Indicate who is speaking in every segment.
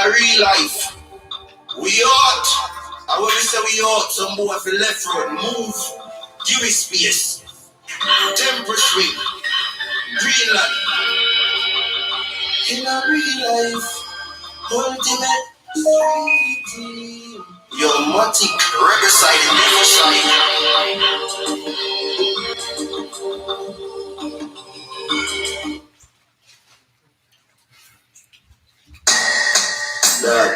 Speaker 1: a real life, we ought, and when we say we ought, some boy for left road, move, give it space, temper swing, Greenland. In a real life, ultimate reality. Your Matic, reggae side, never side. Dad,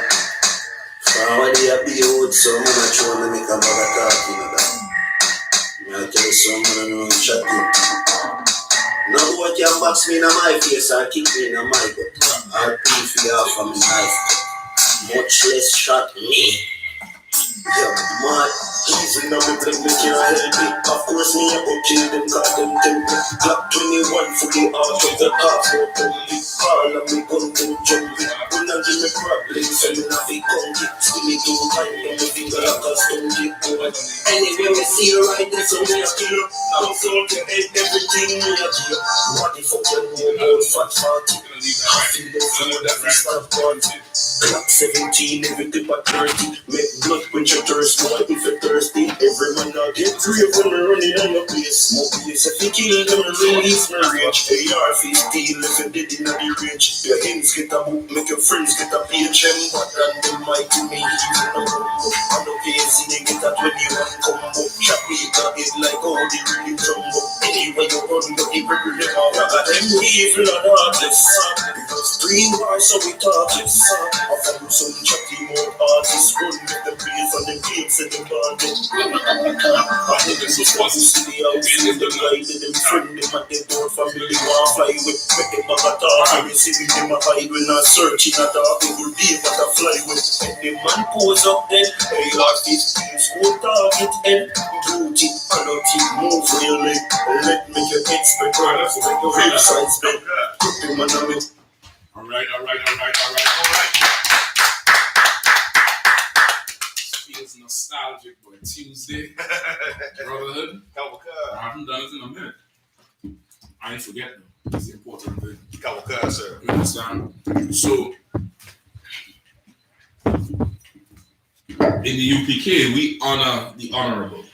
Speaker 1: forward here be old, so I'm not trying to make a bag of talking of that. I'll tell you someone I know I'm chatting. No boy can box me in my face or kick me in my butt. I'll pay for you off of my knife. Much less shot me. Yeah, man, easy now me blame me can't help it. Of course me I go kill them, cause them temper. Glock 21 for the heart of the half. All of me gun them jumping. Will not give me problems, so me not be conky. Skinny too time, then me finger like a stunky. Anyway, me see you right there, so me a kill you. I'm so to end everything me a kill. What the fuck you know about fat party? I feel the food every stop party. Glock 17, every tip at 30. Make blood quench your thirst, boy, if you're thirsty. Every man I get three of them running on your place. Smoke place, if you kill them, release my rage. AR-15, if you're dead in the range. Your hands get a book, make your friends get a page. But and them mighty me, even a bumbo. I don't pay they get a 21 combo. Shot me in the head like all the really jumbo. Anyway, you run, but the people them all got them evil and heartless. Because 3 wars, so we talk this. I found some chatty more artists run with the place and the games and the band. I think this was what you see the house with the guy that them friend them at the door family want fly with. Make them back a talk and you see them a hide when I search in a dark every day but I fly with. And the man pose up then, hey artist, school target and beauty, I don't think move really. Let me get expert runners when you real size bed. Put them on a bit. All right. Feels nostalgic, but Tuesday, brotherhood. I haven't done it in a minute. I ain't forget though. It's the important thing. Sir. You understand? So, in the UPK, we honor the honorable.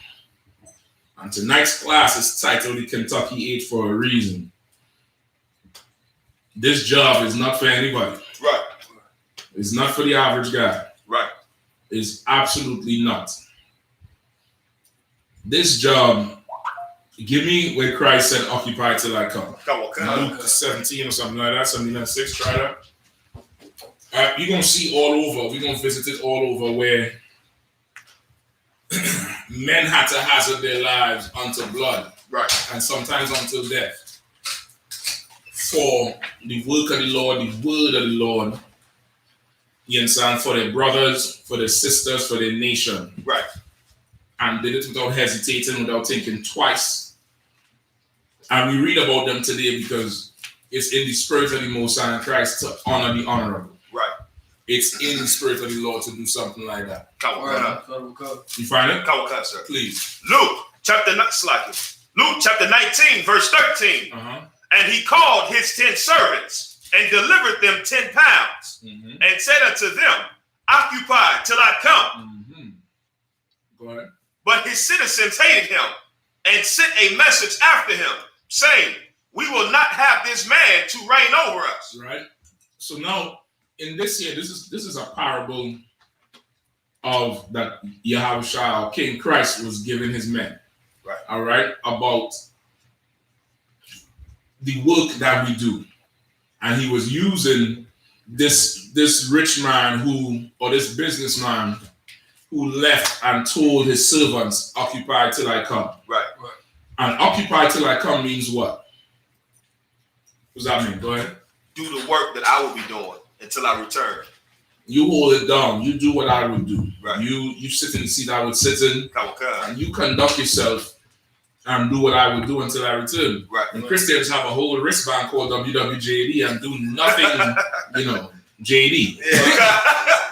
Speaker 1: And tonight's class is titled the Kentucky 8 for a reason. This job is not for anybody.
Speaker 2: Right.
Speaker 1: It's not for the average guy.
Speaker 2: Right.
Speaker 1: It's absolutely not. This job, give me where Christ said, occupy till I come. Luke 17 or something like that, 17:6, try that. You're going to see all over, we're going to visit it all over where men had to hazard their lives unto blood.
Speaker 2: Right.
Speaker 1: And sometimes until death. For the work of the Lord, the word of the Lord, you understand, for their brothers, for their sisters, for their nation.
Speaker 2: Right.
Speaker 1: And did it without hesitating, without thinking twice. And we read about them today because it's in the spirit of the Most High Christ to honor the honorable.
Speaker 2: Right.
Speaker 1: It's in the spirit of the Lord to do something like that. You find it?
Speaker 2: Sir.
Speaker 1: Please.
Speaker 2: Luke chapter 19, verse 13. And he called his 10 servants and delivered them 10 pounds and said unto them, occupy till I come.
Speaker 1: Go ahead.
Speaker 2: But his citizens hated him and sent a message after him, saying, we will not have this man to reign over us.
Speaker 1: Right. So now, in this year, this is a parable of that YAHANNA, King Christ, was giving his men.
Speaker 2: Right.
Speaker 1: All right. About the work that we do. And he was using this rich man this businessman who left and told his servants, occupy till I come.
Speaker 2: Right.
Speaker 1: And occupy till I come means what? What does that mean? Go ahead.
Speaker 2: Do the work that I will be doing until I return.
Speaker 1: You hold it down. You do what I would do.
Speaker 2: Right.
Speaker 1: You sit in the seat I would sit in.
Speaker 2: And
Speaker 1: you conduct yourself and do what I would do until I return.
Speaker 2: Right.
Speaker 1: And Christians have a whole wristband called WWJD and do nothing, JD.
Speaker 2: Yeah.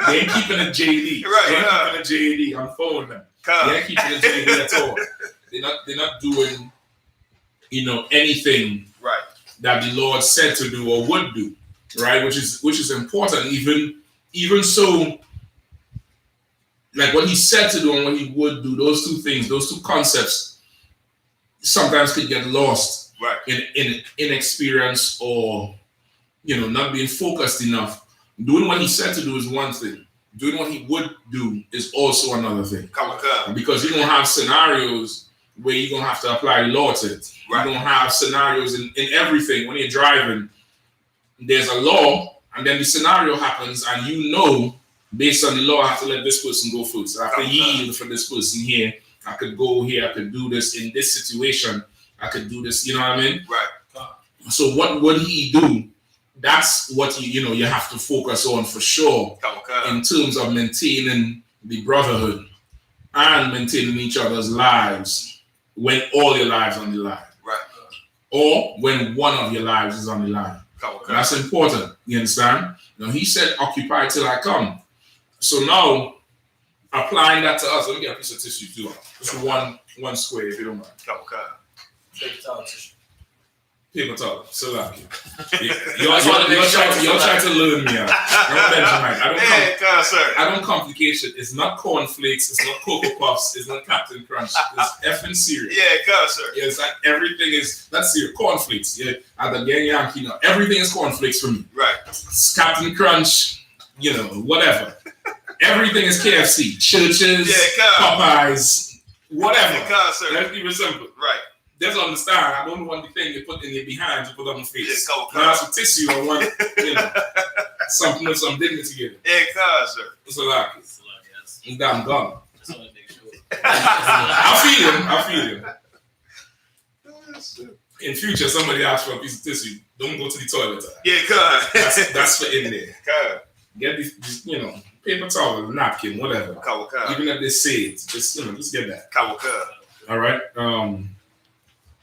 Speaker 1: They ain't keeping a JD.
Speaker 2: Right.
Speaker 1: They ain't keeping a JD on phone now. They ain't keeping a JD at all. They're not doing, anything
Speaker 2: right.
Speaker 1: that the Lord said to do or would do, right? Which is important even
Speaker 3: even so, like what he said to do and what he would do, those two things, those two concepts, sometimes could get lost in inexperience or, not being focused enough. Doing what he said to do is one thing. Doing what he would do is also another thing. Because you're going to have scenarios where you're going to have to apply the law to it. You're going to have scenarios in everything. When you're driving, there's a law, and then the scenario happens, and based on the law, I have to let this person go first. I have to yield for this person here. I could go here. I could do this in this situation. I could do this. You know what I mean?
Speaker 2: Right.
Speaker 3: So what would he do? That's what you have to focus on for sure in terms of maintaining the brotherhood and maintaining each other's lives when all your lives are on the line.
Speaker 2: Right.
Speaker 3: Or when one of your lives is on the line. That's important. You understand? Now he said, occupy till I come. So now, applying that to us, let me get a piece of tissue too. Just one square, if you don't mind.
Speaker 2: Paper towel tissue.
Speaker 3: Paper towel. So like you're trying to learn me out. I don't complicate shit. It's not cornflakes. It's not Cocoa Puffs. It's not Captain Crunch. It's effing cereal.
Speaker 2: Yeah, sir.
Speaker 3: Yeah, it's like everything is that's cereal. Cornflakes. Yeah, at the gang Yankee now. Everything is cornflakes for me.
Speaker 2: Right.
Speaker 3: It's Captain Crunch. Whatever. Everything is KFC. Churches. Popeyes. Whatever. Let's keep it simple.
Speaker 2: Right.
Speaker 3: Just understand, I don't want the thing you put in your behind to put on the face.
Speaker 2: Yeah,
Speaker 3: now some tissue I want, something with some dignity in it.
Speaker 2: Yeah, sir.
Speaker 3: It's a lot. I'm damn gone.
Speaker 4: Just want to make sure.
Speaker 3: I feel him. In future, somebody asks for a piece of tissue, don't go to the toilet.
Speaker 2: Yeah,
Speaker 3: that's for in there. Get this, paper towel, napkin, whatever. Even if they say it, just get that. All right.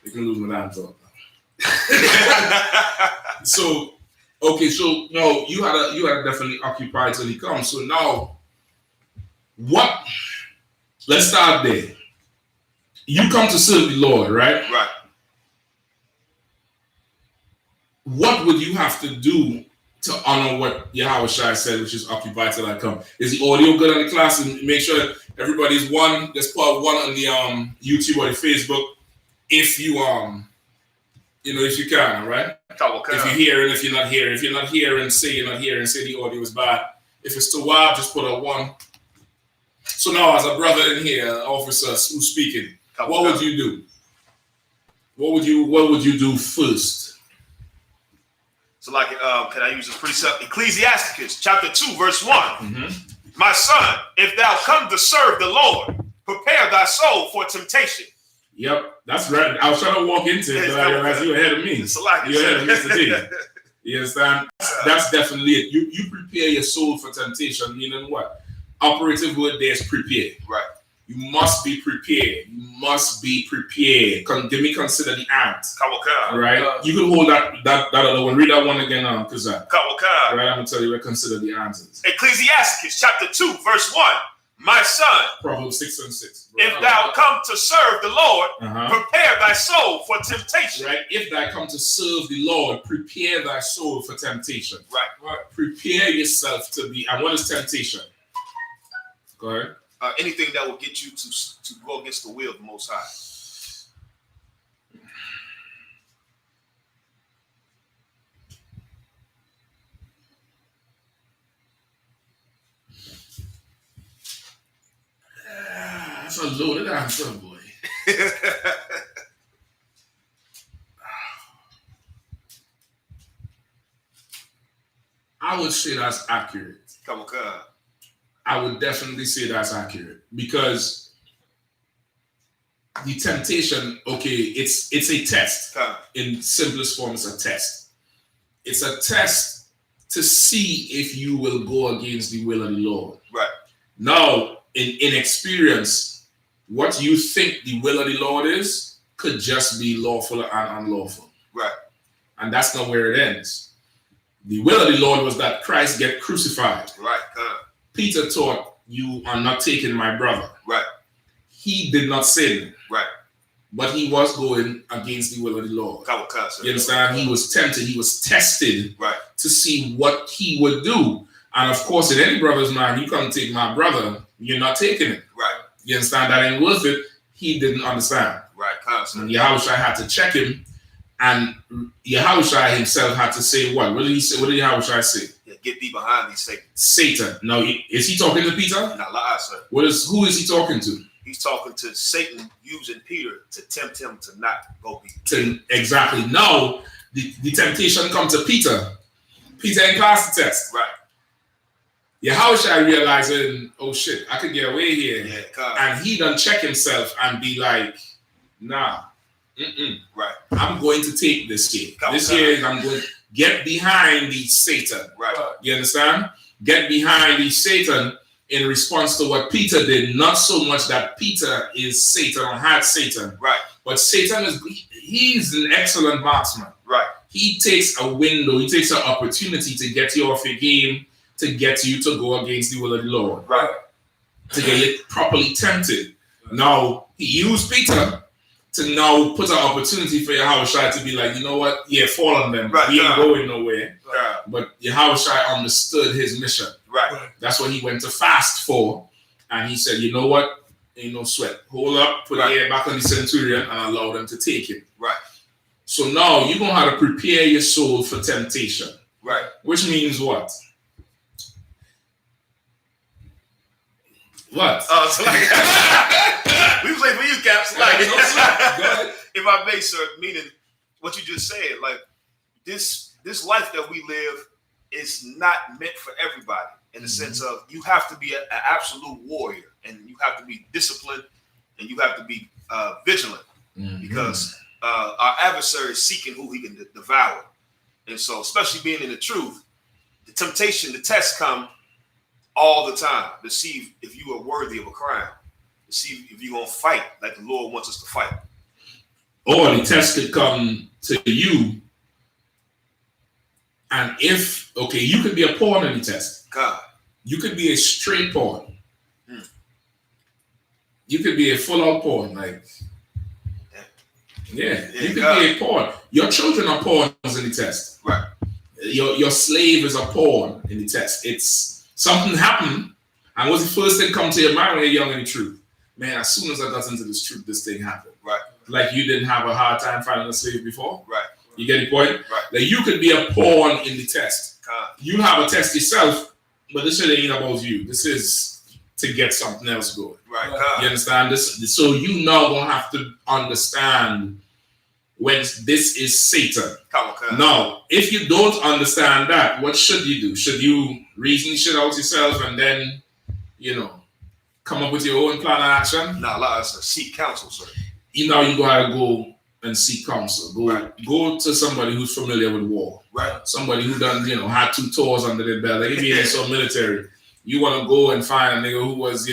Speaker 3: You can lose my laptop. So no, you had to definitely occupy till he comes. So now, let's start there. You come to serve the Lord, right?
Speaker 2: Right.
Speaker 3: What would you have to do to honor what Yahawashi said, which is occupy till I come? Is the audio good on the class? And make sure everybody's one. Let's put one on the YouTube or the Facebook. If you if you can, all right? If you're here and if you're not here. If you're not here and say you're not here and say the audio is bad. If it's too wild, just put a 1. So now as a brother in here, officer who's speaking, what would you do? What would you do first?
Speaker 2: So can I use this precept? Ecclesiasticus chapter 2, verse 1.
Speaker 3: Mm-hmm.
Speaker 2: My son, if thou come to serve the Lord, prepare thy soul for temptation.
Speaker 3: Yep, that's right. I was trying to walk into it, but I realized you were ahead of me. You're ahead of me today. You understand? That's definitely it. You prepare your soul for temptation, meaning what? Operative word there is prepare.
Speaker 2: Right.
Speaker 3: You must be prepared. You must be prepared. Give me consider the ant. Right? You can hold that other one. Read that one again, Kazak. Right? I'm going to tell you where consider the answers.
Speaker 2: Ecclesiasticus chapter 2, verse 1. My son,
Speaker 3: Proverbs 6:6.
Speaker 2: If thou come to serve the Lord, prepare thy soul for temptation.
Speaker 3: Right. If thou come to serve the Lord, prepare thy soul for temptation.
Speaker 2: Right.
Speaker 3: Prepare yourself to be. And what is temptation? Go ahead.
Speaker 2: Anything that will get you to go against the will of the Most High.
Speaker 3: That's a loaded answer, boy. I would say that's accurate. I would definitely say that's accurate because the temptation, it's a test. In simplest form, it's a test. It's a test to see if you will go against the will of the Lord.
Speaker 2: Right.
Speaker 3: Now, in experience, what you think the will of the Lord is could just be lawful and unlawful.
Speaker 2: Right.
Speaker 3: And that's not where it ends. The will of the Lord was that Christ get crucified.
Speaker 2: Right.
Speaker 3: Peter taught, you are not taking my brother.
Speaker 2: Right.
Speaker 3: He did not sin.
Speaker 2: Right.
Speaker 3: But he was going against the will of the Lord. You understand? He was tempted. He was tested
Speaker 2: to
Speaker 3: see what he would do. And of course, in any brother's mind, you come take my brother, you're not taking it.
Speaker 2: Right.
Speaker 3: You understand? That ain't worth it. He didn't understand.
Speaker 2: Right, constantly.
Speaker 3: And Yahushua had to check him, and Yahushua himself had to say what? What did he say? What did Yahushua say?
Speaker 2: Yeah, get thee behind me, Satan.
Speaker 3: Satan. Now, is he talking to Peter?
Speaker 2: Not lie, sir.
Speaker 3: Who is he talking to?
Speaker 2: He's talking to Satan using Peter to tempt him to not go be.
Speaker 3: Exactly. Now, the temptation comes to Peter. Peter ain't passed the test.
Speaker 2: Right.
Speaker 3: Yahushua realizing, oh shit, I could get away here.
Speaker 2: Yeah,
Speaker 3: and he done check himself and be like, nah,
Speaker 2: right.
Speaker 3: I'm going to take this here. This year, I'm going to get behind the Satan.
Speaker 2: Right.
Speaker 3: You understand? Get behind the Satan in response to what Peter did. Not so much that Peter is Satan or had Satan.
Speaker 2: Right.
Speaker 3: But Satan he's an excellent marksman.
Speaker 2: Right.
Speaker 3: He takes a window, he takes an opportunity to get you off your game, to get you to go against the will of the Lord.
Speaker 2: Right.
Speaker 3: To get you properly tempted. Now, he used Peter to now put an opportunity for Yahushua to be like, you know what? Yeah, fall on them.
Speaker 2: Right.
Speaker 3: We ain't going nowhere.
Speaker 2: Right.
Speaker 3: But Yahushua understood his mission.
Speaker 2: Right.
Speaker 3: That's what he went to fast for. And he said, you know what? Ain't no sweat. Hold up, put the air back on the centurion and allow them to take it.
Speaker 2: Right.
Speaker 3: So now you're going to have to prepare your soul for temptation.
Speaker 2: Right.
Speaker 3: Which means what? What?
Speaker 2: So like, we was waiting for you, Caps. Like, if I may, sir, meaning what you just said, like this life that we live is not meant for everybody in the sense of you have to be an absolute warrior and you have to be disciplined and you have to be vigilant because our adversary is seeking who he can devour. And so, especially being in the truth, the temptation, the tests come all the time to see if you are worthy of a crown, to see if you're going to fight like the Lord wants us to fight.
Speaker 3: Or the test could come to you. And if, okay, you could be a pawn in the test.
Speaker 2: God.
Speaker 3: You could be a straight pawn. You could be a full-out pawn. Like, you could be a pawn. Your children are pawns in the test.
Speaker 2: Right.
Speaker 3: Your slave is a pawn in the test. It's something happened, and what's the first thing come to your mind when you're young in the truth? Man, as soon as I got into this truth, this thing happened. Right. Like you didn't have a hard time finding a slave before.
Speaker 2: Right.
Speaker 3: You get the point?
Speaker 2: Right.
Speaker 3: Like you could be a pawn in the test. You have a test yourself, but this shit ain't about you. This is to get something else going.
Speaker 2: Right.
Speaker 3: You understand this? So you now gonna have to understand when this is Satan. Now, if you don't understand that, what should you do? Should you reason shit out yourself and then, come up with your own plan of action?
Speaker 2: No, allow us to seek counsel, sir.
Speaker 3: You gotta go and seek counsel. Go to somebody who's familiar with war.
Speaker 2: Right.
Speaker 3: Somebody who done, had 2 tours under their belt. Like if you're in some military, you want to go and find a nigga who was,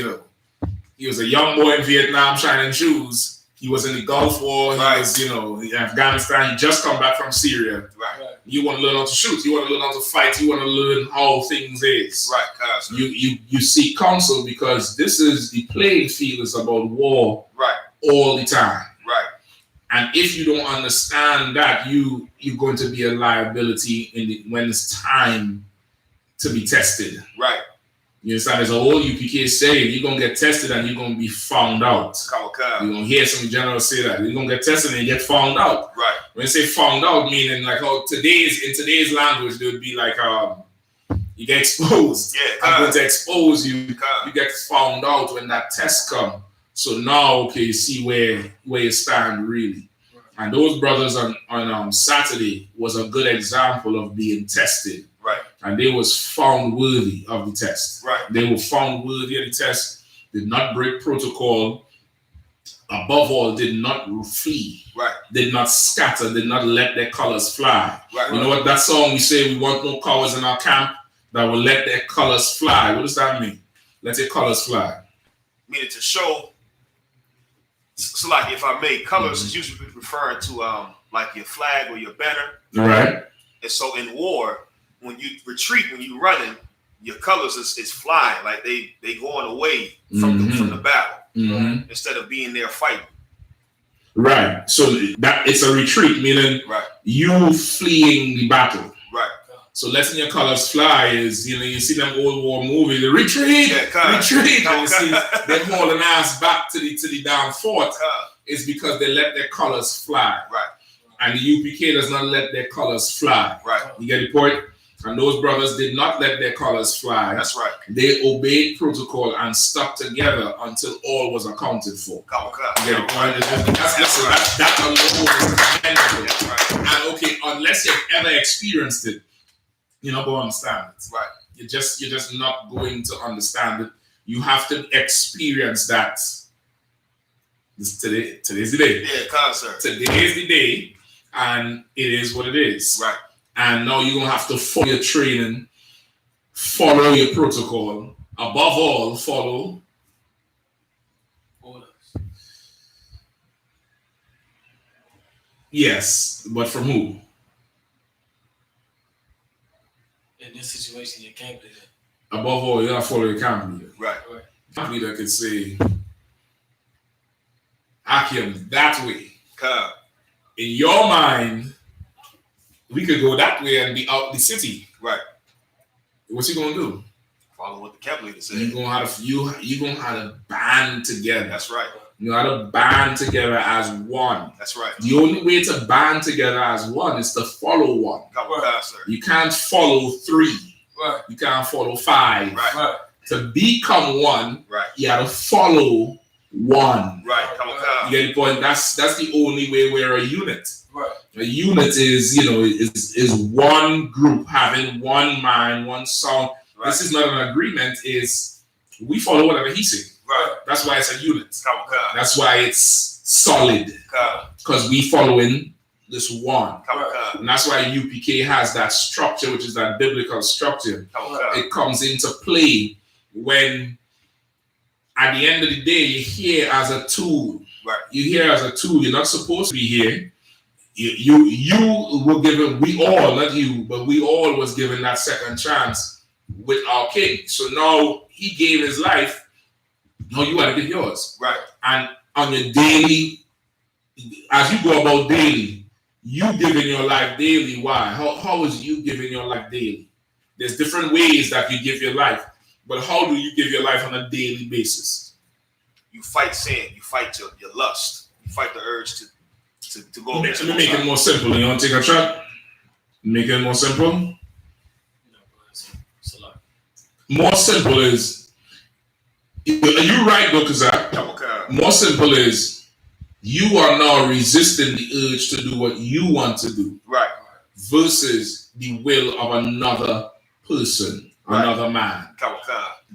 Speaker 3: he was a young boy in Vietnam shining shoes. He was in the Gulf War. He was, in Afghanistan. He just come back from Syria.
Speaker 2: Right.
Speaker 3: You want to learn how to shoot. You want to learn how to fight. You want to learn how things is.
Speaker 2: Right.
Speaker 3: You seek counsel because this is the playing field is about war.
Speaker 2: Right.
Speaker 3: All the time.
Speaker 2: Right.
Speaker 3: And if you don't understand that, you're going to be a liability when it's time to be tested.
Speaker 2: Right.
Speaker 3: You understand? There's a whole UPK saying you're going to get tested and you're going to be found out. You're going to hear some generals say that. You're going to get tested and you get found out.
Speaker 2: Right.
Speaker 3: When you say found out, meaning like in today's language, they would be like, you get exposed.
Speaker 2: Yeah,
Speaker 3: I'm going to expose you.
Speaker 2: God.
Speaker 3: You get found out when that test comes. So now, okay, you see where you stand really. Right. And those brothers on Saturday was a good example of being tested.
Speaker 2: Right.
Speaker 3: And they was found worthy of the test.
Speaker 2: Right.
Speaker 3: They were found worthy of the test, did not break protocol, above all, did not flee.
Speaker 2: Right.
Speaker 3: Did not scatter, did not let their colors fly.
Speaker 2: Right.
Speaker 3: You know what that song we say, we want no cowards in our camp that will let their colors fly. What does that mean? Let your colors fly.
Speaker 2: Meaning to show, so like if I may, colors is usually referring to like your flag or your banner.
Speaker 3: Right.
Speaker 2: And so in war, when you retreat, when you're running, your colors is flying, like they going away from the battle instead of being there fighting. Right.
Speaker 3: So that it's a retreat, meaning you fleeing the battle.
Speaker 2: Right.
Speaker 3: So letting your colors fly is, you see them old war movies, the retreat, retreat. And you see them hauling ass back to the damn fort. It's because they let their colors fly.
Speaker 2: Right.
Speaker 3: And the UPK does not let their colors fly.
Speaker 2: Right.
Speaker 3: You get the point? And those brothers did not let their colors fly.
Speaker 2: That's right.
Speaker 3: They obeyed protocol and stuck together until all was accounted for. You get the point? That's alone is commendable.
Speaker 2: Right.
Speaker 3: And okay, unless you've ever experienced it, you're not going to understand it.
Speaker 2: Right.
Speaker 3: You're just not going to understand it. You have to experience that. Today's the day.
Speaker 2: Yeah, concert.
Speaker 3: Today is the day, and it is what it is.
Speaker 2: Right.
Speaker 3: And now you're going to have to follow your training, follow your protocol. Above all, follow
Speaker 4: orders.
Speaker 3: Yes, but from who?
Speaker 4: In this situation, you can't be there.
Speaker 3: Above all, you got to follow your camp leader.
Speaker 2: Right.
Speaker 3: Camp leader could say, Akim, that way. In your mind, we could go that way and be out the city.
Speaker 2: Right.
Speaker 3: What's he gonna do?
Speaker 2: Follow what the camp leader said.
Speaker 3: You gonna have to band together.
Speaker 2: That's right.
Speaker 3: You gotta band together as one.
Speaker 2: That's right.
Speaker 3: The only way to band together as one is to follow one. You can't follow three.
Speaker 4: Right.
Speaker 3: You can't follow five.
Speaker 2: Right.
Speaker 3: To become one,
Speaker 2: right,
Speaker 3: you gotta follow one.
Speaker 2: Right.
Speaker 3: You get the point? That's the only way we're a unit.
Speaker 4: Right.
Speaker 3: A unit is, is one group having one mind, one sound. Right. This is not an agreement, is we follow whatever he says.
Speaker 2: Right.
Speaker 3: That's why it's a unit. That's why it's solid. Because we following this one. And that's why UPK has that structure, which is that biblical structure. It comes into play when at the end of the day, you're here as a tool.
Speaker 2: Right.
Speaker 3: You're here as a tool. You're not supposed to be here. You were given, we all, not you, but we all was given that second chance with our king. So now he gave his life. Now you got to give yours.
Speaker 2: Right.
Speaker 3: And on your daily, as you go about daily, you giving your life daily. Why? How is you giving your life daily? There's different ways that you give your life, but how do you give your life on a daily basis?
Speaker 2: You fight sin. You fight your lust. You fight the urge to go.
Speaker 3: Let me make it more simple. You want to take a shot? Make it more simple. More simple is, you're right, Dr. Zach. More simple is, you are now resisting the urge to do what you want to do.
Speaker 2: Right.
Speaker 3: Versus the will of another person, another man.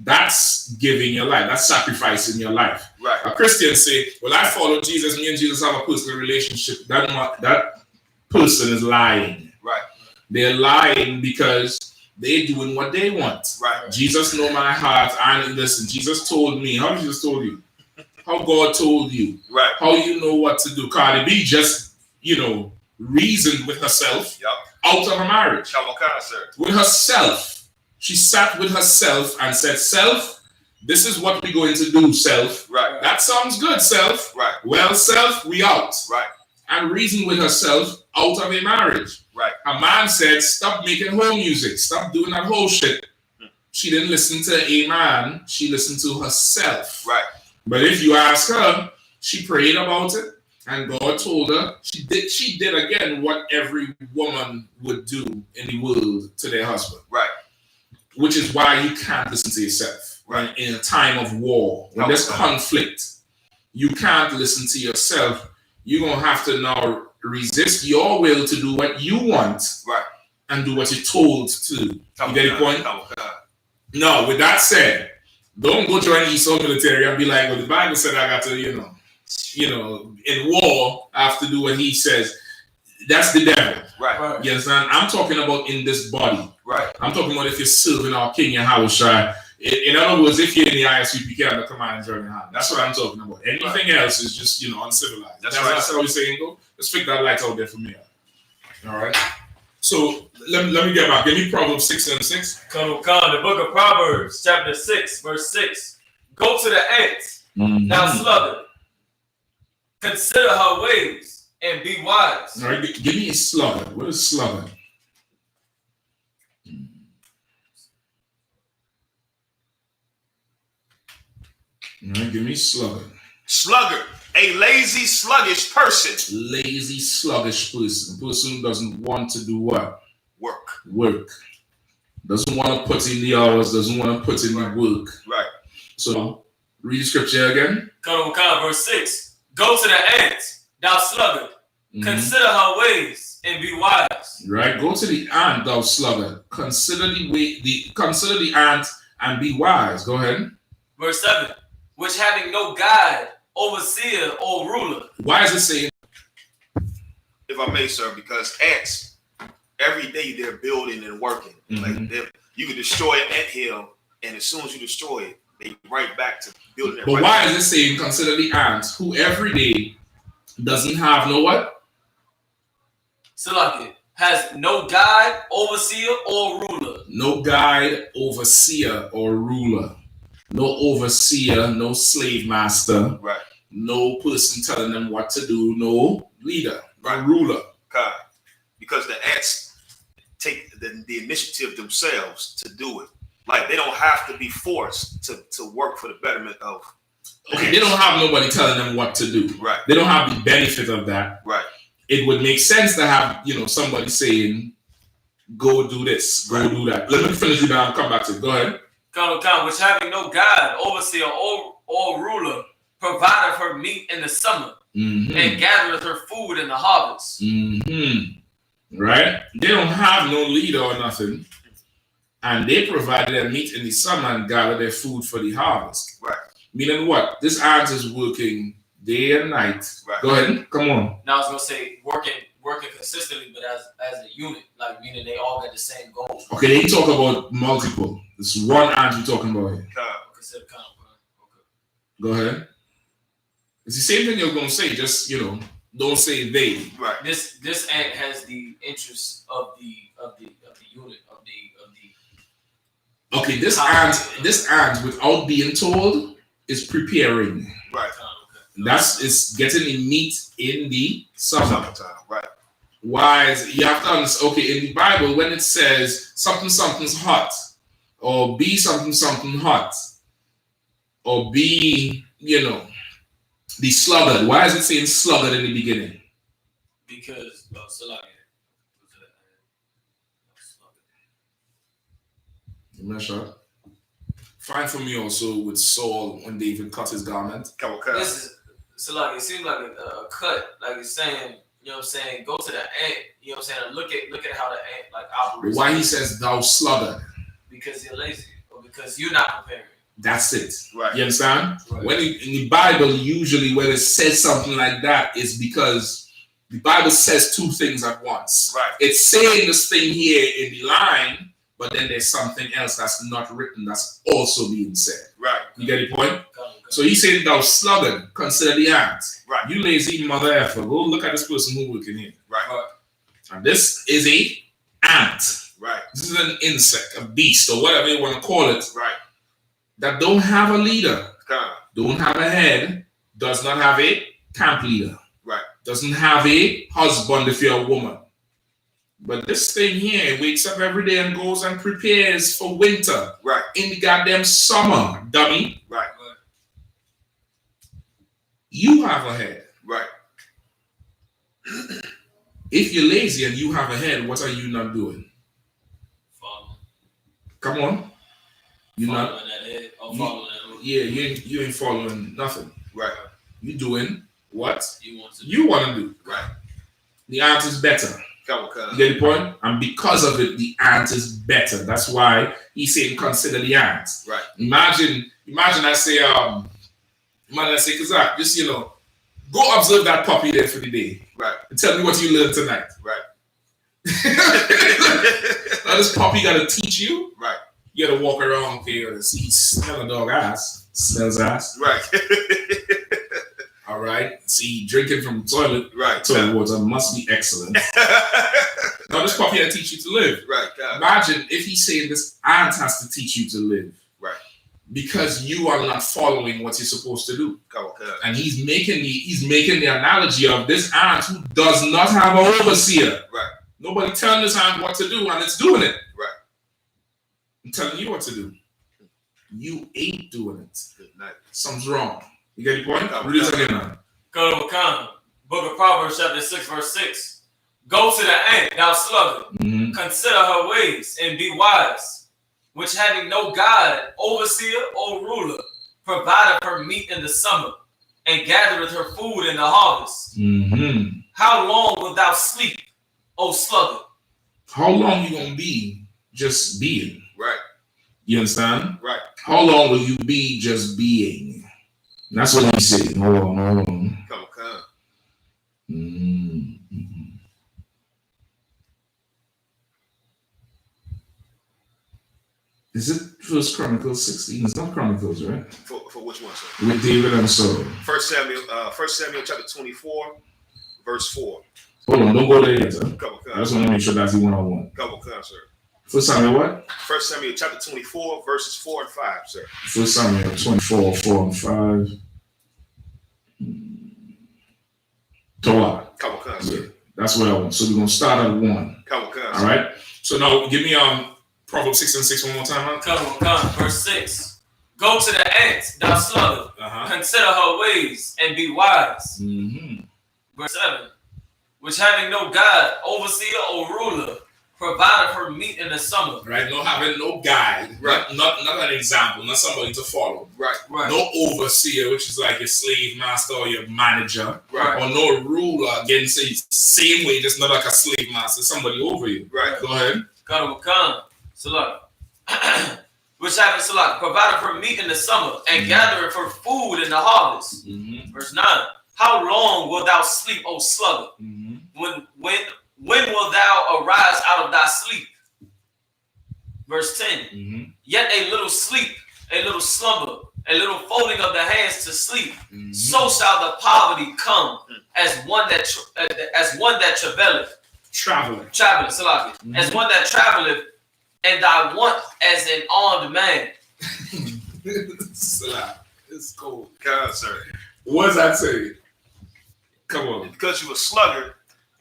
Speaker 3: That's giving your life. That's sacrificing your life.
Speaker 2: Right.
Speaker 3: A Christian say, well, I follow Jesus. Me and Jesus have a personal relationship. That person is lying.
Speaker 2: Right.
Speaker 3: They're lying because they're doing what they want.
Speaker 2: Right.
Speaker 3: Jesus know my heart. And listen, Jesus told me. How Jesus told you? How God told you?
Speaker 2: Right.
Speaker 3: How you know what to do? Cardi B just, reasoned with herself out of a marriage. With herself. She sat with herself and said, self, this is what we're going to do, self.
Speaker 2: Right.
Speaker 3: That sounds good, self.
Speaker 2: Right.
Speaker 3: Well, self, we out.
Speaker 2: Right.
Speaker 3: And reasoned with herself out of a marriage.
Speaker 2: Right.
Speaker 3: A man said, stop making whole music. Stop doing that whole shit. She didn't listen to a man. She listened to herself.
Speaker 2: Right.
Speaker 3: But if you ask her, she prayed about it. And God told her, she did again what every woman would do in the world to their husband.
Speaker 2: Right.
Speaker 3: Which is why you can't listen to yourself.
Speaker 2: Right.
Speaker 3: In a time of war, when there's conflict, you can't listen to yourself. You're going to have to now resist your will to do what you want.
Speaker 2: Right.
Speaker 3: And do what you're told to do. You get the point? Now, with that said, don't go join the I.S.U.P. military and be like, well, the Bible said I got to, in war, I have to do what he says. That's the devil.
Speaker 2: Right.
Speaker 3: You understand? I'm talking about in this body.
Speaker 2: Right.
Speaker 3: I'm talking about if you're serving our King Yahawashi. In other words, if you're in the I.S.U.P.K and the command and journey hand. That's what I'm talking about. Anything else is just, uncivilized. That's how we're saying, go. Let's pick that light out there for me. All right. So let me get back. Give me Proverbs 6:6.
Speaker 4: Colonel Khan, the book of Proverbs, chapter 6, verse 6. Go to the ant, thou sluggard. Consider her ways and be wise.
Speaker 3: All right, give me a sluggard. What is sluggard? Give me sluggard.
Speaker 2: Sluggard. A lazy, sluggish person.
Speaker 3: Lazy, sluggish person. Person who doesn't want to do what? Work. Doesn't want to put in the hours, doesn't want to put in the work.
Speaker 2: Right.
Speaker 3: So, read the scripture again.
Speaker 4: Verse 6. Go to the ant, thou sluggard. Consider her ways and be wise.
Speaker 3: Right. Go to the ant, thou sluggard. Consider the ant and be wise. Go ahead.
Speaker 4: Verse 7. Which having no guide, overseer, or ruler.
Speaker 3: Why is it saying?
Speaker 2: If I may, sir, because ants, every day they're building and working. Like you can destroy an anthill, and as soon as you destroy it, they right back to building it.
Speaker 3: But why is it saying consider the ants who every day doesn't have no what?
Speaker 4: Salaki has no guide, overseer, or ruler.
Speaker 3: No guide, overseer, or ruler. No overseer, no slave master.
Speaker 2: Right.
Speaker 3: No person telling them what to do. No leader, no ruler.
Speaker 2: God. Because the ants take the initiative themselves to do it. Like they don't have to be forced to work for the betterment of.
Speaker 3: Okay, they don't have nobody telling them what to do.
Speaker 2: Right.
Speaker 3: They don't have the benefit of that.
Speaker 2: Right.
Speaker 3: It would make sense to have, somebody saying, go do this, go do that. Let me finish it down and come back to it. Go ahead.
Speaker 4: Which having no guide, overseer, or ruler, provideth her meat in the summer, and gathereth her food in the harvest.
Speaker 3: Right? They don't have no leader or nothing. And they provide their meat in the summer and gather their food for the harvest.
Speaker 2: Right.
Speaker 3: Meaning what? This ant is working day and night.
Speaker 2: Right.
Speaker 3: Go ahead. Come on.
Speaker 4: Now I was gonna say working consistently, but as a unit, like meaning they all got the same goal.
Speaker 3: Okay, they talk about multiple. This is one ant we're talking about here. Go ahead. It's the same thing you're gonna say, just don't say they.
Speaker 2: Right.
Speaker 4: This ant has the interest of the unit of the.
Speaker 3: Okay, this ant without being told is preparing.
Speaker 2: Right.
Speaker 3: It's getting the meat in the summertime.
Speaker 2: Right.
Speaker 3: Why? You have to understand. Okay, in the Bible, when it says something's hot, or be something hot, or be the sluggard. Why is it saying sluggard in the beginning?
Speaker 4: Because
Speaker 3: Find for me also with Saul when David cut his garment.
Speaker 4: This is it seems like a cut, like it's saying, go to the ant, look at how the ant operates.
Speaker 3: Why he says thou sluggard?
Speaker 4: Because you're lazy, or because you're not preparing.
Speaker 3: That's it.
Speaker 2: Right.
Speaker 3: You understand?
Speaker 4: Right.
Speaker 3: When in the Bible, usually when it says something like that, it's because the Bible says two things at once.
Speaker 2: Right.
Speaker 3: It's saying this thing here in the line, but then there's something else that's not written that's also being said.
Speaker 2: Right.
Speaker 3: You get the point? So he's saying, thou sluggard, consider the ant.
Speaker 2: Right.
Speaker 3: You lazy mother effer. Go look at this person who's working here.
Speaker 2: Right.
Speaker 3: And this is a ant.
Speaker 2: Right.
Speaker 3: This is an insect, a beast, or whatever you want to call it.
Speaker 2: Right.
Speaker 3: That don't have a leader.
Speaker 2: God.
Speaker 3: Don't have a head. Does not have a camp leader.
Speaker 2: Right.
Speaker 3: Doesn't have a husband if you're a woman. But this thing here wakes up every day and goes and prepares for winter.
Speaker 2: Right.
Speaker 3: In the goddamn summer, dummy.
Speaker 2: Right.
Speaker 3: You have a head.
Speaker 2: Right.
Speaker 3: If you're lazy and you have a head, what are you not doing?
Speaker 4: Following.
Speaker 3: Come on. You're not.
Speaker 4: That head, or following that.
Speaker 3: Yeah, you ain't following nothing.
Speaker 2: Right.
Speaker 3: You doing what
Speaker 4: you
Speaker 3: want to do.
Speaker 2: Right.
Speaker 3: The ant is better. You get the point? And because of it, the ant is better. That's why he's saying consider the ant.
Speaker 2: Right.
Speaker 3: Imagine I say, Kazak, just go observe that puppy there for the day.
Speaker 2: Right.
Speaker 3: And tell me what you learned tonight.
Speaker 2: Right.
Speaker 3: Now this puppy gotta teach you.
Speaker 2: Right.
Speaker 3: You gotta walk around, okay, see, smell a dog ass. Smells ass.
Speaker 2: Right.
Speaker 3: All right. See, drinking from the toilet.
Speaker 2: Right.
Speaker 3: Toilet water must be excellent. Now this puppy will teach you to live.
Speaker 2: Right. God.
Speaker 3: Imagine if he's saying this ant has to teach you to live.
Speaker 2: Right.
Speaker 3: Because you are not following what you're supposed to do.
Speaker 2: Okay.
Speaker 3: And he's making the analogy of this ant who does not have an overseer.
Speaker 2: Right.
Speaker 3: Nobody telling this ant what to do, and it's doing it.
Speaker 2: Right.
Speaker 3: I'm telling you what to do. you ain't doing it.
Speaker 2: Good night.
Speaker 3: Something's wrong. You get the point? Read this again now.
Speaker 4: Go to Wakanda. Book of Proverbs, chapter 6, verse 6. Go to the ant, thou sluggard. Consider her ways and be wise, which having no guide, overseer, or ruler, provideth her meat in the summer, and gathereth her food in the harvest. How long wilt thou sleep, O sluggard?
Speaker 3: How long you gonna be just being?
Speaker 2: Right.
Speaker 3: You understand?
Speaker 2: Right.
Speaker 3: How long will you be just being? And that's what he's saying. Hold on.
Speaker 2: Come.
Speaker 3: Is it First Chronicles 16? It's not Chronicles, right?
Speaker 2: For which one, sir?
Speaker 3: With David and Saul.
Speaker 2: 1 Samuel chapter 24, verse 4.
Speaker 3: Hold on, don't go there yet, sir.
Speaker 2: Come.
Speaker 3: I just want to make sure that's the one-on-one.
Speaker 2: Come, sir.
Speaker 3: First Samuel what?
Speaker 2: 1 Samuel chapter 24, verses 4 and 5, sir.
Speaker 3: First Samuel 24, 4 and 5. Torah.
Speaker 2: Come, sir.
Speaker 3: Yeah, that's what I want. So we're going to start at 1.
Speaker 2: Come,
Speaker 3: all right? So now give me Proverbs 6 and 6 one more time.
Speaker 4: Come. Verse 6. Go to the ant, thou sluggard. Consider her ways and be wise. Verse 7. Which having no guide, overseer, or ruler, provided her meat in the summer.
Speaker 3: Right, not having no guide, right? Not an example, not somebody to follow.
Speaker 2: Right.
Speaker 3: No overseer, which is like your slave master or your manager.
Speaker 2: Right.
Speaker 3: Or no ruler, again, say same way, just not like a slave master, somebody over you.
Speaker 2: Right.
Speaker 3: Go ahead.
Speaker 4: Come. Which having provided her meat in the summer and gathered her food in the harvest. Verse 9. How long wilt thou sleep, O sluggard? When wilt thou arise out of thy sleep? Verse 10. Yet a little sleep, a little slumber, a little folding of the hands to sleep. So shall the poverty come as one that travaileth. As one that traveleth, and thy want as an armed man.
Speaker 3: It's cold.
Speaker 2: God, sir.
Speaker 3: What does that say? Come on.
Speaker 2: Because you're a sluggard,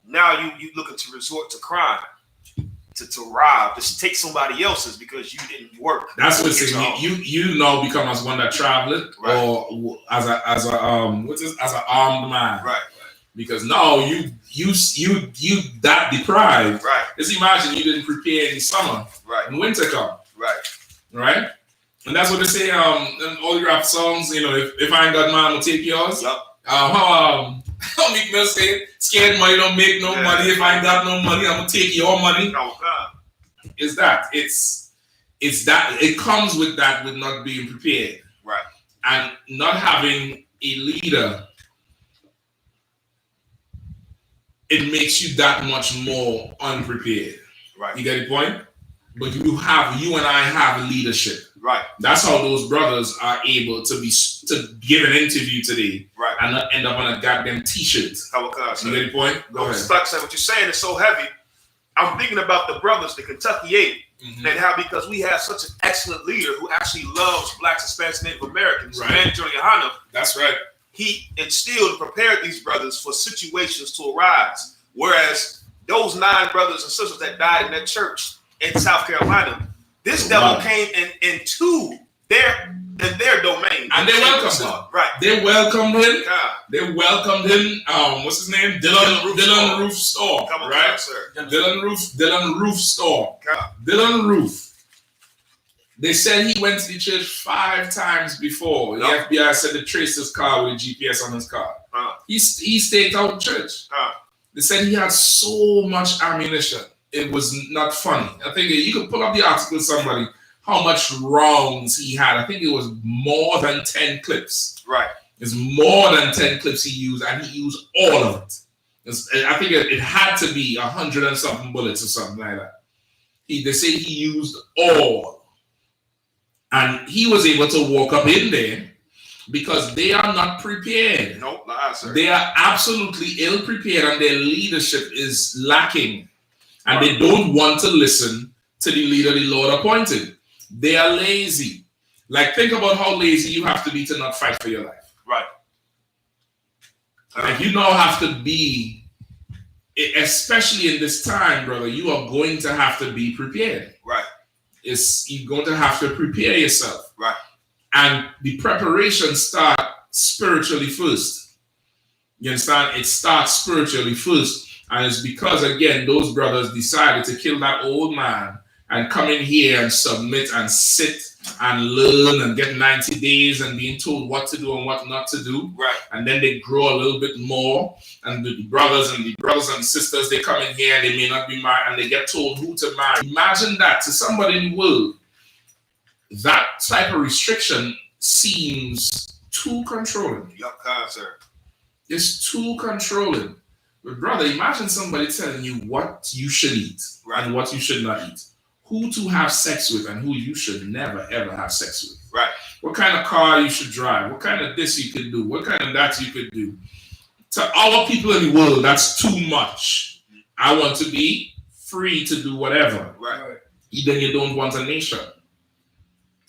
Speaker 2: now you looking to resort to crime, to rob, just take somebody else's because you didn't work.
Speaker 3: That's what it's saying. You now become as one that traveled, right, or as an armed man,
Speaker 2: right?
Speaker 3: Because now you that deprived,
Speaker 2: right?
Speaker 3: Just imagine you didn't prepare in summer,
Speaker 2: right?
Speaker 3: And winter come,
Speaker 2: right?
Speaker 3: And that's what they say. In all the rap songs, you know, if I ain't got mine, I'll take yours.
Speaker 2: Yep.
Speaker 3: How Meek Mill say, scared money don't make no money. If I ain't got no money, I'm gonna take your money.
Speaker 2: No,
Speaker 3: It's that. It's that. It comes with that, with not being prepared,
Speaker 2: right?
Speaker 3: And not having a leader. It makes you that much more unprepared.
Speaker 2: Right.
Speaker 3: You get the point? But you and I have leadership.
Speaker 2: Right.
Speaker 3: That's how those brothers are able to give an interview today,
Speaker 2: right,
Speaker 3: and not end up on a goddamn t-shirt. You get the point? Go ahead.
Speaker 2: Like I said, what you're saying is so heavy. I'm thinking about the brothers, the Kentucky 8, and how because we have such an excellent leader who actually loves Blacks, Hispanics, Native Americans,
Speaker 3: right,
Speaker 2: Manager YAHANNA.
Speaker 3: That's right.
Speaker 2: He instilled and prepared these brothers for situations to arise. Whereas those 9 brothers and sisters that died in that church in South Carolina, this devil came into their domain,
Speaker 3: and they welcomed him.
Speaker 2: Right?
Speaker 3: They welcomed him.
Speaker 2: God.
Speaker 3: They welcomed him. What's his name? Dylan Roof Storm.
Speaker 2: Come on,
Speaker 3: right,
Speaker 2: sir.
Speaker 3: Dylan Roof Storm.
Speaker 2: God.
Speaker 3: Dylan Roof. They said he went to the church 5 times before. The FBI said they traced his car with a GPS on his car. He staked out church. They said he had so much ammunition. It was not funny. I think you could pull up the article, somebody, how much rounds he had. I think it was more than 10 clips.
Speaker 2: Right.
Speaker 3: It's more than 10 clips he used, and he used all of it. I think it had to be 100 and something bullets or something like that. They say he used all. And he was able to walk up in there because they are not prepared.
Speaker 2: Nope, sir.
Speaker 3: They are absolutely ill prepared, and their leadership is lacking. And they don't want to listen to the leader the Lord appointed. They are lazy. Like, think about how lazy you have to be to not fight for your life.
Speaker 2: Right.
Speaker 3: Like, you now have to be, especially in this time, brother, you are going to have to be prepared.
Speaker 2: Right.
Speaker 3: is you're going to have to prepare yourself.
Speaker 2: Right.
Speaker 3: And the preparation start spiritually first. You understand? It starts spiritually first. And it's because, again, those brothers decided to kill that old man and come in here and submit and sit and learn and get 90 days and being told what to do and what not to do.
Speaker 2: Right.
Speaker 3: And then they grow a little bit more. And the brothers and sisters, they come in here and they may not be married and they get told who to marry. Imagine that to somebody in the world. That type of restriction seems too controlling.
Speaker 2: Yup, sir.
Speaker 3: It's too controlling. But brother, imagine somebody telling you what you should eat and what you should not eat. Who to have sex with and who you should never, ever have sex with.
Speaker 2: Right.
Speaker 3: What kind of car you should drive. What kind of this you could do. What kind of that you could do. To our people in the world, that's too much. I want to be free to do whatever.
Speaker 2: Right.
Speaker 3: Then you don't want a nation.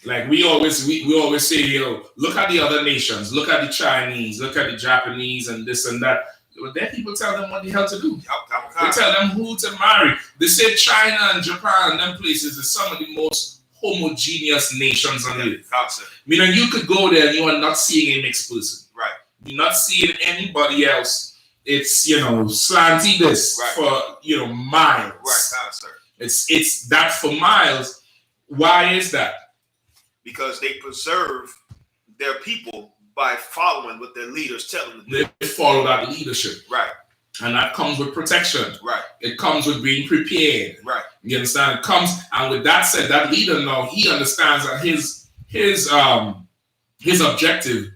Speaker 3: Like we always say, look at the other nations. Look at the Chinese. Look at the Japanese and this and that. But then people tell them what the hell to do. They tell them who to marry. They say China and Japan and them places are some of the most homogeneous nations on earth. Meaning you could go there and you are not seeing a mixed person.
Speaker 2: Right.
Speaker 3: You're not seeing anybody else. It's, slanty this for, miles.
Speaker 2: Right, sir.
Speaker 3: It's that for miles. Why is that?
Speaker 2: Because they preserve their people by following what their leaders tell them to do.
Speaker 3: They follow that leadership.
Speaker 2: Right.
Speaker 3: And that comes with protection.
Speaker 2: Right.
Speaker 3: It comes with being prepared.
Speaker 2: Right.
Speaker 3: You understand? It comes, and with that said, that leader now, he understands that his objective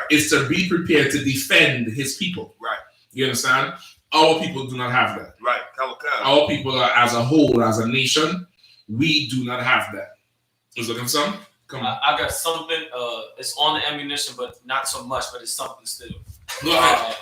Speaker 3: is to be prepared to defend his people.
Speaker 2: Right.
Speaker 3: You understand? Our people do not have that.
Speaker 2: Right.
Speaker 3: Our people are, as a whole, as a nation, we do not have that. Is looking for something? Come on.
Speaker 4: I got something. It's on the ammunition, but not so much. But it's something still.
Speaker 3: Go ahead.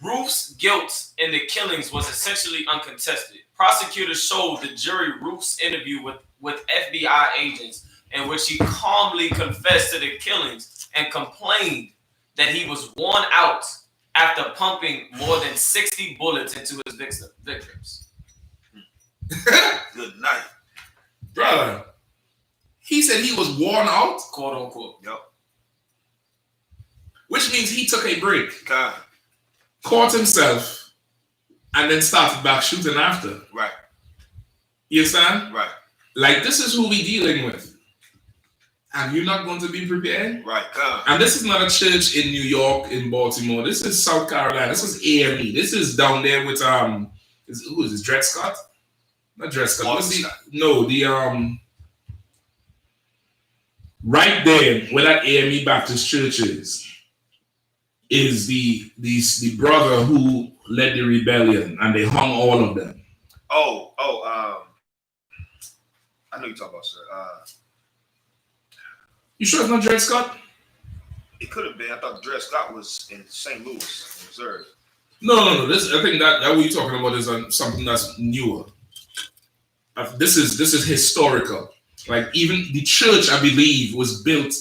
Speaker 4: Roof's guilt in the killings was essentially uncontested. Prosecutors showed the jury Roof's interview with FBI agents, in which he calmly confessed to the killings and complained that he was worn out after pumping more than 60 bullets into his victims.
Speaker 2: Good night,
Speaker 3: brother. He said he was worn out,
Speaker 4: quote unquote.
Speaker 2: Yep.
Speaker 3: Which means he took a break,
Speaker 2: God.
Speaker 3: Caught himself, and then started back shooting after.
Speaker 2: Right.
Speaker 3: You understand?
Speaker 2: Right.
Speaker 3: Like, this is who we're dealing with. And you're not going to be prepared?
Speaker 2: Right. God.
Speaker 3: And this is not a church in New York, in Baltimore. This is South Carolina. This is AME. This is down there with who is this? Dred Scott? Not Dred Scott. Right there, where that AME Baptist Church is the brother who led the rebellion, and they hung all of them.
Speaker 2: I know you're talking about, sir.
Speaker 3: You sure it's not Dred Scott?
Speaker 2: It could have been. I thought Dred Scott was in St. Louis, Missouri.
Speaker 3: No. I think that what you're talking about is something that's newer. This is historical. Like, even the church, I believe, was built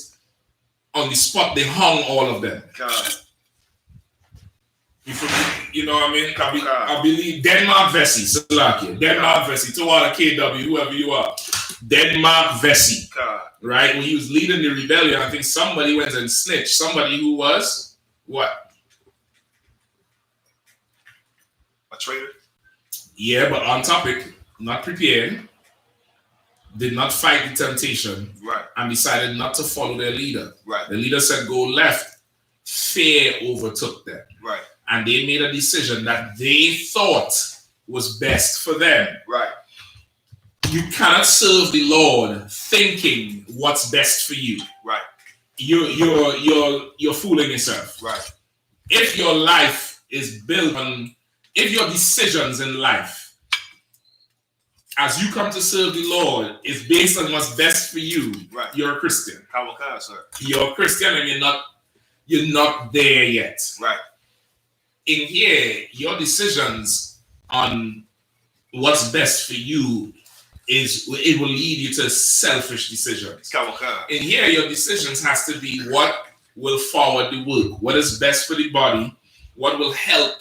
Speaker 3: on the spot they hung all of them.
Speaker 2: God.
Speaker 3: You know what I mean? I believe Denmark Vesey, Salakia. Denmark Vesey, to all the KW, whoever you are. Denmark Vesey.
Speaker 2: God.
Speaker 3: Right? When he was leading the rebellion, I think somebody went and snitched. Somebody who was what?
Speaker 2: A traitor?
Speaker 3: Yeah, but on topic, not prepared. Did not fight the temptation,
Speaker 2: right, and
Speaker 3: decided not to follow their leader.
Speaker 2: Right.
Speaker 3: The leader said go left. Fear overtook them.
Speaker 2: Right.
Speaker 3: And they made a decision that they thought was best for them.
Speaker 2: Right.
Speaker 3: You cannot serve the Lord thinking what's best for you.
Speaker 2: Right.
Speaker 3: You're fooling yourself.
Speaker 2: Right.
Speaker 3: If your life is built on, if your decisions in life as you come to serve the Lord is based on what's best for you,
Speaker 2: right,
Speaker 3: you're a Christian.
Speaker 2: How can, sir?
Speaker 3: You're a Christian and you're not there yet.
Speaker 2: Right.
Speaker 3: In here, your decisions on what's best for you it will lead you to selfish decisions. In here, your decisions has to be what will forward the work, what is best for the body, what will help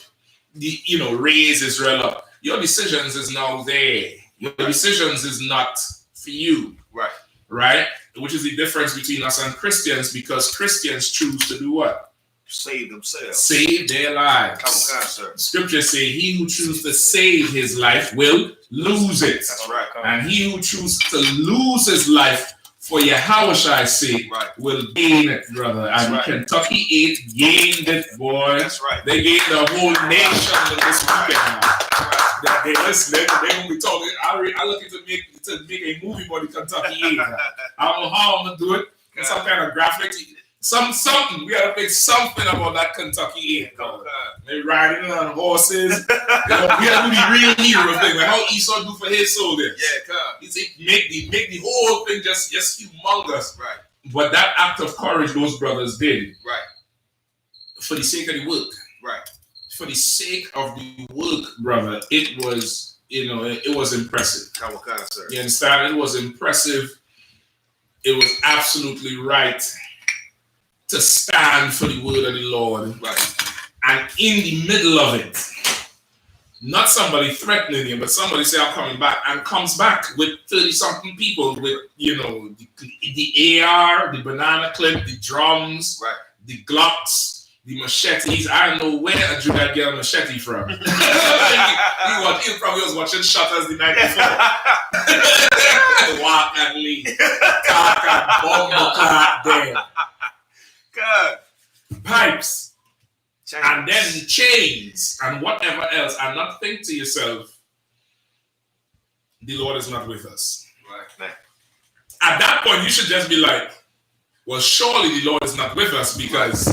Speaker 3: raise Israel up. Your decisions is now there. Your decisions is not for you.
Speaker 2: Right.
Speaker 3: Right? Which is the difference between us and Christians, because Christians choose to do what?
Speaker 2: Save themselves.
Speaker 3: Save their lives.
Speaker 2: Come on, sir.
Speaker 3: Scriptures say he who chooses to save his life will lose it.
Speaker 2: That's right.
Speaker 3: And he who chooses to lose his life for Yahweh's sake will gain it, brother. And Kentucky 8 gained it, boy.
Speaker 2: That's right.
Speaker 3: They gained the whole nation this weekend. They listen, they won't be talking. I looking to make a movie about the Kentucky 8. I don't know how I'm gonna do it. Some kind of graphic. Something. We gotta make something about that Kentucky 8. They riding on horses. We gotta do the real hero thing, like how I.S.U.K do for his soldiers. Make the whole thing just humongous.
Speaker 2: Right.
Speaker 3: But that act of courage those brothers did.
Speaker 2: Right.
Speaker 3: For the sake of the work.
Speaker 2: Right.
Speaker 3: For the sake of the work, brother, it was, it was impressive.
Speaker 2: Come on, sir.
Speaker 3: You understand? It was impressive. It was absolutely right to stand for the word of the Lord.
Speaker 2: Right.
Speaker 3: And in the middle of it, not somebody threatening him, but somebody say, I'm coming back, and comes back with 30-something people with, the AR, the banana clip, the drums, the Glocks, the machetes. I don't know where a Jew got get a machete from. he probably was watching Shutters the night before. Walk and leave. Cock and bomb clock there.
Speaker 2: God.
Speaker 3: Pipes. And then chains and whatever else. And not think to yourself, the Lord is not with us.
Speaker 2: Right.
Speaker 3: At that point, you should just be like, well, surely the Lord is not with us because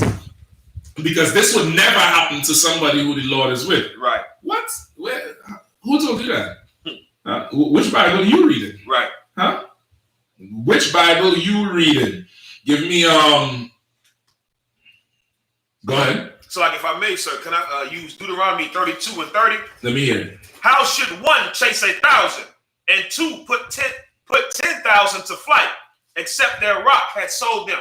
Speaker 3: this would never happen to somebody who the Lord is with.
Speaker 2: Right.
Speaker 3: What? Where? Who told you that? Which Bible are you reading?
Speaker 2: Right.
Speaker 3: Huh? Which Bible are you reading? Give me Go ahead.
Speaker 2: So, like, if I may, sir, can I use Deuteronomy 32 and 30?
Speaker 3: Let me hear it.
Speaker 2: How should one chase 1,000 and two put 10,000 to flight, except their rock had sold them,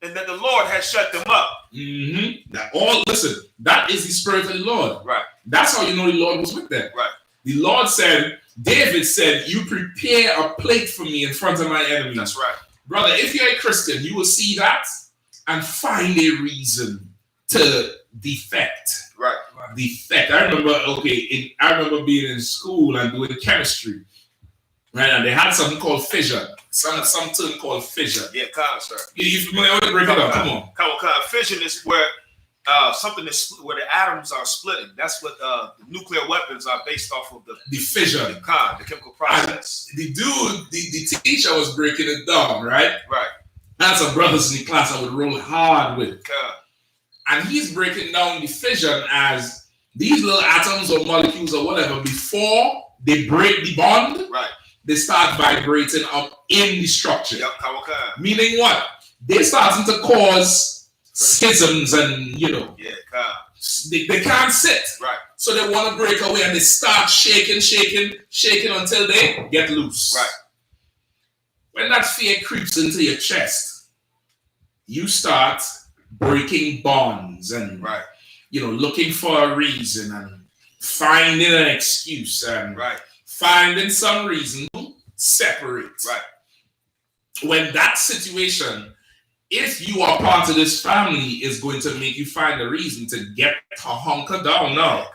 Speaker 2: and that the Lord had shut them up?
Speaker 3: Listen, that is the spirit of the Lord.
Speaker 2: Right.
Speaker 3: That's how you know the Lord was with them.
Speaker 2: Right.
Speaker 3: The Lord said, David said, you prepare a plate for me in front of my enemies.
Speaker 2: That's right.
Speaker 3: Brother, if you're a Christian, you will see that and find a reason to defect.
Speaker 2: Right.
Speaker 3: Defect. I remember being in school and doing chemistry. Right, and they had something called fission. Some term called fission.
Speaker 2: Yeah, sir.
Speaker 3: You familiar with it? Break it up. Come on.
Speaker 2: Fission is where where the atoms are splitting. That's what the nuclear weapons are based off of the fission, the chemical process.
Speaker 3: And the dude, the teacher was breaking it down, right?
Speaker 2: Right.
Speaker 3: I had some brothers in the class I would roll hard with. And he's breaking down the fission as these little atoms or molecules or whatever, before they break the bond,
Speaker 2: right,
Speaker 3: they start vibrating up in the structure.
Speaker 2: Yep.
Speaker 3: Meaning what? They're starting to cause schisms and, they can't sit.
Speaker 2: Right.
Speaker 3: So they want to break away and they start shaking until they get loose.
Speaker 2: Right.
Speaker 3: When that fear creeps into your chest, you start breaking bonds and looking for a reason and finding an excuse and finding some reason to separate.
Speaker 2: Right.
Speaker 3: When that situation, if you are part of this family, is going to make you find a reason to get to hunker down now.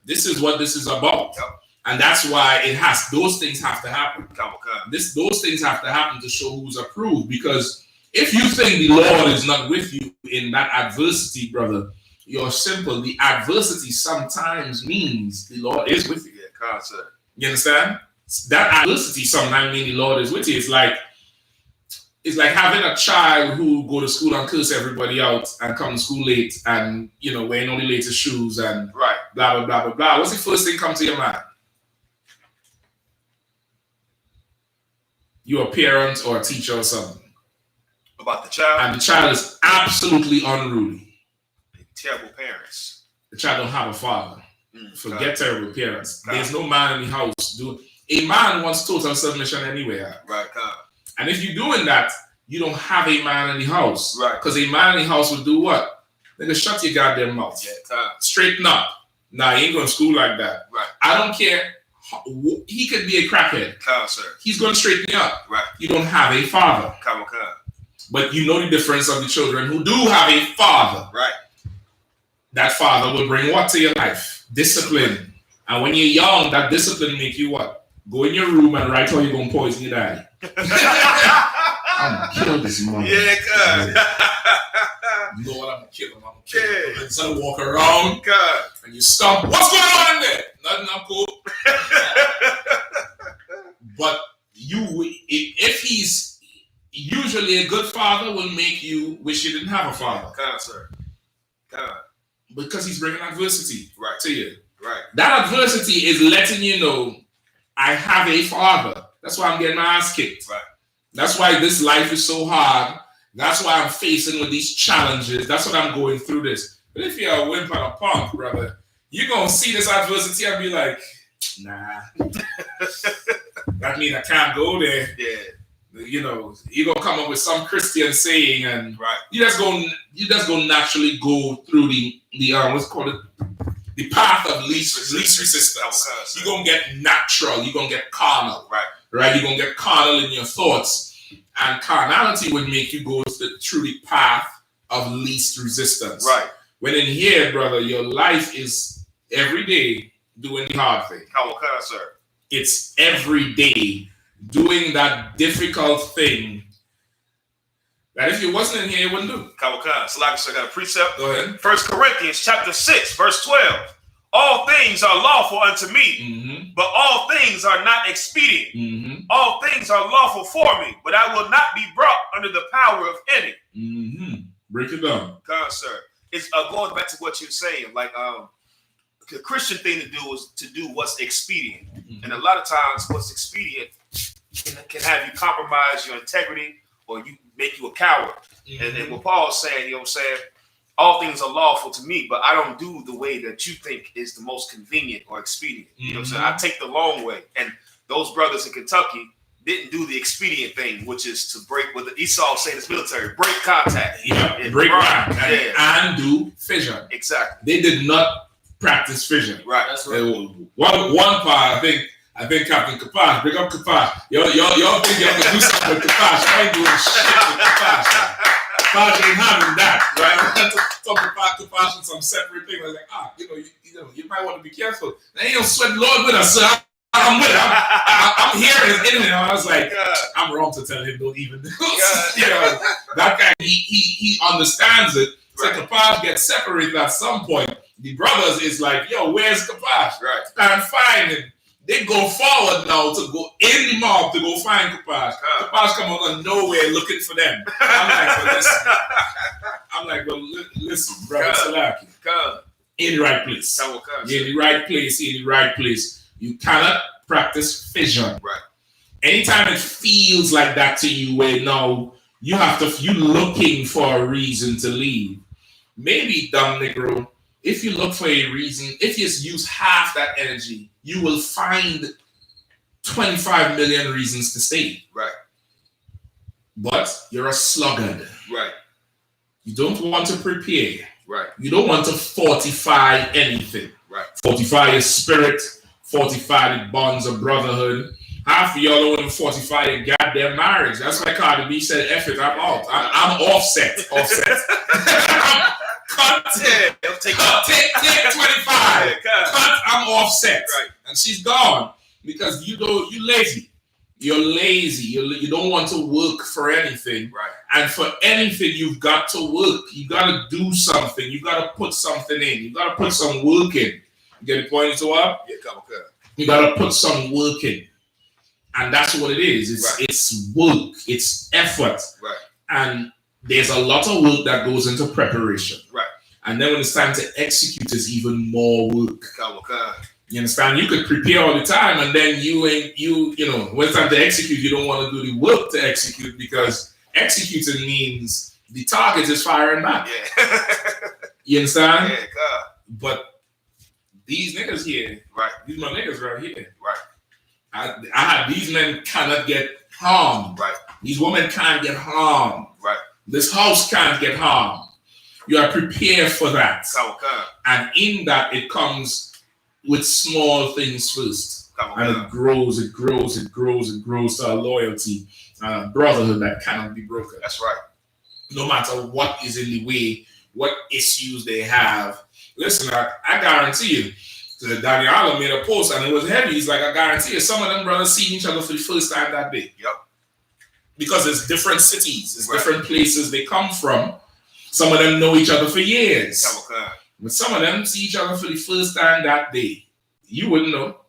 Speaker 3: This is what this is about.
Speaker 2: Yep.
Speaker 3: And that's why those things have to happen. Those things have to happen to show who's approved, because if you think the Lord is not with you in that adversity, brother, you're simple. The adversity sometimes means the Lord is with you.
Speaker 2: Yeah, sir.
Speaker 3: You understand? That adversity sometimes means the Lord is with you. It's like having a child who go to school and curse everybody out and come to school late and, wearing only latest shoes and blah, blah, blah, blah, blah. What's the first thing come to your mind? You're a parent or a teacher or something.
Speaker 2: About the child?
Speaker 3: And the child is absolutely unruly.
Speaker 2: Terrible parents.
Speaker 3: The child don't have a father. Forget terrible parents. There's no man in the house. A man wants total submission anywhere.
Speaker 2: Right,
Speaker 3: And if you're doing that, you don't have a man in the house.
Speaker 2: Right.
Speaker 3: Because a man in the house will do what? They can shut your goddamn mouth.
Speaker 2: Yeah,
Speaker 3: straighten up. Nah, you ain't going to school like that.
Speaker 2: Right.
Speaker 3: I don't care he could be a crackhead.
Speaker 2: Sir.
Speaker 3: He's going to straighten you up.
Speaker 2: Right.
Speaker 3: You don't have a father. But you know the difference of the children who do have a father.
Speaker 2: Right.
Speaker 3: That father will bring what to your life? Discipline. And when you're young, that discipline make you what? Go in your room and write how you're going to poison your daddy. I'm going to kill this mother.
Speaker 2: Yeah, God.
Speaker 3: You know what? I'm going to kill him. I'm going to kill him. And so walk around.
Speaker 2: God.
Speaker 3: And you stop. What's going on in there? Nothing, I'm cool. But if he's usually a good father, will make you wish you didn't have a father.
Speaker 2: God, sir. God.
Speaker 3: Because he's bringing adversity to you.
Speaker 2: Right.
Speaker 3: That adversity is letting you know, I have a father. That's why I'm getting my ass kicked.
Speaker 2: Right.
Speaker 3: That's why this life is so hard. That's why I'm facing with these challenges. That's what I'm going through this. But if you're a wimp and a punk, brother, you're going to see this adversity and be like, nah. That means I can't go there.
Speaker 2: Yeah.
Speaker 3: You know, you're going to come up with some Christian saying and you just going naturally go through the what's called it? The path of least resistance. You're going to get natural. You're going to get carnal. Right? You're going to get carnal in your thoughts. And carnality would make you go through the path of least resistance.
Speaker 2: Right.
Speaker 3: When in here, brother, your life is every day doing the hard thing.
Speaker 2: Sir.
Speaker 3: It's every day doing that difficult thing that if you wasn't in here, you wouldn't do.
Speaker 2: So like I said, I got a precept.
Speaker 3: Go ahead.
Speaker 2: 1 Corinthians chapter 6, verse 12. All things are lawful unto me, but all things are not expedient. All things are lawful for me, but I will not be brought under the power of any.
Speaker 3: Break it down.
Speaker 2: God, sir. It's going back to what you're saying. Like, the Christian thing to do is to do what's expedient. And a lot of times what's expedient can have you compromise your integrity or you make you a coward. And what Paul's saying, you know what I'm saying? All things are lawful to me, but I don't do the way that you think is the most convenient or expedient. You know what I'm saying? I take the long way. And those brothers in Kentucky didn't do the expedient thing, which is to break what Esau said in his military, break contact.
Speaker 3: Break ground and do fission.
Speaker 2: Exactly.
Speaker 3: They did not practice fission.
Speaker 2: Right. That's right.
Speaker 3: One part, I think Captain Kapash, big up Kapash. Y'all think y'all can do something with Kapash. I ain't doing shit with Kapash. Kapash ain't having that, right? I had to talk about Kapash and some separate thing. I was like, you might want to be careful. They ain't no sweat Lord with us, so I'm with him. I'm hearing his enemy. I was like, I'm wrong to tell him don't even do it. That guy, he understands it. So Kapash gets separated at some point. The brothers is like, yo, where's Kapash?
Speaker 2: Right.
Speaker 3: And find him. They go forward now to go in the mob to go find Kapash. Kapash come out of nowhere looking for them. I'm like, well, listen, brother Salaki. In the right place. You're in the right place. You're in the right place. You cannot practice fission.
Speaker 2: Right.
Speaker 3: Anytime it feels like that to you, where now you looking for a reason to leave. Maybe, dumb Negro, if you look for a reason, if you use half that energy, you will find 25 million reasons to stay.
Speaker 2: Right.
Speaker 3: But you're a sluggard.
Speaker 2: Right.
Speaker 3: You don't want to prepare.
Speaker 2: Right.
Speaker 3: You don't want to fortify anything.
Speaker 2: Right.
Speaker 3: Fortify your spirit, fortify the bonds of brotherhood. Half of y'all don't want to fortify your goddamn marriage. That's why Cardi B said, F it, I'm out. I'm offset. Cut. Take 25. Cut, I'm offset.
Speaker 2: Right.
Speaker 3: And she's gone because you're lazy. You're lazy. You don't want to work for anything.
Speaker 2: Right.
Speaker 3: And for anything, you've got to work. You got to do something. You got to put something in. You got to put some work in. You get the point to what?
Speaker 2: Yeah, come on.
Speaker 3: You got to put some work in. And that's what it is. It's work. It's effort.
Speaker 2: Right.
Speaker 3: And there's a lot of work that goes into preparation.
Speaker 2: Right.
Speaker 3: And then when it's time to execute, there's even more work. You understand? You could prepare all the time, and then when it's time to execute, you don't want to do the work to execute because executing means the target is firing back.
Speaker 2: Yeah.
Speaker 3: You understand?
Speaker 2: Yeah, God.
Speaker 3: But these niggas here,
Speaker 2: right?
Speaker 3: These my niggas right here,
Speaker 2: right?
Speaker 3: I had these men cannot get harmed.
Speaker 2: Right.
Speaker 3: These women can't get harmed.
Speaker 2: Right.
Speaker 3: This house can't get harmed. You are prepared for that. And in that, it comes with small things first. And it grows to a loyalty and a brotherhood that cannot be broken.
Speaker 2: That's right.
Speaker 3: No matter what is in the way, what issues they have. Listen, I guarantee you, Daniel Allen made a post and it was heavy. He's like, I guarantee you, some of them brothers seeing each other for the first time that day.
Speaker 2: Yep.
Speaker 3: Because it's different cities, it's different places they come from. Some of them know each other for years. But some of them see each other for the first time that day. You wouldn't know.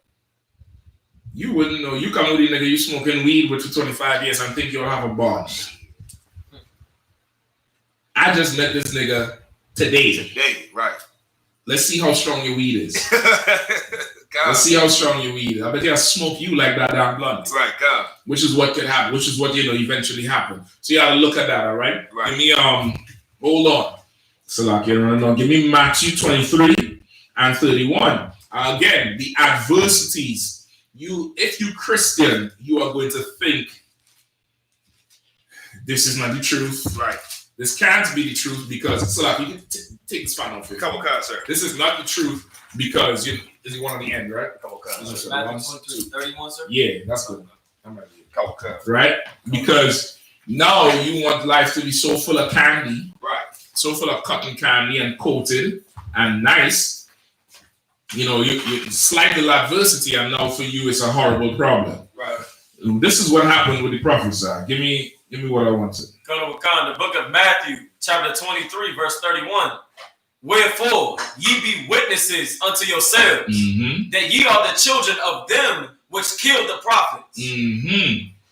Speaker 3: You wouldn't know. You come with a nigga you smoking weed with for 25 years and think you'll have a bond. I just met this nigga today.
Speaker 2: Today, right.
Speaker 3: Let's see how strong your weed is. Let's see how strong your weed is. I bet they'll smoke you like that damn blunt.
Speaker 2: Right, God.
Speaker 3: Which is what could happen, which is what eventually happen. So you gotta look at that, all right?
Speaker 2: Right.
Speaker 3: Give me hold on. So like give me Matthew 23 and 31. Again, the adversities. If you Christian, you are going to think this is not the truth.
Speaker 2: Right.
Speaker 3: This can't be the truth because so like you can take this fan off here.
Speaker 2: Couple cards, sir.
Speaker 3: This is not the truth because is it one on the end, right?
Speaker 2: Couple cards.
Speaker 4: Matthew 31, sir.
Speaker 3: Yeah, that's good.
Speaker 2: Couple cards.
Speaker 3: Right? Because now you want life to be so full of candy,
Speaker 2: right? So
Speaker 3: full of cotton candy and coated and nice. You slight little adversity, and now for you it's a horrible problem.
Speaker 2: Right.
Speaker 3: This is what happened with the prophets. Give me what I wanted.
Speaker 4: The book of Matthew, chapter 23, verse 31. Wherefore ye be witnesses unto yourselves that ye are the children of them which killed the prophets.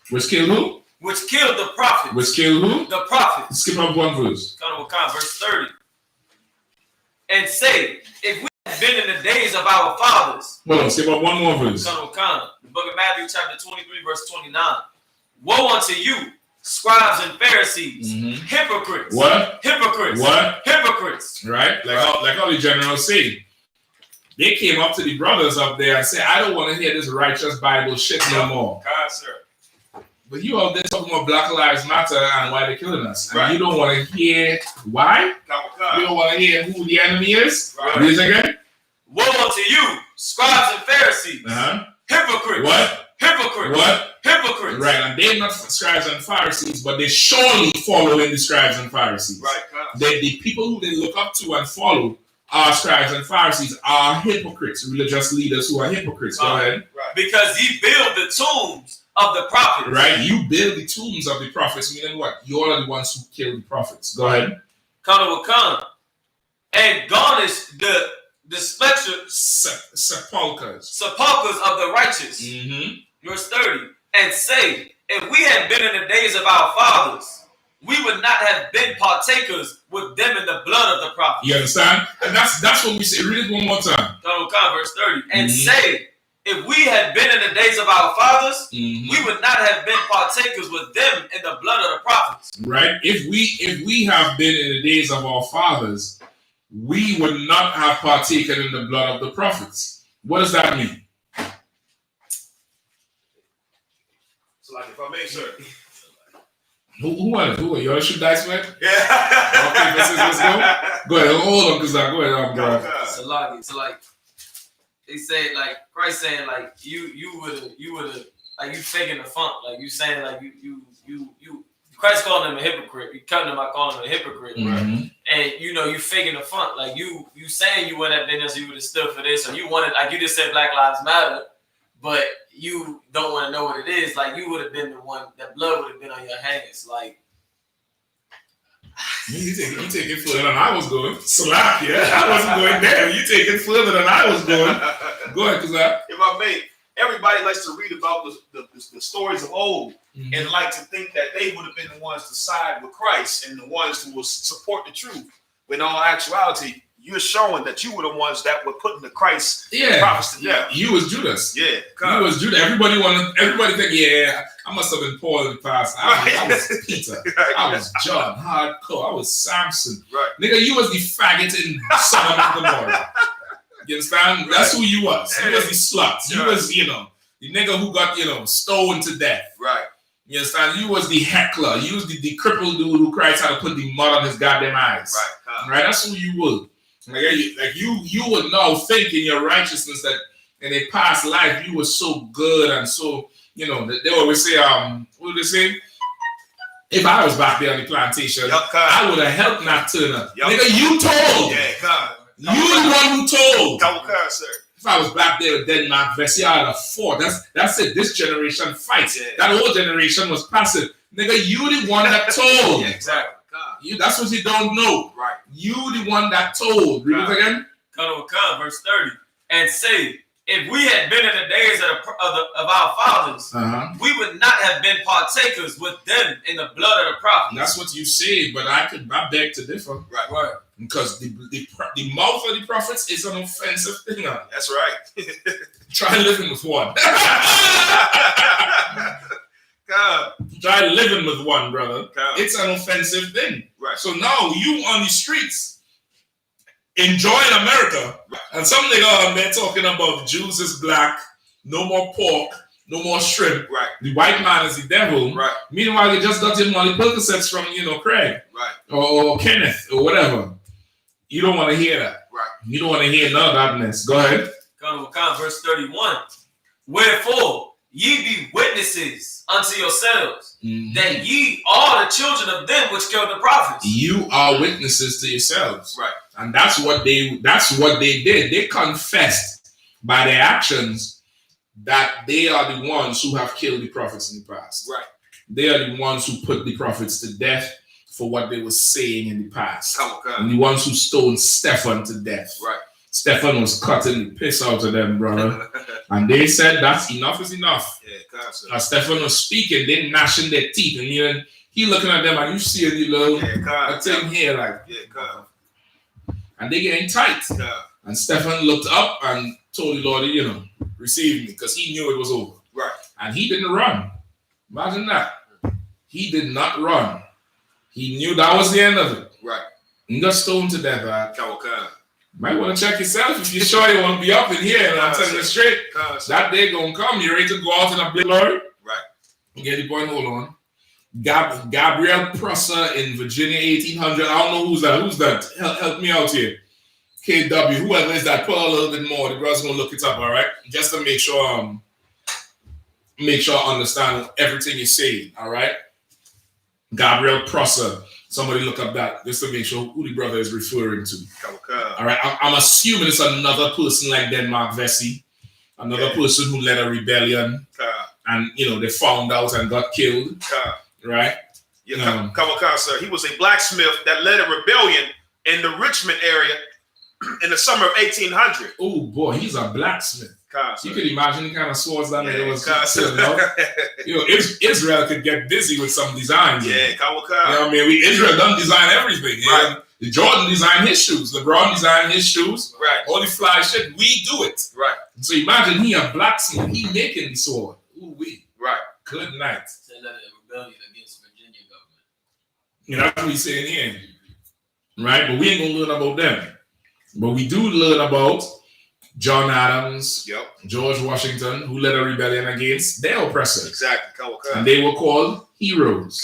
Speaker 3: Which killed who?
Speaker 4: Which killed the prophets.
Speaker 3: Which killed who?
Speaker 4: The prophets.
Speaker 3: Skip up one verse.
Speaker 4: Verse 30. And say, if we had been in the days of our fathers.
Speaker 3: Hold on, skip up one more verse.
Speaker 4: The book of Matthew, chapter 23, verse 29. Woe unto you, scribes and Pharisees, hypocrites.
Speaker 3: What?
Speaker 4: Hypocrites.
Speaker 3: What?
Speaker 4: Hypocrites.
Speaker 3: Right? Like all the generals say. They came up to the brothers up there and said, I don't want to hear this righteous Bible shit no more.
Speaker 2: God, sir.
Speaker 3: But you out there talking about Black Lives Matter and why they're killing us. And you don't want to hear why? You don't want to hear who the enemy is?
Speaker 2: Right.
Speaker 3: Read it again.
Speaker 4: Woe unto you, scribes and Pharisees. Hypocrites.
Speaker 3: What?
Speaker 4: Hypocrites.
Speaker 3: What?
Speaker 4: Hypocrites.
Speaker 3: Right, and they're not scribes and Pharisees, but they surely follow in the scribes and Pharisees.
Speaker 2: Right.
Speaker 3: The people who they look up to and follow are scribes and Pharisees, are hypocrites, religious leaders who are hypocrites. Go ahead.
Speaker 4: Right. Because ye build the tombs of the prophets.
Speaker 3: Right, you build the tombs of the prophets, meaning what? You're the ones who killed the prophets. Go ahead.
Speaker 4: And garnish the
Speaker 3: sepulchres
Speaker 4: of the righteous. Verse 30. And say, if we had been in the days of our fathers, we would not have been partakers with them in the blood of the prophets.
Speaker 3: You understand? And that's what we say. Read it one more time.
Speaker 4: Verse 30. And say, if we had been in the days of our fathers, we would not have been partakers with them in the blood of the prophets.
Speaker 3: Right? If we have been in the days of our fathers, we would not have partaken in the blood of the prophets. What does that mean?
Speaker 2: So, like, if I may, sir.
Speaker 3: Who won it? Who? You want to shoot dice, man?
Speaker 2: Yeah.
Speaker 3: Okay, let's go. Go ahead. Hold on, because go ahead, bro.
Speaker 4: So like, they say, like, Christ saying, like, you would have, like, you faking the funk, like, you saying, like, you Christ calling him a hypocrite. You cutting him by calling him a hypocrite, right? And you faking the funk, like, you saying you wouldn't have been this, you would have stood for this, or you wanted, like, you just said Black Lives Matter, but you don't want to know what it is. Like, you would have been the one, that blood would have been on your hands, like.
Speaker 3: You take it further than I was going. Slap, yeah. I wasn't going there. You take it further than I was going. Go ahead, because
Speaker 2: if I may, everybody likes to read about the stories of old and like to think that they would have been the ones to side with Christ and the ones who will support the truth. When in all actuality, you're showing that you were the ones that were putting the Christ prophets to death.
Speaker 3: You was Judas.
Speaker 2: Yeah.
Speaker 3: You was Judas. Everybody think, yeah, I must have been Paul in the past. I was Peter. I was John, hardcore. I was Samson.
Speaker 2: Right.
Speaker 3: Nigga, you was the faggot in Sodom and Gomorrah. You understand? That's who you was. You was the slut. You was, the nigga who got, stoned to death.
Speaker 2: Right.
Speaker 3: You understand? You was the heckler. You was the crippled dude who Christ had to put the mud on his goddamn eyes. Right. Right? That's who you were. Like you would now think in your righteousness that in a past life you were so good and so, you know, they always say, what do they say? If I was back there on the plantation, I would have helped Nat Turner. Nigga, you told.
Speaker 2: Yeah, God.
Speaker 3: You the one who told.
Speaker 2: Sir.
Speaker 3: If I was back there with Denmark, Vesey, I'd have fought. That's it. This generation fights. Yeah. That whole generation was passive. Nigga, you the one that told.
Speaker 2: Yeah, exactly.
Speaker 3: That's what you don't know.
Speaker 2: Right.
Speaker 3: You the one that told. Read it again.
Speaker 4: Verse 30. And say, if we had been in the days of our fathers, we would not have been partakers with them in the blood of the prophets.
Speaker 3: That's what you say, but I beg to differ.
Speaker 4: Right.
Speaker 3: Because the mouth of the prophets is an offensive thing.
Speaker 2: That's right.
Speaker 3: Try living with one. Try living with one, brother. It's an offensive thing.
Speaker 2: Right.
Speaker 3: So now you on the streets enjoying America, and some nigga on there talking about Jews is black, no more pork, no more shrimp.
Speaker 2: Right.
Speaker 3: The white man is the devil.
Speaker 2: Right.
Speaker 3: Meanwhile, you just got your money Percocets from, Craig.
Speaker 2: Right.
Speaker 3: Or Kenneth or whatever. You don't want to hear that.
Speaker 2: Right.
Speaker 3: You don't want to hear none of that mess. Go ahead.
Speaker 4: Verse 31. Wherefore ye be witnesses unto yourselves that ye are the children of them which killed the prophets.
Speaker 3: You are witnesses to yourselves.
Speaker 2: Right.
Speaker 3: And that's what they did. They confessed by their actions that they are the ones who have killed the prophets in the past.
Speaker 2: Right.
Speaker 3: They are the ones who put the prophets to death for what they were saying in the past.
Speaker 2: Okay.
Speaker 3: And the ones who stoned Stephen to death.
Speaker 2: Right.
Speaker 3: Stephen was cutting the piss out of them, brother. And they said, that's enough is enough.
Speaker 2: Yeah,
Speaker 3: as Stephen was speaking, they gnashing their teeth. And he looking at them and you see the little thing here like.
Speaker 2: Yeah,
Speaker 3: and they getting tight.
Speaker 2: Yeah.
Speaker 3: And Stephen looked up and told the Lord, receive me, because he knew it was over.
Speaker 2: Right.
Speaker 3: And he didn't run. Imagine that. He did not run. He knew that was the end of it.
Speaker 2: Right.
Speaker 3: He got stoned to death. Might want to check yourself if you're sure you want to be up in here. And I'm telling you straight, that day gonna come. You're ready to go out in a big lorry.
Speaker 2: Right.
Speaker 3: Get the point. Hold on. Gabriel Prosser in Virginia, 1800. I don't know who's that. Who's that? Help me out here. KW, whoever is that, put a little bit more. The brother's gonna look it up, all right? Just to make sure I understand everything you're saying, all right? Gabriel Prosser. Somebody look up that just to make sure who the brother is referring to. All right, I'm assuming it's another person like Denmark Vesey, another person who led a rebellion, and they found out and got killed. Right?
Speaker 2: Yeah, sir. He was a blacksmith that led a rebellion in the Richmond area in the summer of 1800.
Speaker 3: Oh boy, he's a blacksmith. You could imagine the kind of swords that nigga was Israel could get busy with some designs.
Speaker 2: Yeah,
Speaker 3: Israel done design everything. Right. The Jordan designed his shoes. LeBron designed his shoes.
Speaker 2: Right.
Speaker 3: All the fly shit, we do it.
Speaker 2: Right.
Speaker 3: So imagine he a blacksmith. He making the sword. Ooh wee.
Speaker 2: Right.
Speaker 3: Good night.
Speaker 4: Rebellion against Virginia government.
Speaker 3: That's what he's saying here. Right? But we ain't gonna learn about them. But we do learn about John Adams, George Washington, who led a rebellion against their oppressors.
Speaker 2: Exactly.
Speaker 3: And they were called heroes.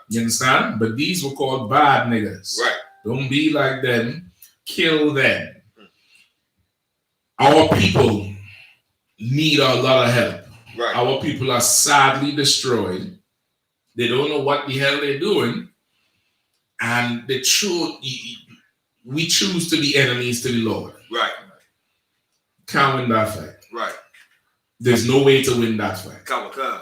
Speaker 2: You
Speaker 3: understand? But these were called bad niggas.
Speaker 2: Right.
Speaker 3: Don't be like them. Kill them. Our people need a lot of help.
Speaker 2: Right.
Speaker 3: Our people are sadly destroyed. They don't know what the hell they're doing. And we choose to be enemies to the Lord.
Speaker 2: Right.
Speaker 3: Can't win that fight.
Speaker 2: Right.
Speaker 3: There's no way to win that fight.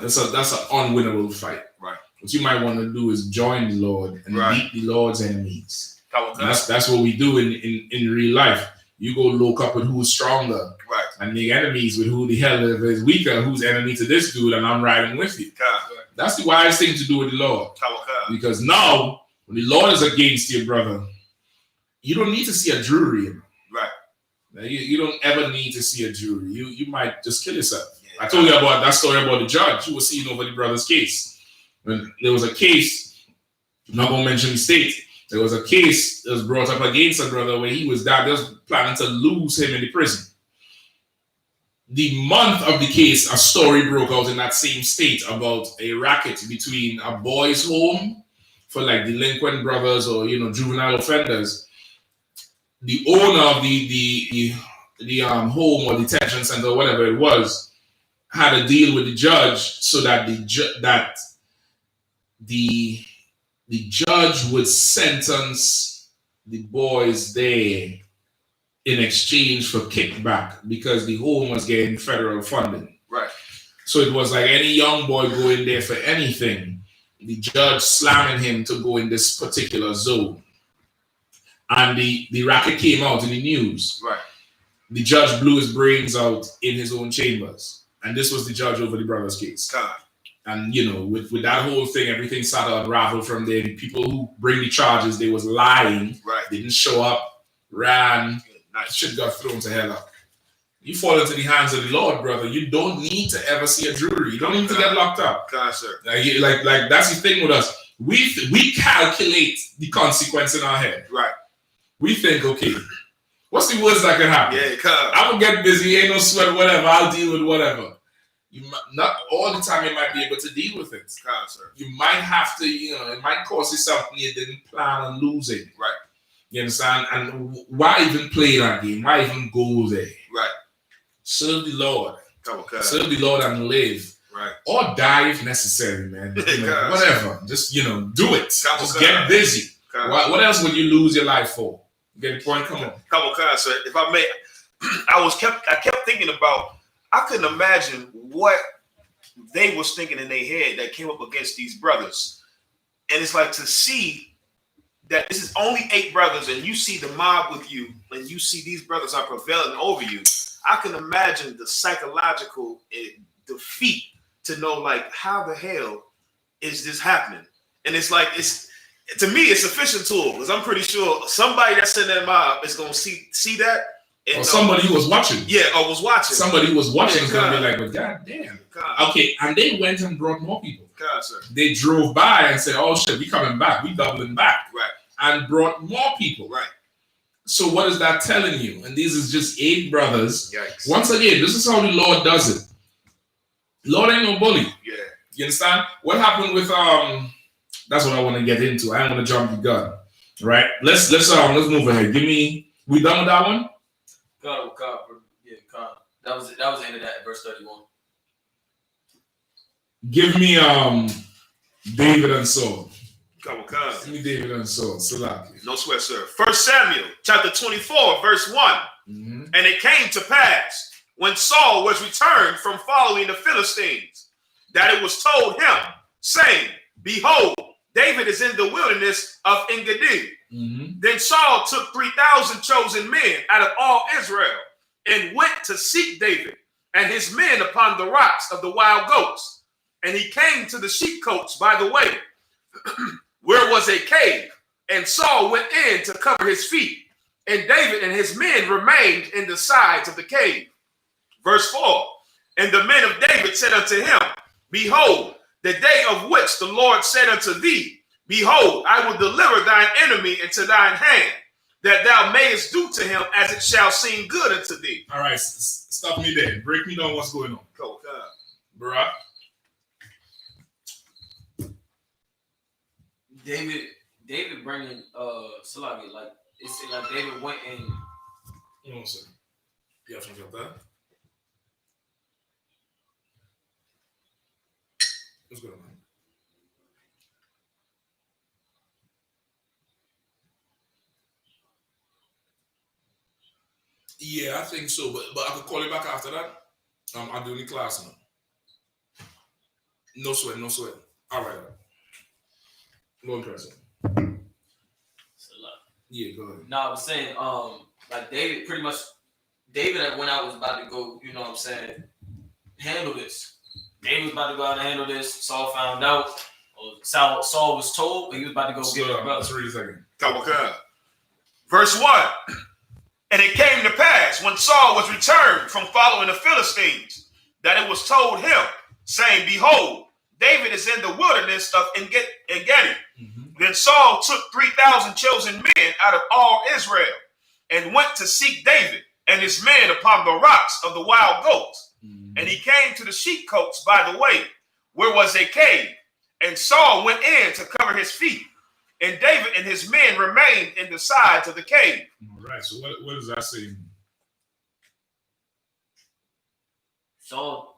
Speaker 2: That's
Speaker 3: an unwinnable fight.
Speaker 2: Right.
Speaker 3: What you might want to do is join the Lord and beat the Lord's enemies.
Speaker 2: That's
Speaker 3: what we do in real life. You go look up with who's stronger.
Speaker 2: Right.
Speaker 3: And make enemies with who the hell is weaker, who's enemy to this dude, and I'm riding with you. That's the wise thing to do with the Lord. Because now, when the Lord is against you, brother, you don't need to see a jury.
Speaker 2: Right.
Speaker 3: Now, you don't ever need to see a jury. You might just kill yourself. I told you about that story about the judge who was seeing over the brother's case. When there was a case, I'm not going to mention the state, there was a case that was brought up against a brother where he was planning to lose him in the prison. The month of the case, a story broke out in that same state about a racket between a boys' home for like delinquent brothers or juvenile offenders. The owner of the home or detention center or whatever it was had a deal with the judge so that the judge would sentence the boys there in exchange for kickback because the home was getting federal funding.
Speaker 2: Right.
Speaker 3: So it was like any young boy going there for anything, the judge slamming him to go in this particular zone. And the racket came out in the news.
Speaker 2: Right.
Speaker 3: The judge blew his brains out in his own chambers. And this was the judge over the brothers' case.
Speaker 2: God.
Speaker 3: And, you know, with that whole thing, everything started to unravel from there. The people who bring the charges, they was lying.
Speaker 2: Right.
Speaker 3: They didn't show up, ran.
Speaker 2: Nice.
Speaker 3: Shit got thrown to hell up. You fall into the hands of the Lord, brother. You don't need to ever see a jury. You don't need to get locked up.
Speaker 2: God, sir.
Speaker 3: Like that's the thing with us. We calculate the consequence in our head.
Speaker 2: Right.
Speaker 3: We think, okay, what's the worst that can happen?
Speaker 2: Yeah, come.
Speaker 3: I will get busy, ain't no sweat, whatever. I'll deal with whatever. You might, not all the time you might be able to deal with it.
Speaker 2: God, sir.
Speaker 3: You might have to, it might cost you something you didn't plan on losing.
Speaker 2: Right.
Speaker 3: You understand? And why even play that game? Why even go there?
Speaker 2: Right.
Speaker 3: Serve the Lord.
Speaker 2: Okay.
Speaker 3: Serve the Lord and live.
Speaker 2: Right.
Speaker 3: Or die if necessary, man. Whatever. Just, do it. Just get busy. What else would you lose your life for? Get the point? Come on.
Speaker 2: Couple cars, sir. If I may, I kept thinking about, I couldn't imagine what they was thinking in their head that came up against these brothers. And it's like to see that this is only 8 brothers and you see the mob with you and you see these brothers are prevailing over you. I can imagine the psychological defeat to know, like, how the hell is this happening? And it's like, to me, it's a fishing tool because I'm pretty sure somebody that's in that mob is going to see that. And,
Speaker 3: or somebody who was watching.
Speaker 2: Yeah, or was watching.
Speaker 3: Somebody who was watching is going to be like, but God damn.
Speaker 2: God.
Speaker 3: Okay, and they went and brought more people.
Speaker 2: God, sir.
Speaker 3: They drove by and said, oh shit, we coming back. We doubling back.
Speaker 2: Right.
Speaker 3: And brought more people.
Speaker 2: Right.
Speaker 3: So what is that telling you? And these is just 8 brothers.
Speaker 2: Yikes.
Speaker 3: Once again, this is how the Lord does it. Lord ain't no bully.
Speaker 2: Yeah.
Speaker 3: You understand? What happened with that's what I want to get into. I ain't want to jump the gun. Right? Let's move ahead. We done with that one?
Speaker 4: God. Yeah, God. That was the end of that, verse 31.
Speaker 3: Give me David and Saul.
Speaker 2: Come.
Speaker 3: Give me David and Saul. Salaki.
Speaker 2: No sweat, sir. 1 Samuel chapter 24, verse 1.
Speaker 3: Mm-hmm.
Speaker 2: And it came to pass when Saul was returned from following the Philistines, that it was told him, saying, Behold, David is in the wilderness of Engedi.
Speaker 3: Mm-hmm.
Speaker 2: Then Saul took 3,000 chosen men out of all Israel and went to seek David and his men upon the rocks of the wild goats. And he came to the sheepcotes by the way, where was a cave. And Saul went in to cover his feet. And David and his men remained in the sides of the cave. Verse 4. And the men of David said unto him, Behold, the day of which the Lord said unto thee, Behold, I will deliver thine enemy into thine hand, that thou mayest do to him as it shall seem good unto thee.
Speaker 3: All right, stop me there. Break me down what's going on.
Speaker 2: Oh, God.
Speaker 3: Bruh.
Speaker 4: David bringing Salaki, like it's like David went and
Speaker 3: Hold on a second. You have something like that? What's going on? Yeah, I think so, but I could call you back after that. I'm doing the class now. No sweat. All right. Go on, President. Yeah, go ahead.
Speaker 4: No, I was saying, like David that went out was about to go, you know what I'm saying, handle this. David was about to go out and handle this. Saul found out. Saul was told, but he was about to go get his brother.
Speaker 3: Let's read a second.
Speaker 2: Verse 1. And it came to pass when Saul was returned from following the Philistines, that it was told him, saying, Behold, David is in the wilderness of Engedi.
Speaker 3: Mm-hmm.
Speaker 2: Then Saul took 3,000 chosen men out of all Israel and went to seek David and his men upon the rocks of the wild goats.
Speaker 3: Mm-hmm.
Speaker 2: And he came to the sheepcotes by the way, where was a cave. And Saul went in to cover his feet. And David and his men remained in the sides of the cave.
Speaker 3: All right. So what does that say?
Speaker 4: Saul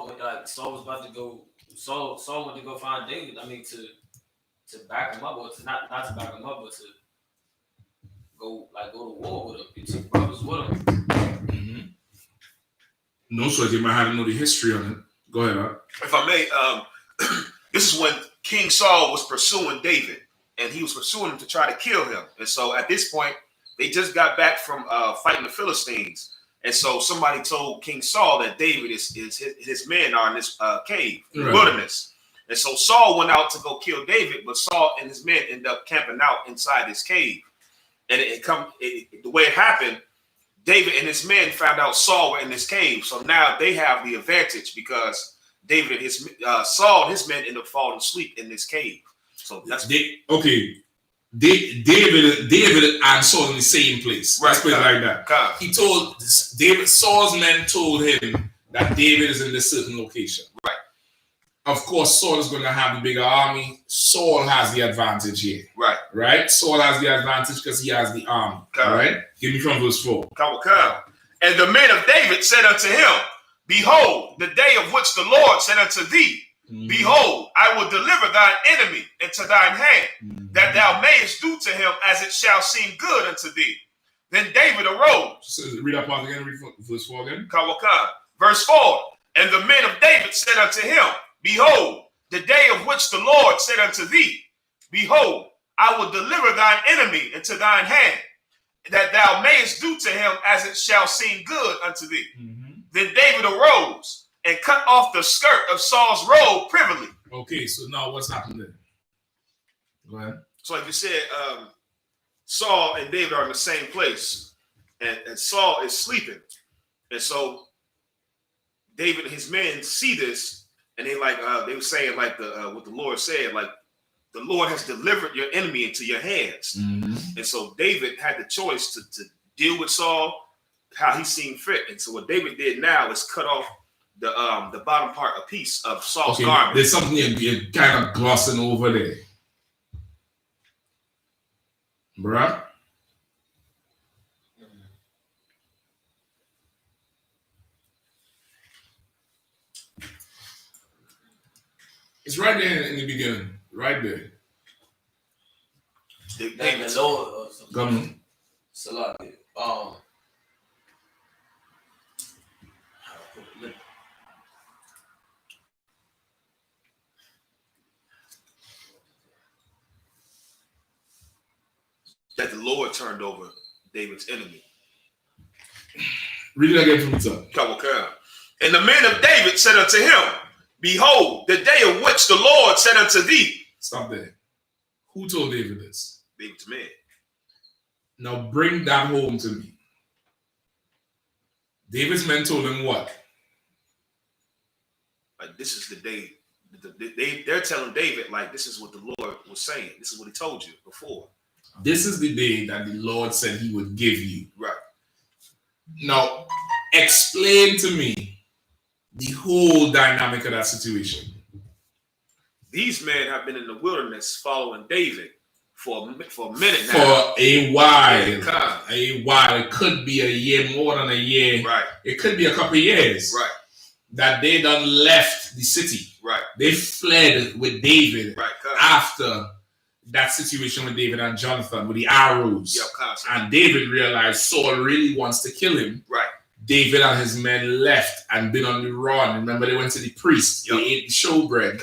Speaker 4: was about to go. Saul went to go find David. I mean, to back him up, or to not to back him up, but to go to war with him. He took brothers with him.
Speaker 3: Mm-hmm. No, so you might have to know the history on it. Go ahead, huh?
Speaker 2: If I may, this is when King Saul was pursuing David, and he was pursuing him to try to kill him. And so at this point, they just got back from fighting the Philistines. And so somebody told King Saul that David is his men are in this cave, in the wilderness. And so Saul went out to go kill David, but Saul and his men ended up camping out inside this cave. And the way it happened, David and his men found out Saul were in this cave. So now they have the advantage because David and Saul and his men end up falling asleep in this cave. So that's
Speaker 3: okay. David and Saul in the same place. Let's put it like that. He told David, Saul's men told him that David is in this certain location.
Speaker 2: Right.
Speaker 3: Of course, Saul is going to have the bigger army. Saul has the advantage here.
Speaker 2: Right.
Speaker 3: Right? Saul has the advantage because he has the army. All right? Give me from verse 4.
Speaker 2: And the men of David said unto him, Behold, the day of which the Lord said unto thee, Behold, I will deliver thine enemy into thine hand, that thou mayest do to him as it shall seem good unto thee. Then David arose.
Speaker 3: So read that part again, read verse 4 again.
Speaker 2: Verse 4. And the men of David said unto him, Behold, the day of which the Lord said unto thee, Behold, I will deliver thine enemy into thine hand, that thou mayest do to him as it shall seem good unto thee. Then David arose and cut off the skirt of Saul's robe privily.
Speaker 3: Okay, so now what's happened there? Go ahead.
Speaker 2: So like you said, Saul and David are in the same place, and Saul is sleeping. And so David and his men see this, and they were saying like what the Lord said, like the Lord has delivered your enemy into your hands. And so David had the choice to deal with Saul how he seen fit. And so what David did now is cut off the bottom part, a piece of Saul's garment.
Speaker 3: There's something you're kind of glossing over there, bruh. It's right there in the beginning, right there.
Speaker 4: The Lord,
Speaker 3: Come on.
Speaker 2: That the Lord turned over David's enemy.
Speaker 3: Read it again from the top.
Speaker 2: And the men of David said unto him, Behold, the day of which the Lord said unto thee.
Speaker 3: Stop there. Who told David this?
Speaker 2: David's men.
Speaker 3: Now bring that home to me. David's men told him what?
Speaker 2: Like, this is the day. They're telling David, like, this is what the Lord was saying. This is what he told you before.
Speaker 3: This is the day that the Lord said he would give you.
Speaker 2: Right.
Speaker 3: Now, explain to me the whole dynamic of that situation.
Speaker 2: These men have been in the wilderness following David for a minute now.
Speaker 3: For a while. A while. It could be a year, more than a year.
Speaker 2: Right.
Speaker 3: It could be a couple of years.
Speaker 2: Right.
Speaker 3: That they done left the city.
Speaker 2: Right.
Speaker 3: They fled with David.
Speaker 2: Right.
Speaker 3: After that situation with David and Jonathan with the arrows. And David realized Saul really wants to kill him.
Speaker 2: Right.
Speaker 3: David and his men left and been on the run. Remember, they went to the priest. They ate the showbread.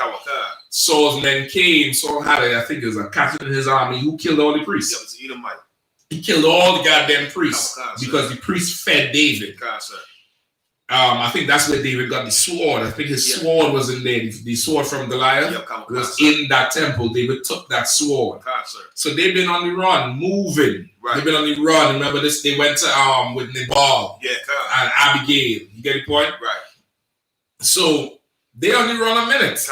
Speaker 3: Saul's men came. Saul had, I think it was a captain in his army who killed all the priests. He killed all the goddamn priests because the priests fed David. I think that's where David got the sword. I think his sword was in there. The sword from Goliath was in that temple. David took that sword. So they've been on the run, moving. Right. They've been on the run. Remember this? They went to with Nabal and Abigail. You get the point?
Speaker 2: Right.
Speaker 3: So they on the run a minute.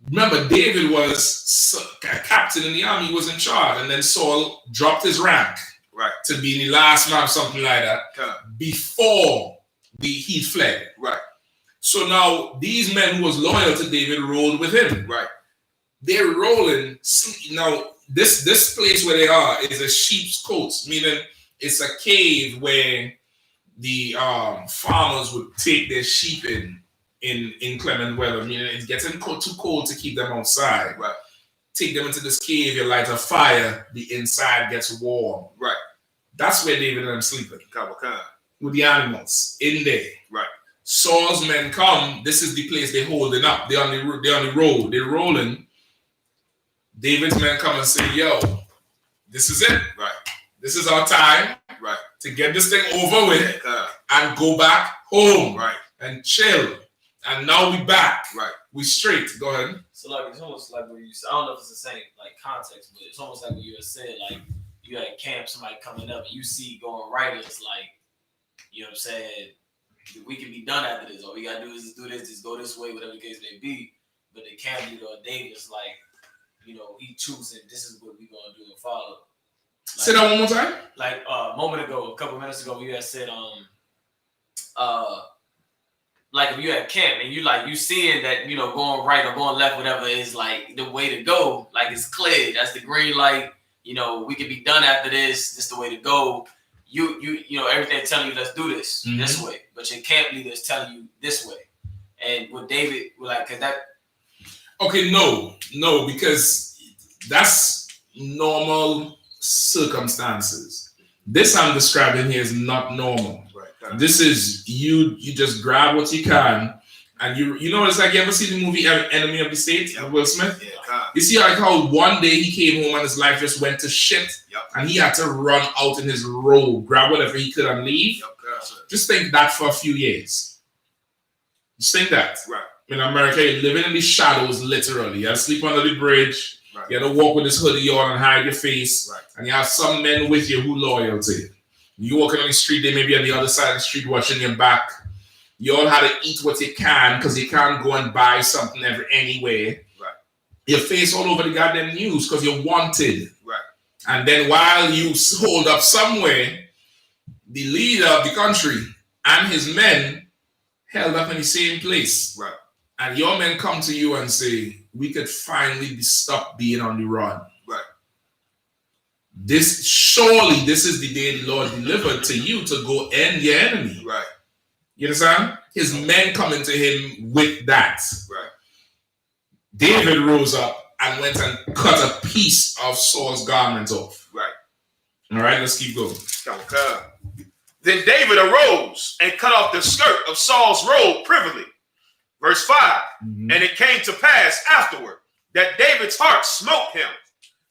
Speaker 3: Remember, David was a captain in the army. He was in charge, and then Saul dropped his rank. Right. To be the last man, something like that, before he fled. Right. So now these men who was loyal to David rolled with him. Right. They're rolling. Now this place where they are is a sheep's coat, meaning it's a cave where the farmers would take their sheep in inclement weather, meaning it's getting too cold to keep them outside.
Speaker 2: Right.
Speaker 3: Take them into this cave, you light a fire, the inside gets warm.
Speaker 2: Right.
Speaker 3: That's where David and them sleeping.
Speaker 2: Come.
Speaker 3: With the animals in there.
Speaker 2: Right.
Speaker 3: Saul's men come, this is the place they're holding up. They're on the road, they're rolling. David's men come and say, yo, this is it.
Speaker 2: Right.
Speaker 3: This is our time.
Speaker 2: Right.
Speaker 3: To get this thing over with and go back home.
Speaker 2: Right.
Speaker 3: And chill. And now we back.
Speaker 2: Right.
Speaker 3: We straight. Go ahead.
Speaker 4: So like it's almost like when you, I don't know if it's the same like context, but it's almost like what you had said, like you at camp, somebody coming up and you see going right, it's like, you know what I'm saying, we can be done after this. All we gotta do is do this, just go this way, whatever the case may be. But the camp leader or David's like, you know, he choosing this is what we gonna do and follow. Like,
Speaker 3: say that one more time.
Speaker 4: Like a moment ago, a couple minutes ago, you had said like if you at camp and you seeing that, you know, going right or going left, whatever is like the way to go, like it's clear. That's the green light. You know, we can be done after this. This is the way to go. You know, everything telling you let's do this this way, but your camp leader is telling you this way. And with David, like, cause that.
Speaker 3: Okay, no, because that's normal circumstances. This I'm describing here is not normal. This is you just grab what you can, and you know it's like, you ever see the movie Enemy of the State of Will Smith?
Speaker 2: Yeah,
Speaker 3: you see like how one day he came home and his life just went to shit, and he had to run out in his robe, grab whatever he could and leave. Just think that for a few years. Just think that.
Speaker 2: Right.
Speaker 3: In America, you're living in the shadows, literally. You have to sleep under the bridge.
Speaker 2: Right.
Speaker 3: You have to walk with this hoodie on and hide your face.
Speaker 2: Right.
Speaker 3: And you have some men with you who loyal to you. You walking on the street, they may be on the other side of the street watching your back. You all had to eat what you can because you can't go and buy something anywhere.
Speaker 2: Right.
Speaker 3: Your face all over the goddamn news because you're wanted.
Speaker 2: Right.
Speaker 3: And then while you hold up somewhere, the leader of the country and his men held up in the same place.
Speaker 2: Right.
Speaker 3: And your men come to you and say, we could finally stop being on the run.
Speaker 2: Right.
Speaker 3: This is the day the Lord delivered to you to go end your enemy.
Speaker 2: Right.
Speaker 3: You understand? His men coming to him with that.
Speaker 2: Right.
Speaker 3: David rose up and went and cut a piece of Saul's garment off.
Speaker 2: Right.
Speaker 3: All right, let's keep going.
Speaker 2: Then David arose and cut off the skirt of Saul's robe privily. Verse 5. And it came to pass afterward that David's heart smote him,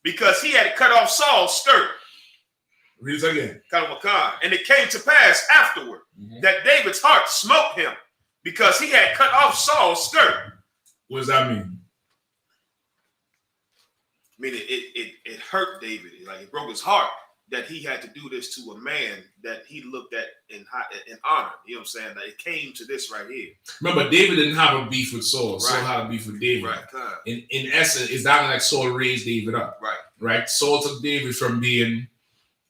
Speaker 2: because he had cut off Saul's skirt.
Speaker 3: Read it again.
Speaker 2: And it came to pass afterward that David's heart smote him, because he had cut off Saul's skirt.
Speaker 3: What does that mean?
Speaker 2: I mean, it hurt David. Like, it broke his heart that he had to do this to a man that he looked at in honor. You know what I'm saying? That it came to this right here.
Speaker 3: Remember, David didn't have a beef with Saul.
Speaker 2: Right.
Speaker 3: Saul had a beef with David.
Speaker 2: Right.
Speaker 3: In essence, it's not like Saul raised David up.
Speaker 2: Right.
Speaker 3: Right. Saul took David from being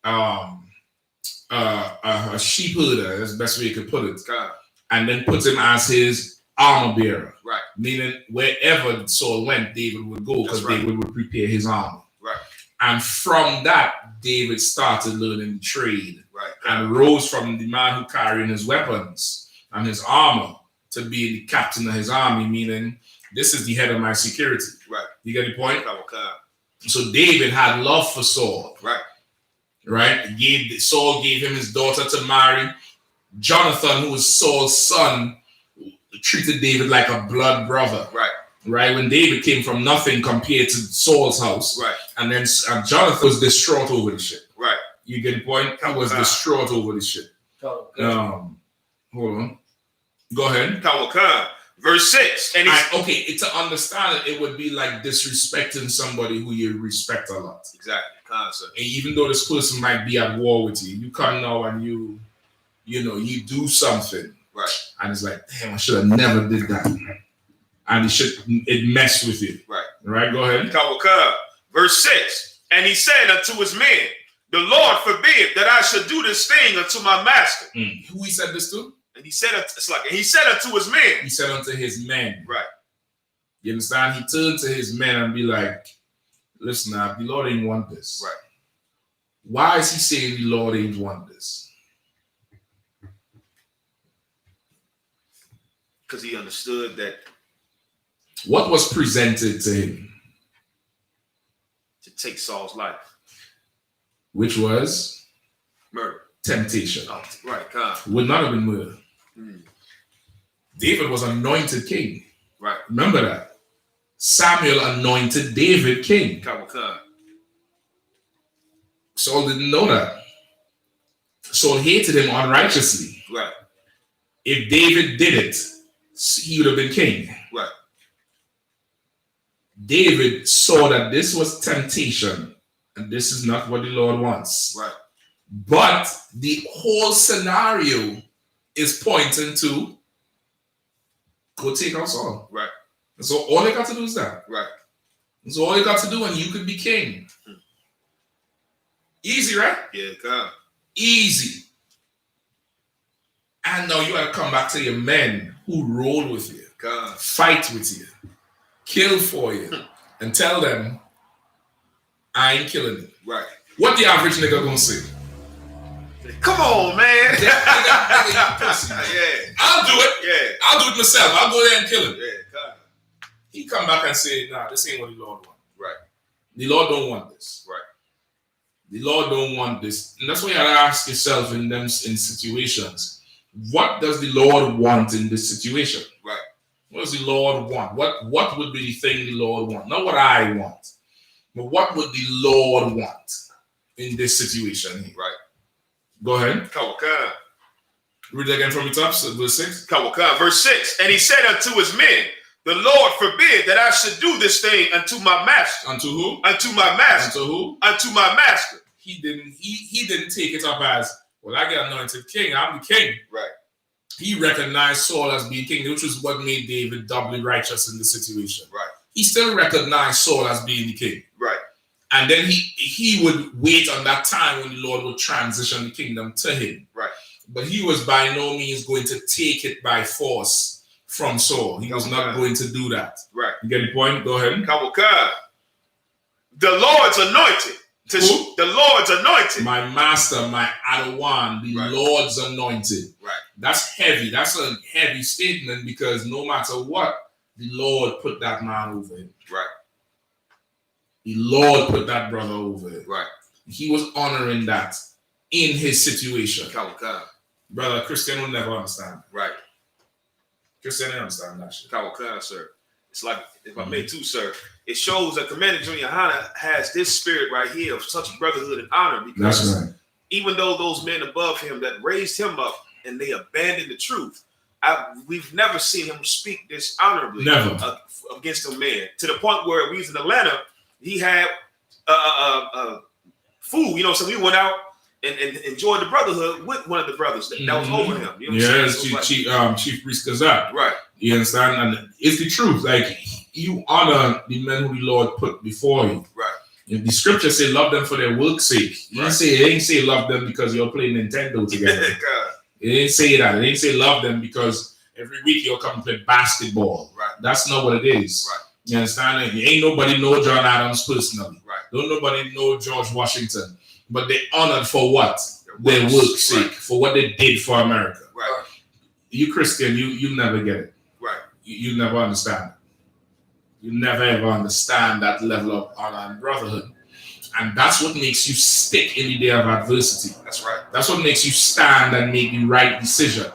Speaker 3: a sheep herder, that's the best way you could put it, and then put him as his armor bearer.
Speaker 2: Right.
Speaker 3: Meaning wherever Saul went, David would go, because David would prepare his armor.
Speaker 2: Right.
Speaker 3: And from that, David started learning trade.
Speaker 2: Right.
Speaker 3: And rose from the man who carried his weapons and his armor to be the captain of his army, meaning this is the head of my security.
Speaker 2: Right.
Speaker 3: You get the point? So David had love for Saul.
Speaker 2: Right.
Speaker 3: Right? Saul gave him his daughter to marry. Jonathan, who was Saul's son, treated David like a blood brother.
Speaker 2: Right.
Speaker 3: Right? When David came from nothing compared to Saul's house.
Speaker 2: Right.
Speaker 3: And then Jonathan was distraught over the shit.
Speaker 2: Right.
Speaker 3: You get the point? He was distraught over the shit.
Speaker 4: Hold
Speaker 3: on. Go ahead.
Speaker 2: Verse 6. And
Speaker 3: to understand it would be like disrespecting somebody who you respect a lot.
Speaker 2: Exactly.
Speaker 3: And even though this person might be at war with you, you come now and you do something.
Speaker 2: Right.
Speaker 3: And it's like, damn, I should have never did that. And it messed with you.
Speaker 2: Right.
Speaker 3: Right, go ahead.
Speaker 2: Verse 6. And he said unto his men, the Lord forbid that I should do this thing unto my master.
Speaker 3: Who he said this to?
Speaker 2: And he said, he said unto his men.
Speaker 3: He said unto his men.
Speaker 2: Right.
Speaker 3: You understand? He turned to his men and be like, listen now, the Lord ain't want this.
Speaker 2: Right.
Speaker 3: Why is he saying the Lord ain't want this?
Speaker 2: Because he understood that.
Speaker 3: What was presented to him?
Speaker 2: To take Saul's life.
Speaker 3: Which was?
Speaker 2: Murder.
Speaker 3: Temptation.
Speaker 2: Oh, right, God.
Speaker 3: Would not have been murder. David was anointed king.
Speaker 2: Right.
Speaker 3: Remember that. Samuel anointed David king.
Speaker 2: God.
Speaker 3: Saul didn't know that. Saul hated him unrighteously.
Speaker 2: Right.
Speaker 3: If David did it, he would have been king.
Speaker 2: Right.
Speaker 3: David saw that this was temptation and this is not what the Lord wants.
Speaker 2: Right.
Speaker 3: But the whole scenario is pointing to go take out Saul.
Speaker 2: Right.
Speaker 3: And so all they got to do is that.
Speaker 2: Right.
Speaker 3: And so all you got to do and you could be king. Easy, right?
Speaker 2: Yeah, God.
Speaker 3: Easy. And now you got to come back to your men who roll with you,
Speaker 2: God.
Speaker 3: fight with you, kill for you, and tell them, I ain't killing you.
Speaker 2: Right.
Speaker 3: What the average nigga gonna say?
Speaker 2: Come on, man.
Speaker 3: Yeah. I'll do it.
Speaker 2: Yeah.
Speaker 3: I'll do it myself. I'll go there and kill him.
Speaker 2: Yeah, God.
Speaker 3: He come back and say, nah, this ain't what the Lord wants.
Speaker 2: Right.
Speaker 3: The Lord don't want this.
Speaker 2: Right.
Speaker 3: The Lord don't want this. And that's why you gotta ask yourself in situations, what does the Lord want in this situation?
Speaker 2: Right.
Speaker 3: What does the Lord want? What would be the thing the Lord want? Not what I want, but what would the Lord want in this situation here?
Speaker 2: Right.
Speaker 3: Go ahead.
Speaker 2: Kawaka.
Speaker 3: Read it again from the top, verse 6.
Speaker 2: Kawaka. Verse 6. And he said unto his men, the Lord forbid that I should do this thing unto my master.
Speaker 3: Unto who?
Speaker 2: Unto my master.
Speaker 3: Unto who?
Speaker 2: Unto my master.
Speaker 3: He didn't take it up as, well, I get anointed king, I'm the king.
Speaker 2: Right.
Speaker 3: He recognized Saul as being king, which was what made David doubly righteous in the situation.
Speaker 2: Right.
Speaker 3: He still recognized Saul as being the king.
Speaker 2: Right.
Speaker 3: And then he would wait on that time when the Lord would transition the kingdom to him.
Speaker 2: Right.
Speaker 3: But he was by no means going to take it by force from Saul. He was not going to do that.
Speaker 2: Right.
Speaker 3: You get the point? Go ahead.
Speaker 2: Kawaka. The Lord's anointed.
Speaker 3: Who?
Speaker 2: The Lord's anointed.
Speaker 3: My master, my Adawan, the
Speaker 2: Right.
Speaker 3: Lord's anointed.
Speaker 2: Right.
Speaker 3: That's heavy. That's a heavy statement because no matter what, the Lord put that man over him.
Speaker 2: Right.
Speaker 3: The Lord put that brother over him.
Speaker 2: Right.
Speaker 3: He was honoring that in his situation.
Speaker 2: Kawaka.
Speaker 3: Brother, Christian will never understand.
Speaker 2: Right.
Speaker 3: Christian didn't understand that shit.
Speaker 2: Kawaka, sir. It's like, if I may too, sir, it shows that Commander Junior YAHANNA has this spirit right here of such brotherhood and honor because
Speaker 3: That's right.
Speaker 2: even though those men above him that raised him up and they abandoned the truth, we've never seen him speak dishonorably against a man to the point where we was in Atlanta, he had food, you know, so we went out and enjoyed the brotherhood with one of the brothers that was over him. You know what I'm saying?
Speaker 3: Chief Priest Kazak.
Speaker 2: Right.
Speaker 3: You understand? And it's the truth. Like, you honor the men who the Lord put before you.
Speaker 2: Right.
Speaker 3: And the scripture say love them for their work's sake. It ain't say love them because you're playing Nintendo together. It ain't say that. It ain't say love them because every week you'll come play basketball.
Speaker 2: Right.
Speaker 3: That's not what it is.
Speaker 2: Right.
Speaker 3: You understand? Ain't nobody know John Adams personally.
Speaker 2: Right.
Speaker 3: Don't nobody know George Washington. But they honored for what? Their work's sake. For what they did for America.
Speaker 2: Right.
Speaker 3: You Christian, you never get it.
Speaker 2: Right.
Speaker 3: You never understand. You never ever understand that level of honor and brotherhood. And that's what makes you stick in the day of adversity.
Speaker 2: That's right.
Speaker 3: That's what makes you stand and make the right decision.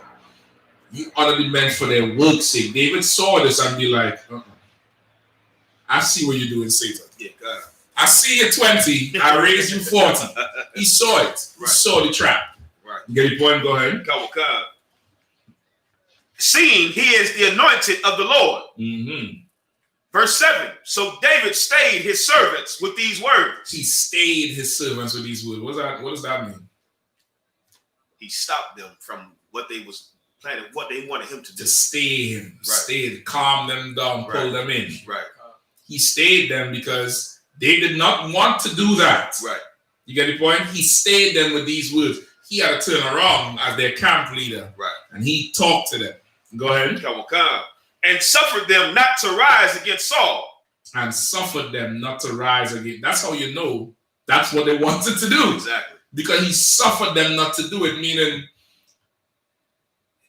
Speaker 3: You honor the men for their work's sake. David saw this and be like, I see what you're doing, Satan.
Speaker 2: Yeah, God.
Speaker 3: I see you 20, I raised you 40. He saw it. He saw the trap.
Speaker 2: Right.
Speaker 3: You get the point? Go ahead.
Speaker 2: God. Seeing he is the anointed of the Lord.
Speaker 3: Mm-hmm.
Speaker 2: Verse 7. So David stayed his servants with these words.
Speaker 3: He stayed his servants with these words. What does that mean?
Speaker 2: He stopped them from what they was planning, what they wanted him to do.
Speaker 3: To stay him.
Speaker 2: Right.
Speaker 3: Stay, calm them down, pull them in.
Speaker 2: Right.
Speaker 3: He stayed them because they did not want to do that.
Speaker 2: Right.
Speaker 3: You get the point? He stayed them with these words. He had to turn around as their camp leader.
Speaker 2: Right.
Speaker 3: And he talked to them. Go ahead.
Speaker 2: And suffered them not to rise against Saul.
Speaker 3: And suffered them not to rise again. That's how you know that's what they wanted to do.
Speaker 2: Exactly.
Speaker 3: Because he suffered them not to do it, meaning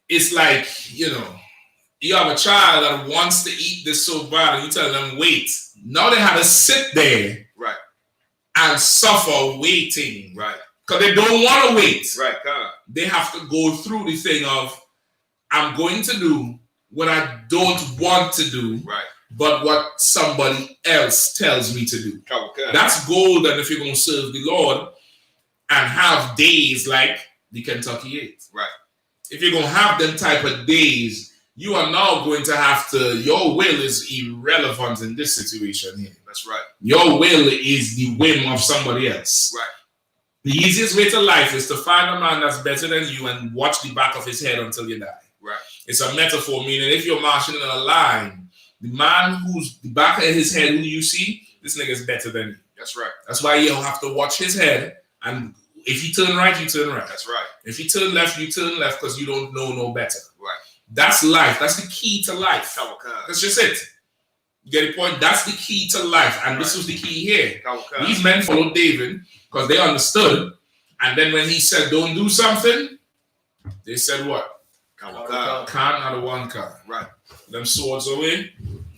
Speaker 3: it's like, You have a child that wants to eat this so bad, and you tell them wait. Now they have to sit there,
Speaker 2: right,
Speaker 3: and suffer waiting,
Speaker 2: right,
Speaker 3: because they don't want to wait.
Speaker 2: Right,
Speaker 3: they have to go through the thing of I'm going to do what I don't want to do,
Speaker 2: right,
Speaker 3: but what somebody else tells me to do.
Speaker 2: Okay.
Speaker 3: That's golden if you're going to serve the Lord and have days like the Kentucky 8.
Speaker 2: Right.
Speaker 3: If you're going to have them type of days, you are now going to have to, your will is irrelevant in this situation here.
Speaker 2: That's right.
Speaker 3: Your will is the whim of somebody else.
Speaker 2: Right.
Speaker 3: The easiest way to life is to find a man that's better than you and watch the back of his head until you die.
Speaker 2: Right.
Speaker 3: It's a metaphor, meaning if you're marching in a line, the man who's the back of his head, who you see, this nigga is better than you.
Speaker 2: That's right.
Speaker 3: That's why you have to watch his head, and if you turn right, you turn right.
Speaker 2: That's right.
Speaker 3: If you turn left, you turn left because you don't know no better.
Speaker 2: Right.
Speaker 3: That's life. That's the key to life. That's just it. You get the point? That's the key to life, and this was the key here. These men followed David because they understood, and then when he said, don't do something, they said what? Can't out of one car.
Speaker 2: Right.
Speaker 3: Them swords away.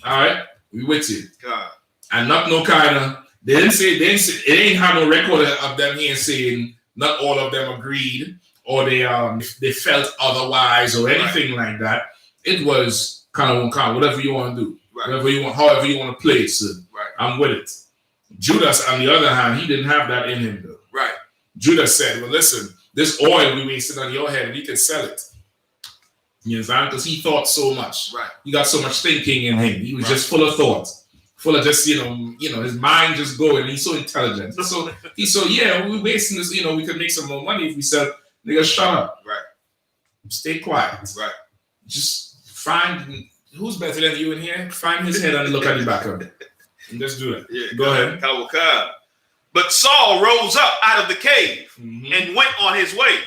Speaker 3: All right, we with you.
Speaker 2: God.
Speaker 3: And not no kind of. They didn't say. It ain't have no record of them here saying not all of them agreed or they felt otherwise or anything like that. It was kind of whatever you want to do, whatever you want, however you want to play it. So I'm with it. Judas, on the other hand, he didn't have that in him though.
Speaker 2: Right.
Speaker 3: Judas said, "Well, listen, this oil we wasted on your head, we can sell it." You understand? Because he thought so much.
Speaker 2: Right.
Speaker 3: He got so much thinking in him. He was just full of thought, full of just, his mind just going. He's so intelligent. So yeah, we're wasting this, we could make some more money if we sell. Nigga, shut up.
Speaker 2: Right.
Speaker 3: Stay quiet.
Speaker 2: Right.
Speaker 3: Just find who's better than you in here. Find his head and look at the back of it. And just do it.
Speaker 2: Yeah,
Speaker 3: go ahead.
Speaker 2: But Saul rose up out of the cave and went on his way.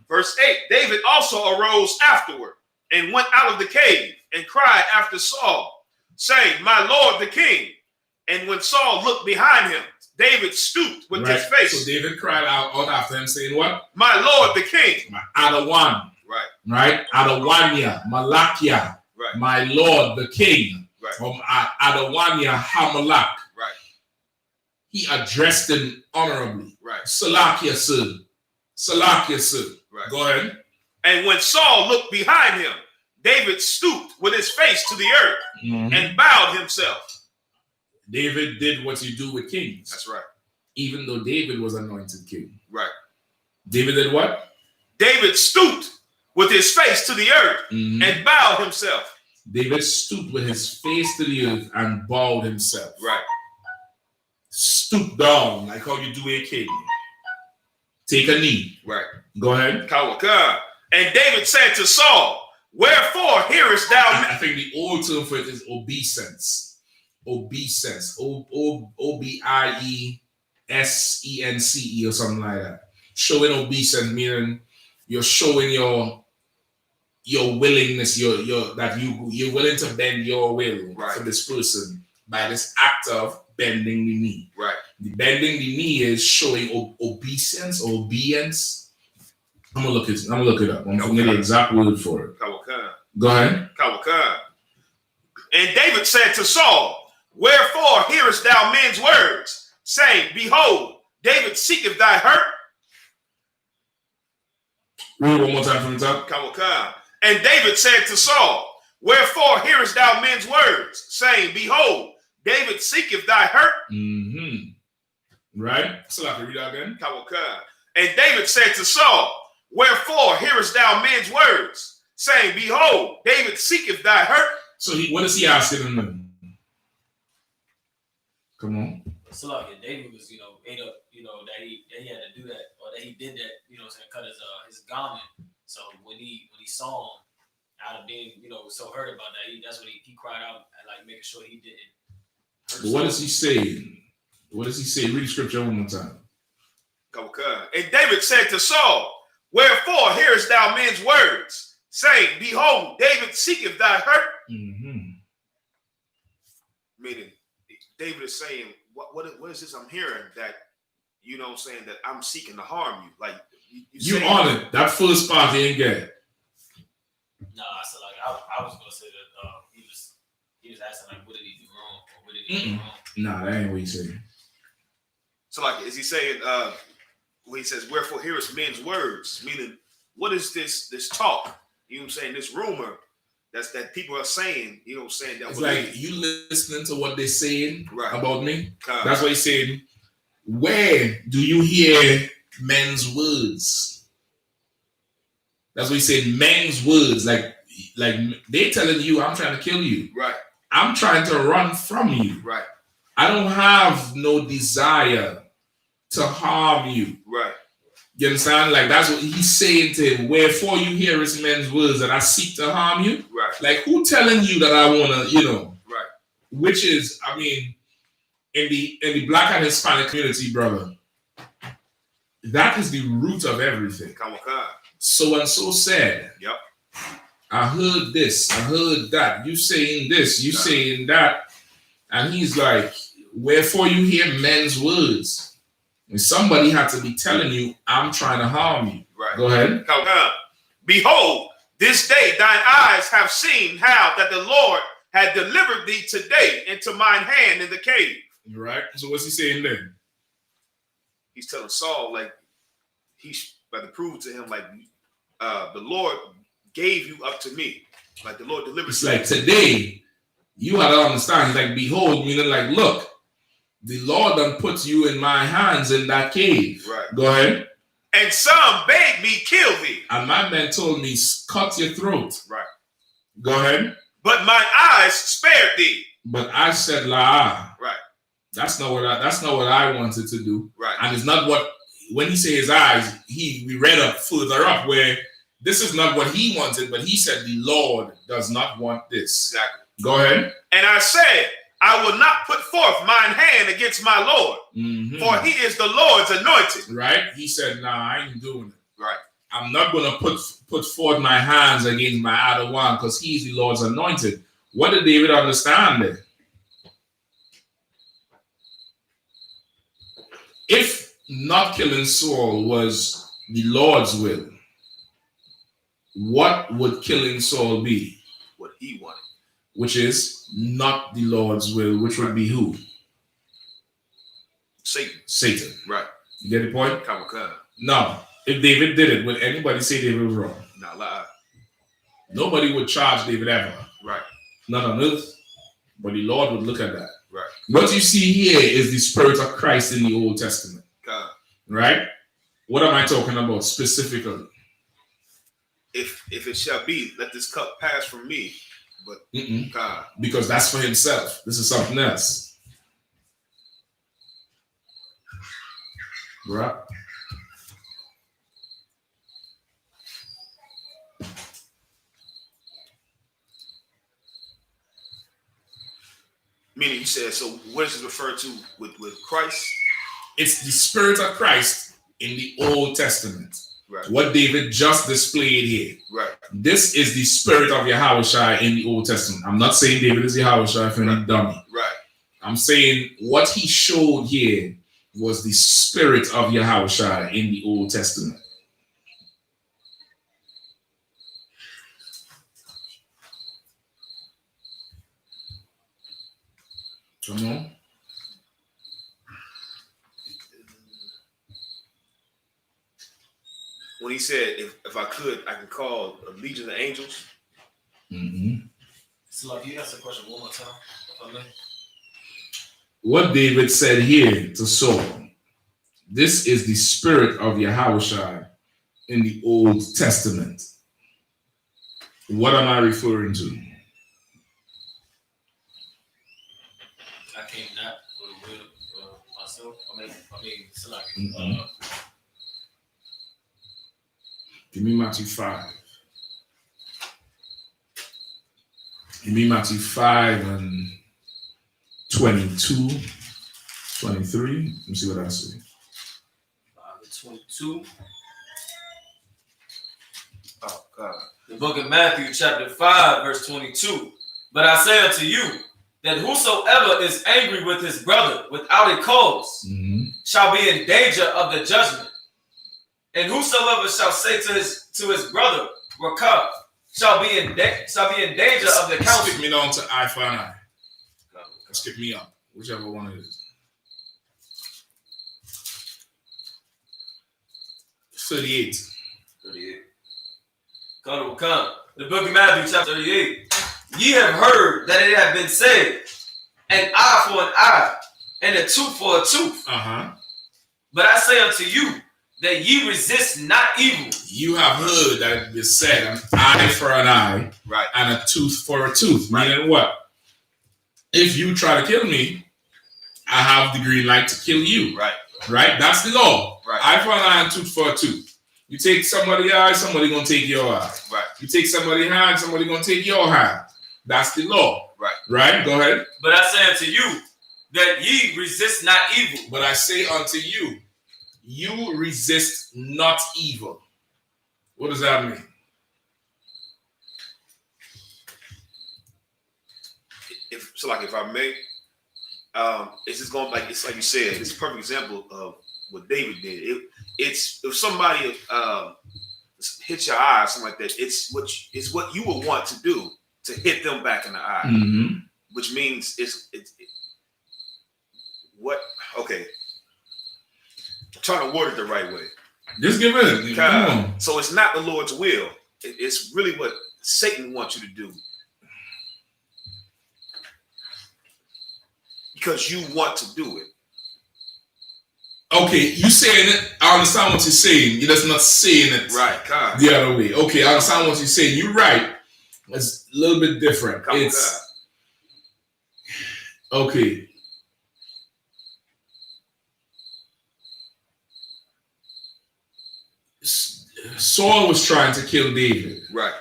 Speaker 2: Verse 8, David also arose afterward and went out of the cave and cried after Saul, saying, my lord the king. And when Saul looked behind him, David stooped with his face.
Speaker 3: So David cried out after him, saying what?
Speaker 2: My lord the king.
Speaker 3: Adawan. Right. Adawanya. Malakia.
Speaker 2: Right.
Speaker 3: My lord the king.
Speaker 2: Right.
Speaker 3: Adawanya Hamalak.
Speaker 2: Right.
Speaker 3: He addressed him honorably.
Speaker 2: Right.
Speaker 3: Salakia sir. Salakia sir.
Speaker 2: Right.
Speaker 3: Go ahead.
Speaker 2: And when Saul looked behind him, David stooped with his face to the earth and bowed himself.
Speaker 3: David did what you do with kings.
Speaker 2: That's right.
Speaker 3: Even though David was anointed king.
Speaker 2: Right.
Speaker 3: David did what?
Speaker 2: David stooped with his face to the earth and bowed himself.
Speaker 3: David stooped with his face to the earth and bowed himself.
Speaker 2: Right.
Speaker 3: Stoop down like how you do a king. Take a knee.
Speaker 2: Right.
Speaker 3: Go ahead.
Speaker 2: And David said to Saul, wherefore hearest thou me?
Speaker 3: I think the old term for it is obeisance. Obeisance. O-B-I-E-S-E-N-C-E or something like that. Showing obeisance, meaning you're showing your willingness, that you're willing to bend your will for this person by this act of bending the knee.
Speaker 2: Right.
Speaker 3: The bending the knee is showing obeisance or obedience. I'm gonna look it up. I'm gonna get the exact word for it. Go ahead.
Speaker 2: And David said to Saul, wherefore hearest thou men's words, saying, behold, David seeketh thy hurt?
Speaker 3: Read one more time from the top.
Speaker 2: And David said to Saul, wherefore hearest thou men's words, saying, behold, David seeketh thy hurt?
Speaker 3: Right? So I can read that again.
Speaker 2: And David said to Saul, wherefore hearest thou men's words, saying, behold, David seeketh thy hurt?
Speaker 3: So what is he asking him? Come on.
Speaker 4: So David was, ate up, that he had to do that, or that he did that, cut his garment. So when he saw him out of being, so hurt about that, that's when he cried out and making sure he didn't.
Speaker 3: But what does he say? What does he say? Read the scripture one more time.
Speaker 2: And David said to Saul, wherefore hearest thou men's words, saying, behold, David seeketh thy hurt? Meaning, David is saying, what is this I'm hearing that, saying that I'm seeking to harm you? Like,
Speaker 3: you on it. That first part he ain't get.
Speaker 4: Nah, so I was gonna say that he was asking like, what did he do wrong, or what did he do wrong?
Speaker 3: Nah, that ain't what he's saying.
Speaker 2: So like, is he saying when he says, "Wherefore hearest men's words," meaning what is this talk? You know what I'm saying? This rumor that people are saying. You know what I'm saying? That
Speaker 3: it's like you listening to what they're saying about me. That's what he's saying. Where do you hear men's words? That's what he's saying. Men's words, like they telling you, I'm trying to kill you.
Speaker 2: Right.
Speaker 3: I'm trying to run from you.
Speaker 2: Right.
Speaker 3: I don't have no desire to harm you.
Speaker 2: Right.
Speaker 3: You understand? Like that's what he's saying to him. Wherefore you hear his men's words that I seek to harm you.
Speaker 2: Right.
Speaker 3: Like who telling you that I wanna,
Speaker 2: Right.
Speaker 3: Which is, I mean, in the Black and Hispanic community, brother, that is the root of everything.
Speaker 2: Come on.
Speaker 3: So and so said.
Speaker 2: Yep.
Speaker 3: I heard this, I heard that. You saying this, you saying that. And he's like, wherefore you hear men's words. And somebody had to be telling you, I'm trying to harm you.
Speaker 2: Right.
Speaker 3: Go ahead.
Speaker 2: Behold, this day thine eyes have seen how that the Lord had delivered thee today into mine hand in the cave.
Speaker 3: Right. So what's he saying then?
Speaker 2: He's telling Saul, like, he's about to prove to him, like, the Lord gave you up to me. Like the Lord delivered
Speaker 3: it's
Speaker 2: you.
Speaker 3: Like today, you gotta understand, like, behold, meaning like, look, the Lord done put you in my hands in that cave.
Speaker 2: Right.
Speaker 3: Go ahead.
Speaker 2: And some bade me kill thee.
Speaker 3: And my men told me, cut your throat.
Speaker 2: Right.
Speaker 3: Go ahead.
Speaker 2: But mine eyes spared thee.
Speaker 3: But I said, la.
Speaker 2: Right.
Speaker 3: That's not what I wanted to do.
Speaker 2: Right.
Speaker 3: And it's not what, when he said his eyes, we read up further up where this is not what he wanted, but he said the Lord does not want this.
Speaker 2: Exactly.
Speaker 3: Go ahead.
Speaker 2: And I said, I will not put forth mine hand against my Lord, for he is the Lord's anointed.
Speaker 3: Right. He said, nah, I ain't doing it.
Speaker 2: Right.
Speaker 3: I'm not going to put forth my hands against my other one because he's the Lord's anointed. What did David understand there? If not killing Saul was the Lord's will, what would killing Saul be?
Speaker 2: What he wanted.
Speaker 3: Which is not the Lord's will, which would be who? Satan.
Speaker 2: Right.
Speaker 3: You get the point?
Speaker 2: Come.
Speaker 3: No. If David did it, would anybody say David was wrong?
Speaker 2: Not lie.
Speaker 3: Nobody would charge David ever.
Speaker 2: Right.
Speaker 3: Not on earth. But the Lord would look at that.
Speaker 2: Right.
Speaker 3: What you see here is the Spirit of Christ in the Old Testament.
Speaker 2: God.
Speaker 3: Right? What am I talking about specifically?
Speaker 2: If it shall be, let this cup pass from me. But God.
Speaker 3: Because that's for himself. This is something else. Right?
Speaker 2: Meaning you said, so what is it referred to with Christ?
Speaker 3: It's the Spirit of Christ in the Old Testament.
Speaker 2: Right.
Speaker 3: What David just displayed here.
Speaker 2: Right.
Speaker 3: This is the Spirit of Yahawashi in the Old Testament. I'm not saying David is Yahawashi for any dummy.
Speaker 2: Right.
Speaker 3: I'm saying what he showed here was the Spirit of Yahawashi in the Old Testament. Come on.
Speaker 2: When he said, if I could, I could call a legion of angels.
Speaker 4: So, like, you ask the question one more time, if I may.
Speaker 3: What David said here to Saul, this is the Spirit of Yahawashi in the Old Testament. What am I referring to?
Speaker 4: I came not for the will of myself. I mean, so like,
Speaker 3: give me Matthew 5. Give me Matthew 5 and 22, 23. Let me see what I see.
Speaker 4: 5 and 22.
Speaker 2: Oh, God.
Speaker 4: The book of Matthew, chapter 5, verse 22. But I say unto you, that whosoever is angry with his brother without a cause shall be in danger of the judgment. And whosoever shall say to his brother, Rakah, shall be in danger of the council.
Speaker 3: Skip me down to eye for an eye. Skip me up, whichever one it is. 38.
Speaker 4: 38. Come. The book of Matthew, chapter 38. Ye have heard that it hath been said, an eye for an eye, and a tooth for a tooth. But I say unto you, that ye resist not evil.
Speaker 3: You have heard that it is said, an eye for an eye,
Speaker 2: right,
Speaker 3: and a tooth for a tooth.
Speaker 2: Right.
Speaker 3: Meaning what? If you try to kill me, I have the green light to kill you.
Speaker 2: Right.
Speaker 3: Right? That's the law.
Speaker 2: Right.
Speaker 3: Eye for an eye and tooth for a tooth. You take somebody's eye, somebody gonna take your eye.
Speaker 2: Right.
Speaker 3: You take somebody's hand, somebody gonna take your hand. That's the law.
Speaker 2: Right.
Speaker 3: Right? Go ahead.
Speaker 4: But I say unto you, that ye resist not evil.
Speaker 3: But I say unto you, you resist not evil. What does that mean?
Speaker 2: If I may, it's just going it's like you said, it's a perfect example of what David did. It's if somebody hits your eye or something like that, it's what you would want to do to hit them back in the eye, which means it's what okay. I'm trying to word it the right way.
Speaker 3: Just give it.
Speaker 2: So it's not the Lord's will. It's really what Satan wants you to do. Because you want to do it.
Speaker 3: Okay, you saying it. I understand what you're saying. You're just not saying it
Speaker 2: right
Speaker 3: the other way. Okay, I understand what you're saying. You're right. It's a little bit different. Okay. Saul was trying to kill David.
Speaker 2: Right.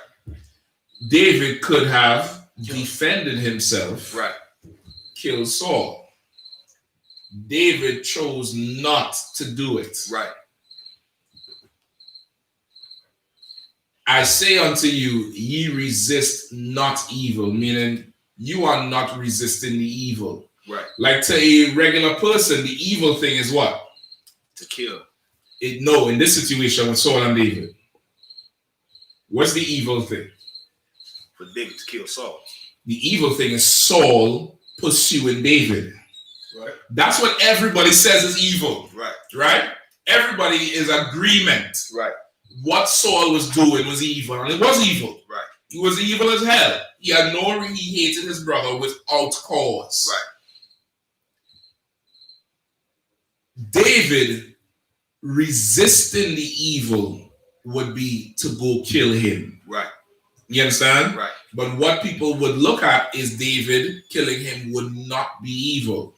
Speaker 3: David could have defended himself.
Speaker 2: Right.
Speaker 3: Killed Saul. David chose not to do it.
Speaker 2: Right.
Speaker 3: I say unto you, ye resist not evil, meaning you are not resisting the evil.
Speaker 2: Right.
Speaker 3: Like to a regular person, the evil thing is what?
Speaker 2: To kill.
Speaker 3: No, in this situation with Saul and David. What's the evil thing?
Speaker 2: For David to kill Saul.
Speaker 3: The evil thing is Saul pursuing David.
Speaker 2: Right.
Speaker 3: That's what everybody says is evil.
Speaker 2: Right.
Speaker 3: Right? Everybody is agreement.
Speaker 2: Right.
Speaker 3: What Saul was doing was evil. And it was evil.
Speaker 2: Right.
Speaker 3: He was evil as hell. He hated his brother without cause.
Speaker 2: Right.
Speaker 3: David resisting the evil would be to go kill him.
Speaker 2: Right.
Speaker 3: You understand?
Speaker 2: Right.
Speaker 3: But what people would look at is David killing him would not be evil.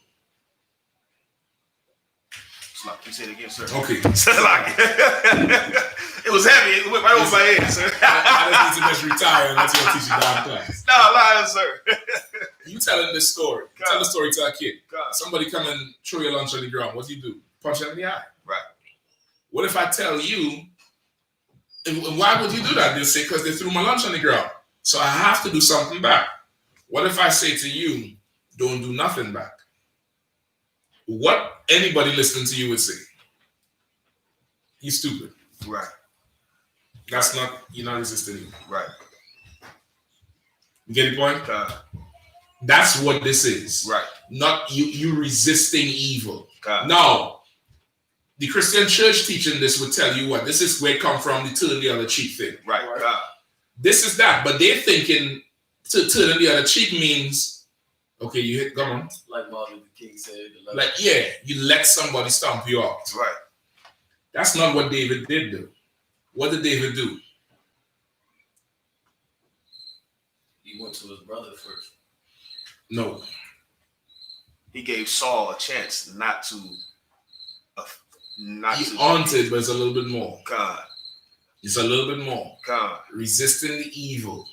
Speaker 2: Can you say it again, sir?
Speaker 3: Okay.
Speaker 2: It was heavy. It went right over my head, sir.
Speaker 3: I just need to just retire and let you teach you down class.
Speaker 2: No, lying, sir.
Speaker 3: You telling this story.
Speaker 2: God.
Speaker 3: Tell the story to a kid.
Speaker 2: God.
Speaker 3: Somebody come and throw your lunch on the ground. What do you do? Punch him in the eye.
Speaker 2: Right.
Speaker 3: What if I tell you, and why would you do that? They'll say, because they threw my lunch on the ground. So I have to do something back. What if I say to you, don't do nothing back? What anybody listening to you would say? You're stupid.
Speaker 2: Right.
Speaker 3: That's not, you're not resisting.
Speaker 2: Right.
Speaker 3: You get the point? That's what this is.
Speaker 2: Right.
Speaker 3: Not you resisting evil.
Speaker 2: God.
Speaker 3: Now, the Christian church teaching this would tell you what? This is where it come from, the turn the other cheek thing.
Speaker 2: Right. God.
Speaker 3: This is that, but they're thinking to turn the other cheek means, okay, you hit, come on.
Speaker 4: Like Martin Luther King said.
Speaker 3: Like, yeah, you let somebody stomp you out.
Speaker 2: Right.
Speaker 3: That's not what David did do. What did David do?
Speaker 4: He went to his brother first.
Speaker 3: No.
Speaker 2: He gave Saul a chance not to.
Speaker 3: He haunted, but it's a little bit more.
Speaker 2: God.
Speaker 3: It's a little bit more.
Speaker 2: God.
Speaker 3: Resisting the evil.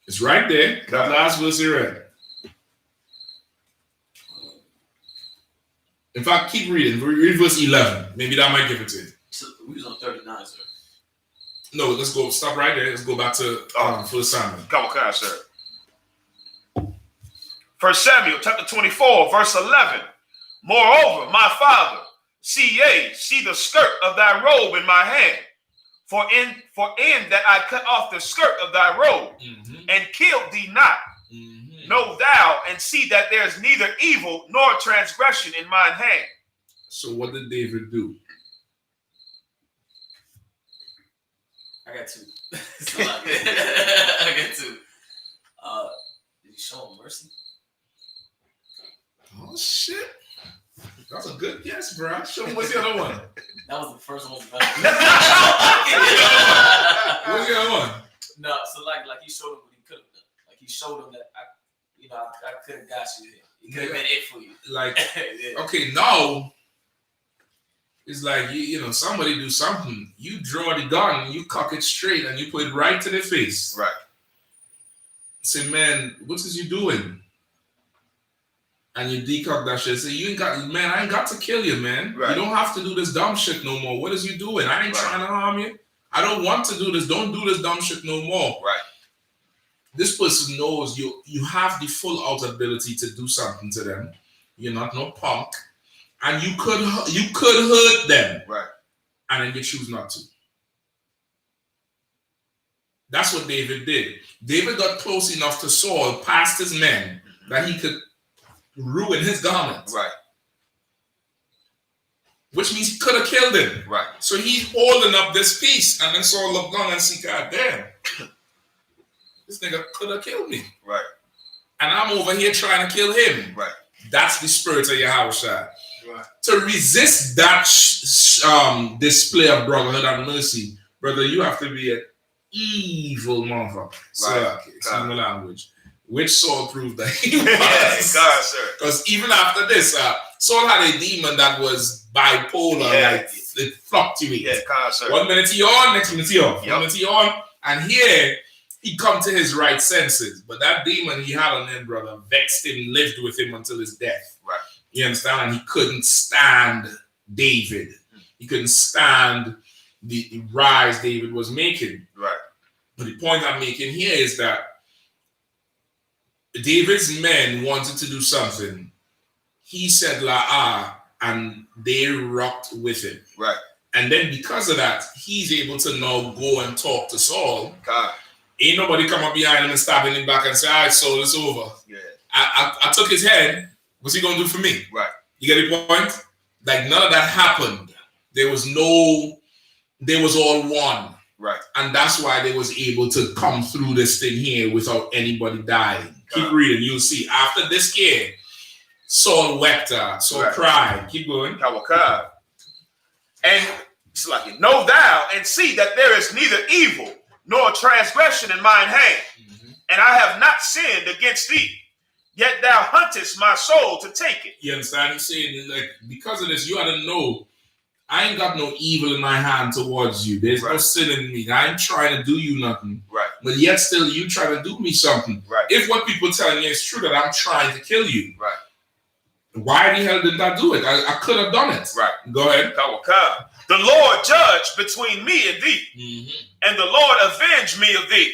Speaker 3: It's right there.
Speaker 2: God.
Speaker 3: That last verse you read. In fact, keep reading. Read verse 11. Maybe that might give it to you.
Speaker 4: So we was on 39, sir.
Speaker 3: No, let's go. Stop right there. Let's go back to First Samuel.
Speaker 2: Come on, sir. 1 Samuel chapter 24, verse 11. Moreover, my father, see the skirt of thy robe in my hand. For in that I cut off the skirt of thy robe and killed thee not. Know thou and see that there is neither evil nor transgression in mine hand.
Speaker 3: So what did David do?
Speaker 4: I got two. I got two. Did he show him mercy?
Speaker 3: Oh shit. That's a good guess, bro. Show me what's the other one.
Speaker 4: That was the first one.
Speaker 3: What's the other one?
Speaker 4: No, so like he showed him what he could have done. Like he showed him that I could have got you there. It could have been it for you.
Speaker 3: Like okay, now it's like you know somebody do something. You draw the gun, you cock it straight, and you put it right to their face.
Speaker 2: Right.
Speaker 3: Say, man, what is you doing? And you decock that shit. Say, you ain't got, man, I ain't got to kill you, man. Right. You don't have to do this dumb shit no more. What is you doing? I ain't trying to harm you. I don't want to do this. Don't do this dumb shit no more.
Speaker 2: Right.
Speaker 3: This person knows you have the full out ability to do something to them. You're not no punk. And you could hurt them.
Speaker 2: Right.
Speaker 3: And then you choose not to. That's what David did. David got close enough to Saul, past his men, that he could ruin his garment.
Speaker 2: Right.
Speaker 3: Which means he could have killed him.
Speaker 2: Right.
Speaker 3: So he's holding up this piece, and then Saul looked down and see, God damn, this nigga could have killed me.
Speaker 2: Right.
Speaker 3: And I'm over here trying to kill him.
Speaker 2: Right.
Speaker 3: That's the spirit of Yahushua.
Speaker 2: Right.
Speaker 3: To resist that display of brotherhood and mercy, brother, you have to be an evil motherfucker. So, okay, excuse my language. Which Saul proved that he was.
Speaker 2: God, sir.
Speaker 3: Because even after this, Saul had a demon that was bipolar, like it fluctuates.
Speaker 2: Yeah, God, sir.
Speaker 3: 1 minute he on, next minute he off.
Speaker 2: Yep.
Speaker 3: 1 minute he on, and here he come to his right senses. But that demon he had on him, brother, vexed him, lived with him until his death.
Speaker 2: Right.
Speaker 3: You understand? And he couldn't stand David. He couldn't stand the rise David was making.
Speaker 2: Right.
Speaker 3: But the point I'm making here is that David's men wanted to do something. He said and they rocked with him.
Speaker 2: Right.
Speaker 3: And then because of that, he's able to now go and talk to Saul.
Speaker 2: God.
Speaker 3: Ain't nobody come up behind him and stabbing him back and say, all right, Saul, it's over.
Speaker 2: Yeah.
Speaker 3: I took his head. What's he going to do for me?
Speaker 2: Right.
Speaker 3: You get the point? Like none of that happened. They was all one.
Speaker 2: Right.
Speaker 3: And that's why they was able to come through this thing here without anybody dying. Keep reading, you'll see. After this year, Saul wept, Saul cried. Keep going.
Speaker 2: And it's like, know thou and see that there is neither evil nor transgression in mine hand. And I have not sinned against thee. Yet thou huntest my soul to take it.
Speaker 3: You understand? He's saying, like, because of this, you ought to know I ain't got no evil in my hand towards you. There's no sin in me. I ain't trying to do you nothing.
Speaker 2: Right.
Speaker 3: But yet still you try to do me something.
Speaker 2: Right.
Speaker 3: If what people telling you is true that I'm trying to kill you.
Speaker 2: Right.
Speaker 3: Why the hell did I do it? I could have done it.
Speaker 2: Right.
Speaker 3: Go ahead.
Speaker 2: The Lord judge between me and thee. And the Lord avenge me of thee.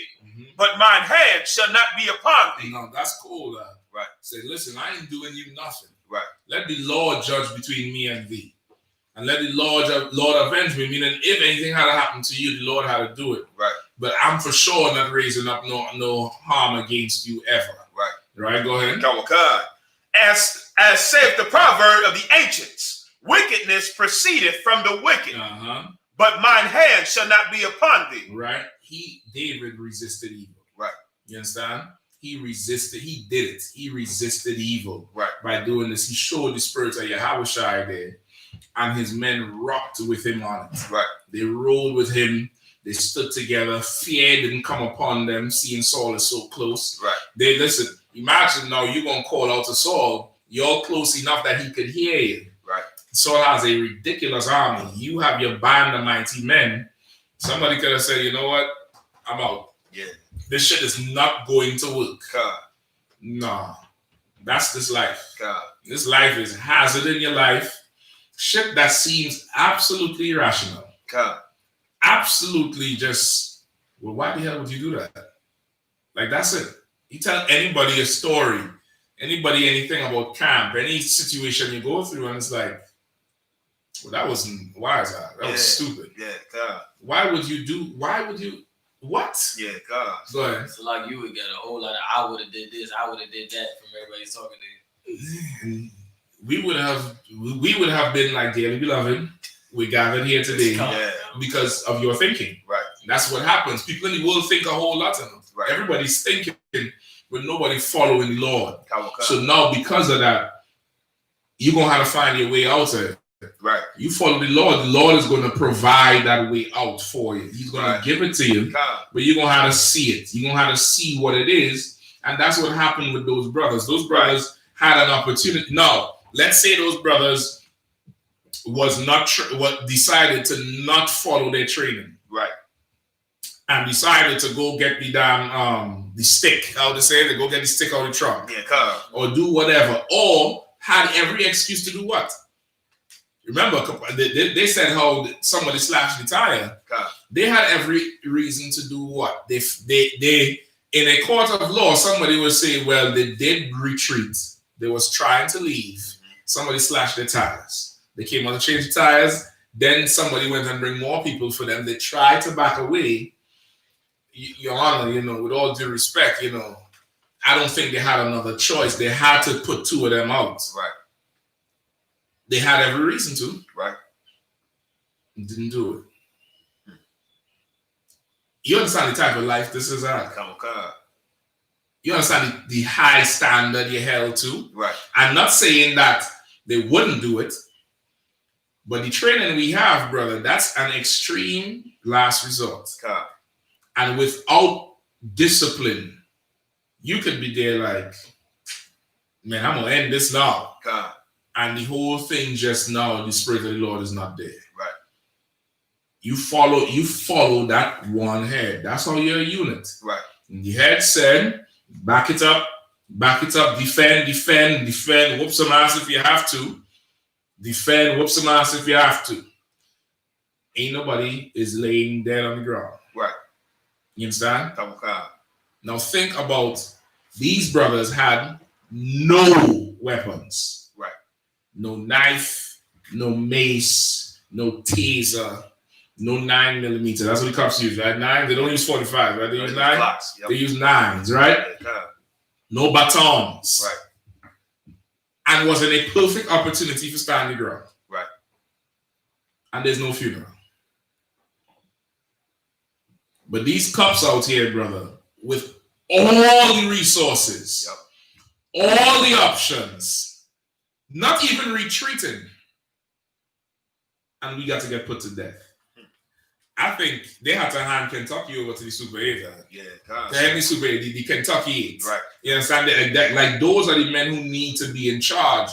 Speaker 2: But mine hand shall not be upon thee.
Speaker 3: No, that's cool.
Speaker 2: Right.
Speaker 3: Say, listen, I ain't doing you nothing.
Speaker 2: Right.
Speaker 3: Let the Lord judge between me and thee. And let the Lord avenge me. Meaning, if anything had happened to you, the Lord had to do it.
Speaker 2: Right.
Speaker 3: But I'm for sure not raising up no harm against you ever.
Speaker 2: Right.
Speaker 3: Right. Go ahead.
Speaker 2: As saith the proverb of the ancients, wickedness proceedeth from the wicked, but mine hand shall not be upon thee.
Speaker 3: Right. David resisted evil.
Speaker 2: Right.
Speaker 3: You understand? He resisted. He did it. He resisted evil.
Speaker 2: Right.
Speaker 3: By doing this, he showed the spirit of Yahushua there. And his men rocked with him on it.
Speaker 2: Right.
Speaker 3: They rolled with him. They stood together. Fear didn't come upon them, seeing Saul is so close.
Speaker 2: Right.
Speaker 3: They listen. Imagine now you're gonna call out to Saul. You're close enough that he could hear you.
Speaker 2: Right.
Speaker 3: Saul has a ridiculous army. You have your band of mighty men. Somebody could have said, you know what? I'm out.
Speaker 2: Yeah.
Speaker 3: This shit is not going to work.
Speaker 2: God.
Speaker 3: No. That's this life.
Speaker 2: God.
Speaker 3: This life is hazard in your life. Shit that seems absolutely irrational.
Speaker 2: God.
Speaker 3: Absolutely just, well, why the hell would you do that? Like, that's it. You tell anybody a story, anybody anything about camp, any situation you go through, and it's like, well, that wasn't wise. That was stupid.
Speaker 2: Yeah, God.
Speaker 3: Why would you? What?
Speaker 2: Yeah, God.
Speaker 3: Go ahead.
Speaker 4: So like you would get a whole lot of I would have did this, I would have did that from everybody talking to you.
Speaker 3: We would have been like, dearly beloved, we gathered here today because of your thinking.
Speaker 2: Right.
Speaker 3: And that's what happens. People in the world think a whole lot of them.
Speaker 2: Right.
Speaker 3: Everybody's thinking, but nobody following the Lord.
Speaker 2: Come.
Speaker 3: So now, because of that, you're gonna have to find your way out of it.
Speaker 2: Right.
Speaker 3: You follow the Lord is going to provide that way out for you. He's going to give it to you, but you're going to have to see it. You're going to have to see what it is. And that's what happened with those brothers. Those brothers had an opportunity. Now, let's say those brothers was not decided to not follow their training.
Speaker 2: Right.
Speaker 3: And decided to go get the damn the stick. How to say it? They go get the stick out of the trunk.
Speaker 2: Yeah, come.
Speaker 3: Or do whatever. Or had every excuse to do what? Remember, they said how somebody slashed the tire.
Speaker 2: God.
Speaker 3: They had every reason to do what? They in a court of law, somebody would say, well, they did retreat. They was trying to leave. Somebody slashed their tires. They came on to change the tires. Then somebody went and bring more people for them. They tried to back away. Your Honor, with all due respect, I don't think they had another choice. They had to put two of them out.
Speaker 2: Right.
Speaker 3: They had every reason to.
Speaker 2: Right.
Speaker 3: Didn't do it. You understand the type of life this is at?
Speaker 2: Come on.
Speaker 3: You understand the high standard you held to?
Speaker 2: Right.
Speaker 3: I'm not saying that they wouldn't do it, but the training we have, brother, that's an extreme last resort.
Speaker 2: God.
Speaker 3: And without discipline, you could be there like, man, I'm going to end this now.
Speaker 2: God.
Speaker 3: And the whole thing just now, the Spirit of the Lord is not there.
Speaker 2: Right.
Speaker 3: You follow that one head. That's how you're a unit.
Speaker 2: Right.
Speaker 3: And the head said, back it up, defend, whoop some ass if you have to. Defend, whoop some ass if you have to. Ain't nobody is laying dead on the ground.
Speaker 2: Right.
Speaker 3: You understand?
Speaker 2: Come on.
Speaker 3: Now think about these brothers had no weapons.
Speaker 2: Right.
Speaker 3: No knife, no mace, no taser, no 9mm. That's what the cops use, right? 9. They don't use 45, right? They use 9.
Speaker 2: Yep.
Speaker 3: They use 9s, right?
Speaker 2: Yeah.
Speaker 3: No batons.
Speaker 2: Right.
Speaker 3: And was in a perfect opportunity for standing ground.
Speaker 2: Right.
Speaker 3: And there's no funeral. But these cops out here, brother, with all the resources, all the options, not even retreating, and we got to get put to death. I think they had to hand Kentucky over to the Super 8.
Speaker 2: Yeah, God.
Speaker 3: The Super 8, the Kentucky 8.
Speaker 2: Right.
Speaker 3: You understand? Like those are the men who need to be in charge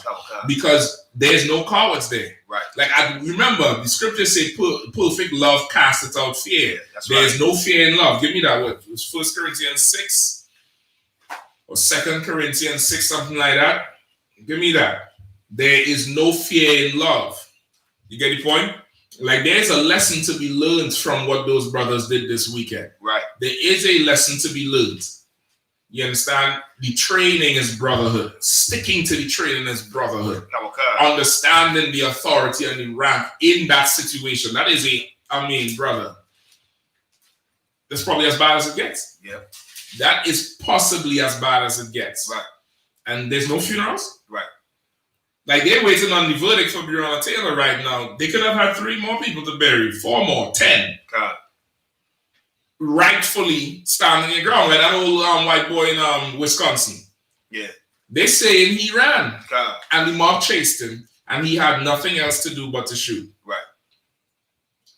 Speaker 3: because there's no cowards there.
Speaker 2: Right.
Speaker 3: Like I remember the scriptures say perfect love casteth out fear.
Speaker 2: That's
Speaker 3: There's no fear in love. Give me that. What? It was 1 Corinthians 6 or 2 Corinthians 6, something like that. Give me that. There is no fear in love. You get the point? Like there's a lesson to be learned from what those brothers did this weekend.
Speaker 2: Right. There
Speaker 3: is a lesson to be learned. You understand? The training is brotherhood. Sticking to the training is brotherhood.
Speaker 2: Okay.
Speaker 3: Understanding the authority and the rank in that situation. That is brother. That's probably as bad as it gets.
Speaker 2: Yep.
Speaker 3: That is possibly as bad as it gets.
Speaker 2: Right.
Speaker 3: And there's no funerals?
Speaker 2: Right.
Speaker 3: Like they're waiting on the verdict for Breonna Taylor right now. They could have had 3 more people to bury, 4 more, 10.
Speaker 2: God.
Speaker 3: Rightfully standing your ground. Like that old white boy in Wisconsin.
Speaker 2: Yeah.
Speaker 3: They saying he ran.
Speaker 2: God.
Speaker 3: And the mob chased him. And he had nothing else to do but to shoot.
Speaker 2: Right.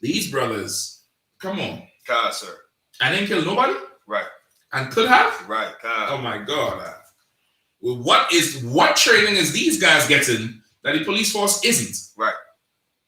Speaker 3: These brothers, come on.
Speaker 2: God, sir.
Speaker 3: And didn't kill nobody?
Speaker 2: Right.
Speaker 3: And could have?
Speaker 2: Right. God.
Speaker 3: Oh my God. Well, what training is these guys getting that the police force isn't?
Speaker 2: Right.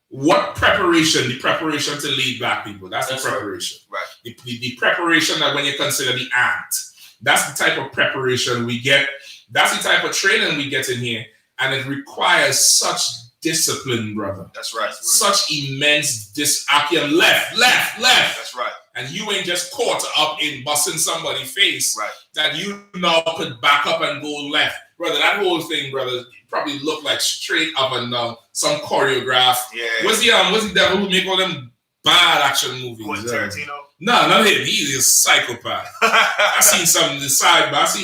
Speaker 3: What preparation? The preparation to lead black people. That's the preparation.
Speaker 2: Right.
Speaker 3: The preparation that when you consider the act. That's the type of preparation we get. That's the type of training we get in here. And it requires such discipline, brother.
Speaker 2: That's right.
Speaker 3: Such immense left.
Speaker 2: That's right.
Speaker 3: And you ain't just caught up in busting somebody's face
Speaker 2: right.
Speaker 3: that you now could back up and go left. Brother, that whole thing, brother, probably looked like straight up and down, some choreograph.
Speaker 2: Yeah.
Speaker 3: What's the devil who make all them bad action movies.
Speaker 2: Quentin Tarantino?
Speaker 3: No, not him. He's a psychopath. I seen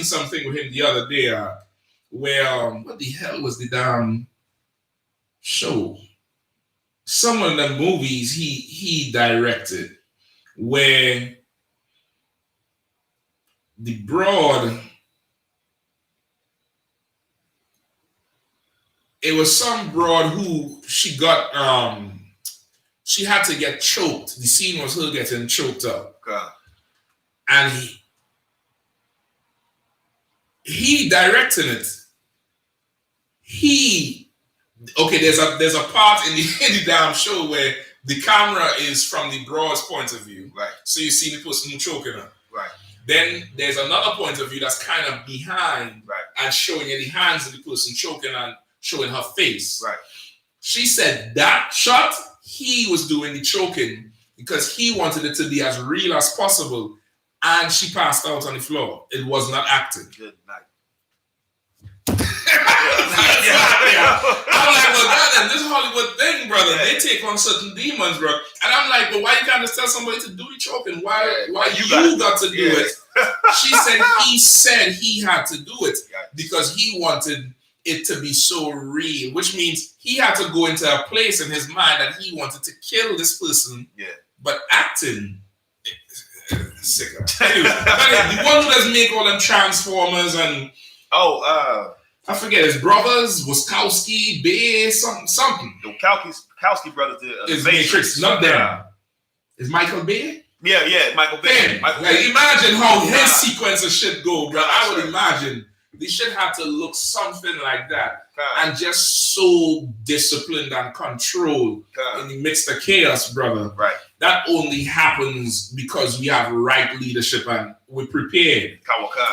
Speaker 3: something with him the other day where what the hell was the damn show? Some of the movies he directed where the broad, it was some broad who she got she had to get choked. The scene was her getting choked up.
Speaker 2: God.
Speaker 3: And he directed it. There's a part in the damn show where the camera is from the broad's point of view.
Speaker 2: Right.
Speaker 3: So you see the person choking her.
Speaker 2: Right.
Speaker 3: Then there's another point of view that's kind of behind,
Speaker 2: right,
Speaker 3: and showing you the hands of the person choking and showing her face.
Speaker 2: Right.
Speaker 3: She said that shot, he was doing the choking because he wanted it to be as real as possible, and she passed out on the floor. It was not acting.
Speaker 2: Good night.
Speaker 3: I'm like, well, God, this Hollywood thing, brother, they take on certain demons, bro. And I'm like, but why you can't just tell somebody to do the choking? Why you got to do it? She said he had to do it because he wanted it to be so real, which means he had to go into a place in his mind that he wanted to kill this person.
Speaker 2: Yeah.
Speaker 3: But acting, sicker. Anyway, the one who doesn't make all them Transformers and I forget his brothers, Wachowski, Bay, something.
Speaker 2: The Wachowski brothers did
Speaker 3: it's Matrix, not them. Is Michael Bay?
Speaker 2: Yeah, Michael Bay.
Speaker 3: Imagine how his sequence of shit go, bro. I would imagine they should have to look something like that. And just so disciplined and controlled in the midst of chaos, brother.
Speaker 2: Right.
Speaker 3: That only happens because we have right leadership and we're prepared.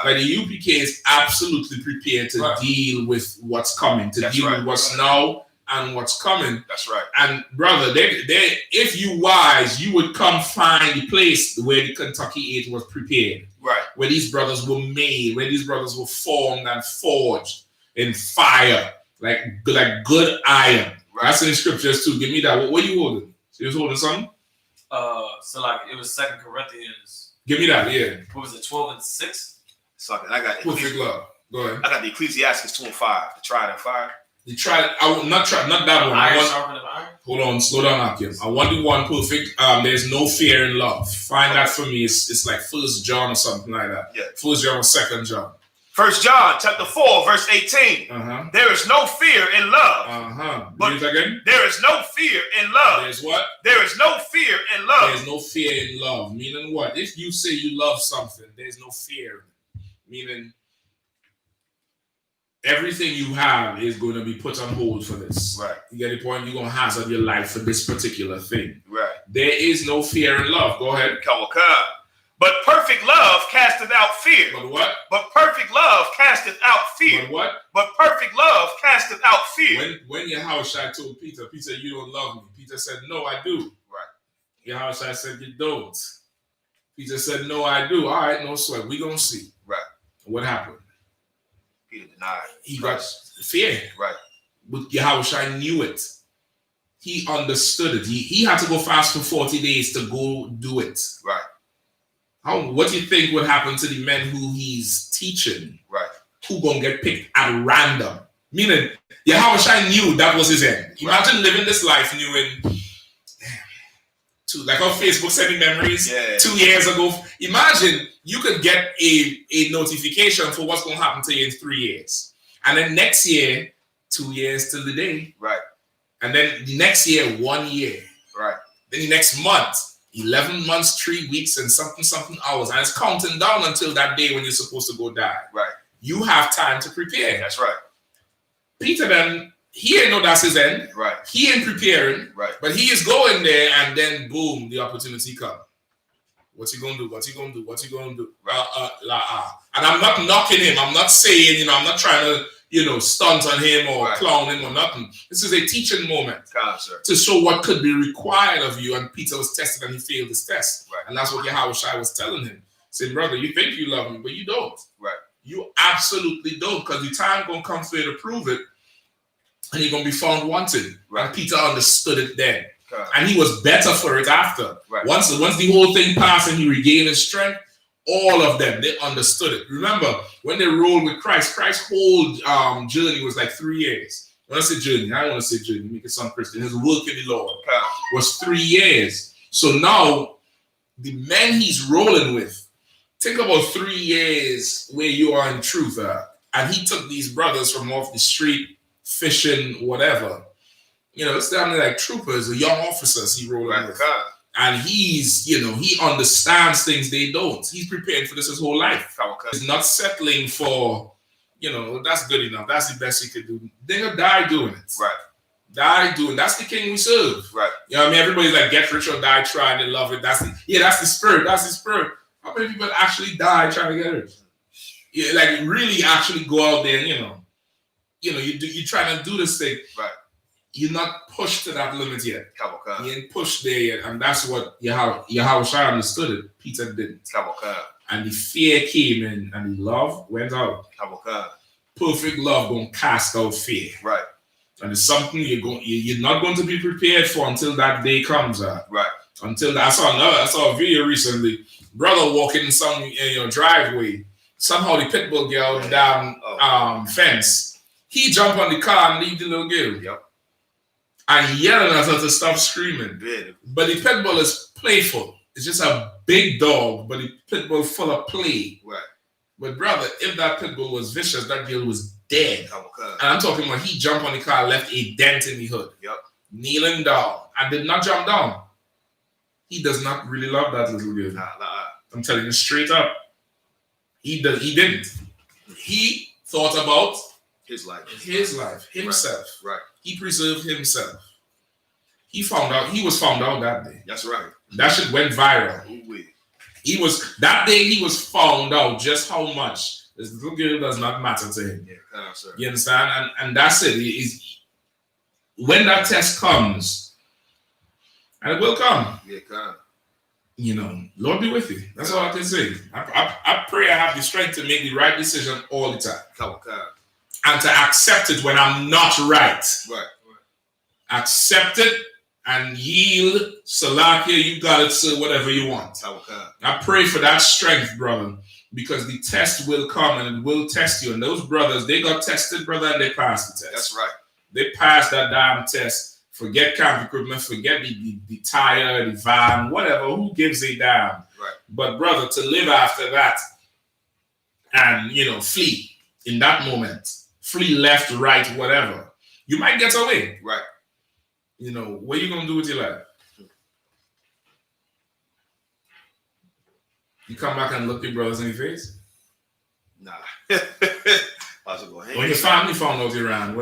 Speaker 3: Like the UPK is absolutely prepared to deal with what's coming, to deal with what's now and what's coming.
Speaker 2: That's right.
Speaker 3: And brother, if you wise, you would come find the place where the Kentucky 8 was prepared.
Speaker 2: Right.
Speaker 3: Where these brothers were made, where these brothers were formed and forged in fire, like good iron. Right. That's in the scriptures too. Give me that. What are you holding? So you was holding something?
Speaker 4: So like it was 2 Corinthians.
Speaker 3: Give me that, yeah.
Speaker 4: What was it, 12 and 6?
Speaker 2: Something. I got
Speaker 3: perfect love. Go ahead.
Speaker 2: I got the Ecclesiastes 2 and 5. The tried and fire.
Speaker 3: The tried. I will not that one.
Speaker 4: Iron sharpened iron.
Speaker 3: Hold on, slow down, Akim. I want the one perfect. There's no fear in love. Find that for me. It's like 1 John or something like that.
Speaker 2: Yeah.
Speaker 3: 1 John or 2 John.
Speaker 2: 1 John chapter 4 verse 18. There is no fear in love.
Speaker 3: But again?
Speaker 2: There is no fear in love.
Speaker 3: There's what?
Speaker 2: There is no fear in love.
Speaker 3: There's no fear in love. Meaning what? If you say you love something, there's no fear. Meaning everything you have is going to be put on hold for this.
Speaker 2: Right.
Speaker 3: You get the point? You're going to hazard your life for this particular thing.
Speaker 2: Right.
Speaker 3: There is no fear in love. Go ahead.
Speaker 2: But perfect love casteth out fear.
Speaker 3: But what?
Speaker 2: But perfect love casteth out fear.
Speaker 3: But what?
Speaker 2: But perfect love casteth out fear.
Speaker 3: When Yahushua told Peter, you don't love me. Peter said, no, I do.
Speaker 2: Right.
Speaker 3: Yahushua said, you don't. Peter said, no, I do. All right, no sweat. We're going to see.
Speaker 2: Right.
Speaker 3: What happened?
Speaker 2: Peter denied.
Speaker 3: He got fear.
Speaker 2: Right.
Speaker 3: But Yahushua knew it. He understood it. He had to go fast for 40 days to go do it.
Speaker 2: Right.
Speaker 3: What do you think would happen to the men who he's teaching?
Speaker 2: Right.
Speaker 3: Who gonna get picked at random? Meaning, Yahushua knew that was his end. Imagine living this life knowing, like on Facebook sending memories 2 years ago. Imagine you could get a notification for what's gonna happen to you in 3 years. And then next year, 2 years till the day.
Speaker 2: Right.
Speaker 3: And then the next year, 1 year.
Speaker 2: Right.
Speaker 3: Then the next month, 11 months, 3 weeks, and something hours. And it's counting down until that day when you're supposed to go die.
Speaker 2: Right.
Speaker 3: You have time to prepare.
Speaker 2: That's right.
Speaker 3: Peter then, he ain't know that's his end.
Speaker 2: Right.
Speaker 3: He ain't preparing.
Speaker 2: Right.
Speaker 3: But he is going there, and then boom, the opportunity comes. What's he gonna do? What's he gonna do? What's he gonna do? And I'm not knocking him. I'm not saying, I'm not trying to, stunt on him or clown him or nothing. This is a teaching moment to show what could be required of you. And Peter was tested and he failed his test. Right. And that's what Yahushua was telling him. Saying, brother, you think you love me, but you don't.
Speaker 2: Right.
Speaker 3: You absolutely don't, because the time gonna come for you to prove it, and you're gonna be found wanted. Right. And Peter understood it then. And he was better for it after.
Speaker 2: Right.
Speaker 3: Once the whole thing passed and he regained his strength, all of them, they understood it. Remember, when they rolled with Christ's whole journey was like 3 years. When I say journey, I don't want to say journey, make it sound Christian. His work in the Lord was 3 years. So now, the men he's rolling with, think about 3 years where you are in truth. And he took these brothers from off the street, fishing, whatever. You know, it's down like troopers or young officers he rolling with. And he's, you know, he understands things they don't. He's prepared for this his whole life. He's not settling for, you know, that's good enough. That's the best he could do. They're going to die doing it.
Speaker 2: Right.
Speaker 3: Die doing. That's the king we serve.
Speaker 2: Right.
Speaker 3: You know what I mean? Everybody's like, get rich or die trying. They love it. That's the spirit. That's the spirit. How many people actually die trying to get rich? Yeah, like really actually go out there and, you know, you're trying to do this thing.
Speaker 2: Right.
Speaker 3: You're not pushed to that limit yet. You ain't pushed there yet. And that's what Yahweh understood it. Peter didn't. And the fear came in and the love went out. Perfect love gonna cast out fear.
Speaker 2: Right.
Speaker 3: And it's something you're not going to be prepared for until that day comes.
Speaker 2: Right.
Speaker 3: Until that. I saw a video recently. Brother walking in some driveway. Somehow the pit bull girl down fence. He jumped on the car and leave the little girl.
Speaker 2: Yep.
Speaker 3: And yelling at her to stop screaming.
Speaker 2: Yeah.
Speaker 3: But the pit bull is playful. It's just a big dog, but the pit bull full of play.
Speaker 2: Right.
Speaker 3: But brother, if that pit bull was vicious, that girl was dead.
Speaker 2: And
Speaker 3: I'm talking about he jumped on the car, left a dent in the hood.
Speaker 2: Yep.
Speaker 3: Kneeling down and did not jump down. He does not really love that little girl.
Speaker 2: Nah.
Speaker 3: I'm telling you straight up. He didn't. He thought about
Speaker 2: his life,
Speaker 3: himself.
Speaker 2: Right.
Speaker 3: He preserved himself. He was found out that day.
Speaker 2: That's right.
Speaker 3: That shit went viral. That day he was found out just how much this little girl does not matter to him.
Speaker 2: Yeah, sir.
Speaker 3: You understand? And that's it. When that test comes, and it will come.
Speaker 2: Yeah, come.
Speaker 3: You know, Lord be with you. That's all I can say. I pray I have the strength to make the right decision all the time.
Speaker 2: Come.
Speaker 3: And to accept it when I'm not right.
Speaker 2: Right.
Speaker 3: Accept it and yield. Salakia, you got it, sir, whatever you want. I pray for that strength, brother, because the test will come and it will test you. And those brothers, they got tested, brother, and they passed the test.
Speaker 2: That's right.
Speaker 3: They passed that damn test. Forget camp equipment, forget the tire, the van, whatever. Who gives a damn?
Speaker 2: Right.
Speaker 3: But brother, to live after that and, flee in that moment, flee left, right, whatever, you might get away.
Speaker 2: Right.
Speaker 3: What are you going to do with your life? You come back and look your brothers in the face?
Speaker 2: Nah.
Speaker 3: When your family found out you ran,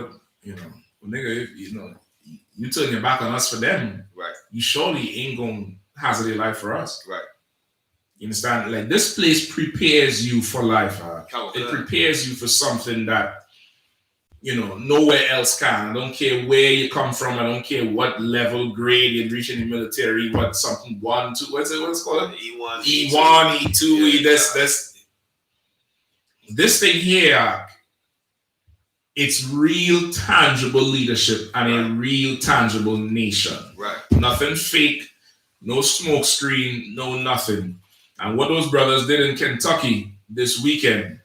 Speaker 3: nigga, you turn your back on us for them.
Speaker 2: Right.
Speaker 3: You surely ain't going to hazard your life for us.
Speaker 2: Right.
Speaker 3: You understand? Like, this place prepares you for life. It prepares you for something that, nowhere else can. I don't care where you come from. I don't care what level, grade you reach in the military, what something 1, 2, what's it called?
Speaker 2: E1,
Speaker 3: E2, this thing here, it's real tangible leadership and a real tangible nation.
Speaker 2: Right.
Speaker 3: Nothing fake, no smoke screen, no nothing. And what those brothers did in Kentucky this weekend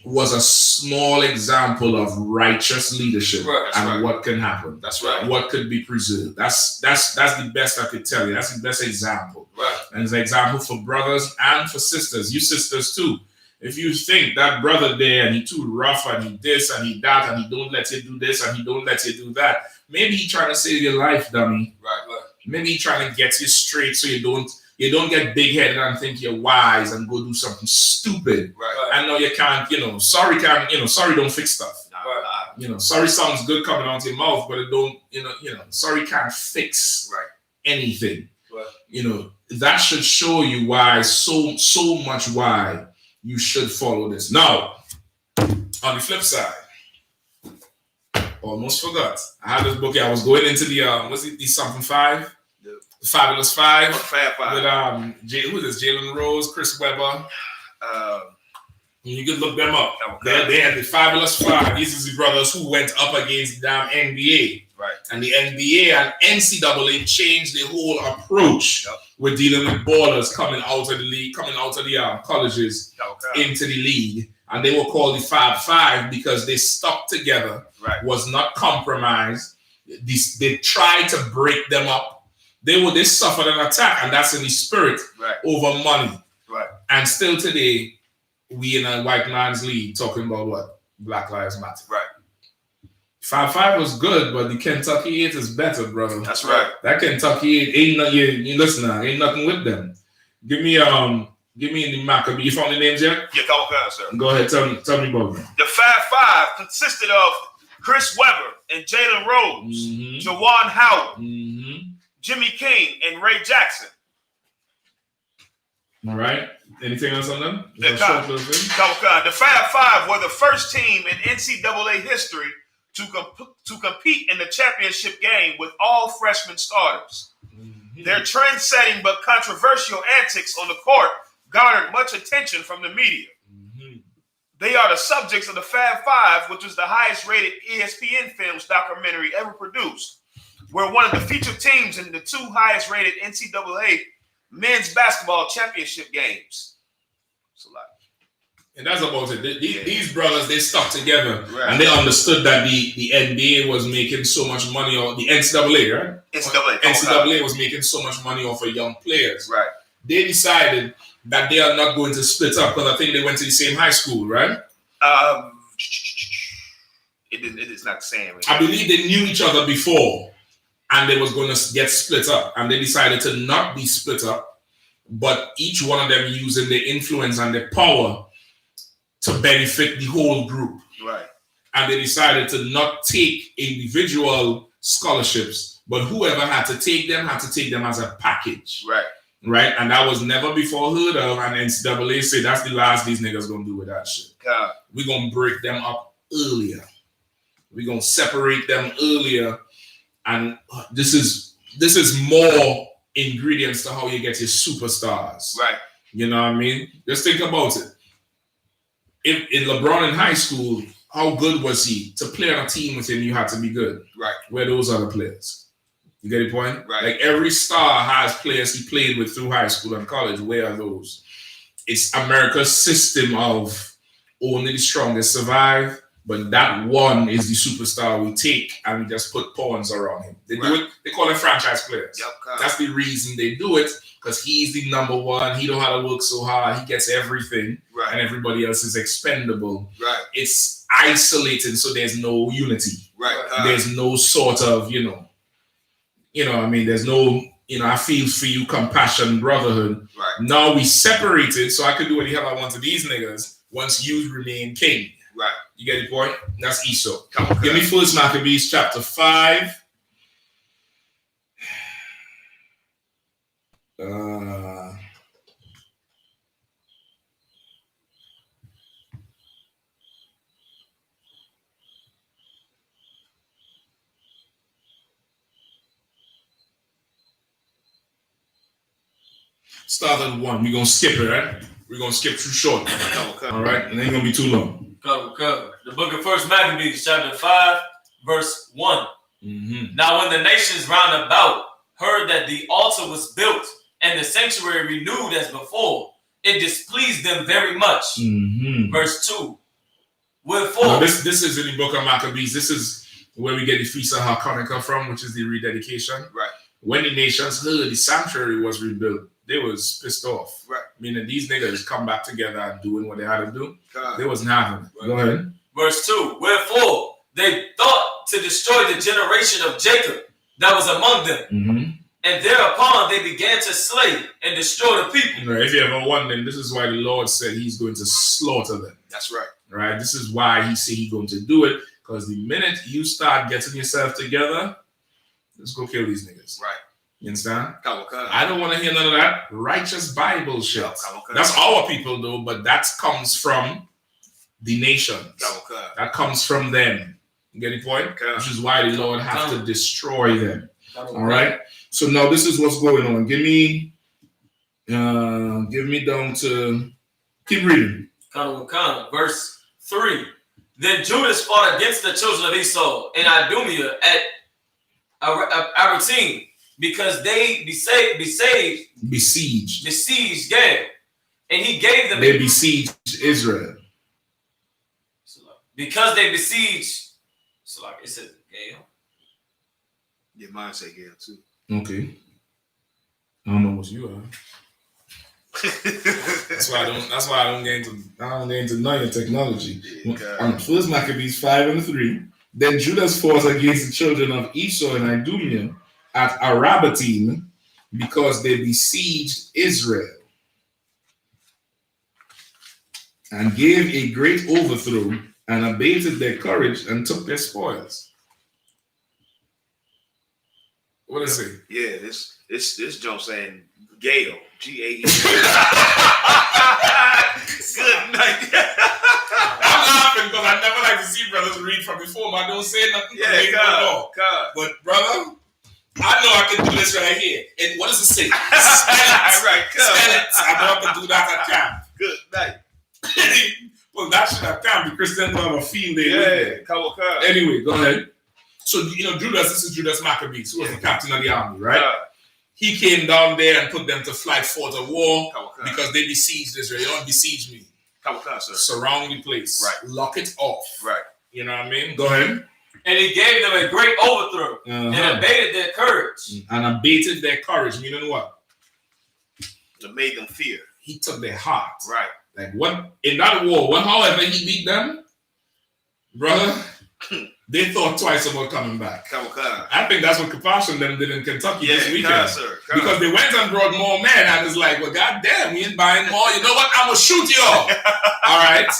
Speaker 3: was a small example of righteous leadership what can happen.
Speaker 2: That's right.
Speaker 3: What could be preserved. That's the best I could tell you. That's the best example.
Speaker 2: Right.
Speaker 3: And it's an example for brothers and for sisters. You sisters too. If you think that brother there and he too rough and he this and he that and he don't let you do this and he don't let you do that, maybe he trying to save your life, dummy.
Speaker 2: Right.
Speaker 3: Maybe he trying to get you straight so you don't get big-headed and think you're wise and go do something stupid.
Speaker 2: Right.
Speaker 3: I know you can't, sorry don't fix stuff.
Speaker 2: Nah.
Speaker 3: Sorry sounds good coming out your mouth, but it don't, sorry can't fix anything.
Speaker 2: Right.
Speaker 3: That should show you why, so much why you should follow this. Now, on the flip side, almost forgot. I had this book here. I was going into the something 5? The Fabulous 5.
Speaker 2: Fab 5.
Speaker 3: With who is this? Jalen Rose, Chris Webber. You can look them up. They had the Fabulous 5. These are the brothers who went up against the damn NBA.
Speaker 2: Right.
Speaker 3: And the NBA and NCAA changed the whole approach with dealing with ballers coming out of the league, coming out of the colleges into the league. And they were called the Fab Five because they stuck together, was not compromised. They tried to break them up. They suffered an attack, and that's in the spirit over money. And still today, we in a white man's league talking about what? Black Lives Matter. 5-5 was good, but the Kentucky 8 is better, brother.
Speaker 2: That's right.
Speaker 3: That Kentucky 8 ain't nothing. You listen now, ain't nothing with them. Give me the Maccabees. You found the names yet?
Speaker 2: Yeah, come on, sir.
Speaker 3: Go ahead, tell me about them.
Speaker 2: The Fab Five consisted of Chris Webber and Jalen Rose, Jawan Howard, Jimmy King, and Ray Jackson.
Speaker 3: All right. Anything else on them?
Speaker 2: The Fab Five were the first team in NCAA history to compete in the championship game with all freshman starters. Their trend-setting but controversial antics on the court garnered much attention from the media. They are the subjects of the Fab Five, which was the highest-rated ESPN Films documentary ever produced. We're one of the featured teams in the 2 highest-rated NCAA men's basketball championship games. It's a lot.
Speaker 3: And that's about it. These brothers, they stuck together and they understood that the NBA was making so much money, or the NCAA, right? NCAA was making so much money off of young players.
Speaker 2: Right.
Speaker 3: They decided that they are not going to split up because I think they went to the same high school, right?
Speaker 2: It is not the same.
Speaker 3: I believe they knew each other before and they was going to get split up, and they decided to not be split up, but each one of them using their influence and their power to benefit the whole group.
Speaker 2: Right.
Speaker 3: And they decided to not take individual scholarships, but whoever had to take them as a package. Right. And that was never before heard of. And NCAA said that's the last these niggas gonna do with that shit. We're gonna break them up earlier. We're gonna separate them earlier. And this is more ingredients to how you get your superstars.
Speaker 2: Right.
Speaker 3: You know what I mean? Just think about it. In LeBron in high school, how good was he? To play on a team with him, you had to be good.
Speaker 2: Right.
Speaker 3: Where those other players? You get the point?
Speaker 2: Right.
Speaker 3: Like every star has players he played with through high school and college. Where are those? It's America's system of only the strongest survive, but that one is the superstar we take and we just put pawns around him. They do it, they call them franchise players. That's the reason they do it, because he's the number one. He don't have to work so hard. He gets everything, and everybody else is expendable. It's isolating, so there's no unity. There's no sort of, you know what I mean? There's no, I feel for you, compassion, brotherhood. Now we separated, so I could do what the hell I want to these niggas once you remain king. You get the point? That's I.S.U.P. Give me first Maccabees chapter 5. Start at 1. We're going to skip it, right? We're going to skip through short. All right? It ain't going to be too long.
Speaker 4: Cover. The book of First Maccabees, chapter 5, verse 1. Now when the nations round about heard that the altar was built and the sanctuary renewed as before, it displeased them very much. Verse 2. Wherefore...
Speaker 3: Now this is in the book of Maccabees. This is where we get the Feast of Hanukkah from, which is the rededication. When the nations heard the sanctuary was rebuilt, they was pissed off. Meaning these niggas come back together and doing what they had to do. They wasn't having it. Go ahead.
Speaker 4: Verse 2. Wherefore they thought to destroy the generation of Jacob that was among them. And thereupon they began to slay and destroy the people.
Speaker 3: If you ever wondered, this is why the Lord said he's going to slaughter them.
Speaker 2: That's right.
Speaker 3: Right? This is why he said he's going to do it. Because the minute you start getting yourself together, let's go kill these niggas. You understand? I don't want to hear none of that righteous Bible shit. That's our people though, but that comes from the nations. That comes from them. You get the point? Which is why the Lord has to destroy them. All right? So now this is what's going on. Give me down to, keep reading.
Speaker 4: Verse 3. Then Judas fought against the children of Esau in Idumea at Aratim, because they besieged Gael, and he gave them.
Speaker 3: They besieged Israel.
Speaker 4: Because they besieged. So like it says Gael.
Speaker 2: Yeah, mine say Gael too.
Speaker 3: Okay. I don't know what you are. That's why I don't get into none of technology. On first Maccabees 5:3, then Judah's force against the children of I.S.U.K and Idumea at Arabatim, because they besieged Israel and gave a great overthrow and abated their courage and took their spoils. What does it say?
Speaker 2: Yeah, this jump saying Gael, G-A-E. Good night.
Speaker 3: I'm laughing because I never like to see brothers read from before, but I don't say nothing.
Speaker 2: Yeah, God.
Speaker 3: But brother, I know I can do this right here. And what does it say? Spell it.
Speaker 2: Right,
Speaker 3: Spell it. I know I can do that at camp.
Speaker 2: Good night.
Speaker 3: Well, that should have come because Christians have a field day.
Speaker 2: Yeah, come.
Speaker 3: Anyway, go ahead. So, Judas, this is Judas Maccabees, who was the captain of the army, right? He came down there and put them to flight for the war because they besieged Israel. You don't besiege me.
Speaker 2: Sir.
Speaker 3: Surround the place.
Speaker 2: Right.
Speaker 3: Lock it off.
Speaker 2: Right.
Speaker 3: You know what I mean? Go ahead.
Speaker 4: And he gave them a great overthrow and abated their courage.
Speaker 3: And abated their courage, meaning what?
Speaker 2: It made them fear.
Speaker 3: He took their heart.
Speaker 2: Right.
Speaker 3: Like what in that war, however he beat them, brother, they thought twice about coming back. I think that's what Compassion them did in Kentucky this weekend. Because they went and brought more men, and it's like, well, goddamn, we ain't buying more. You know what? I'm gonna shoot you all. All right.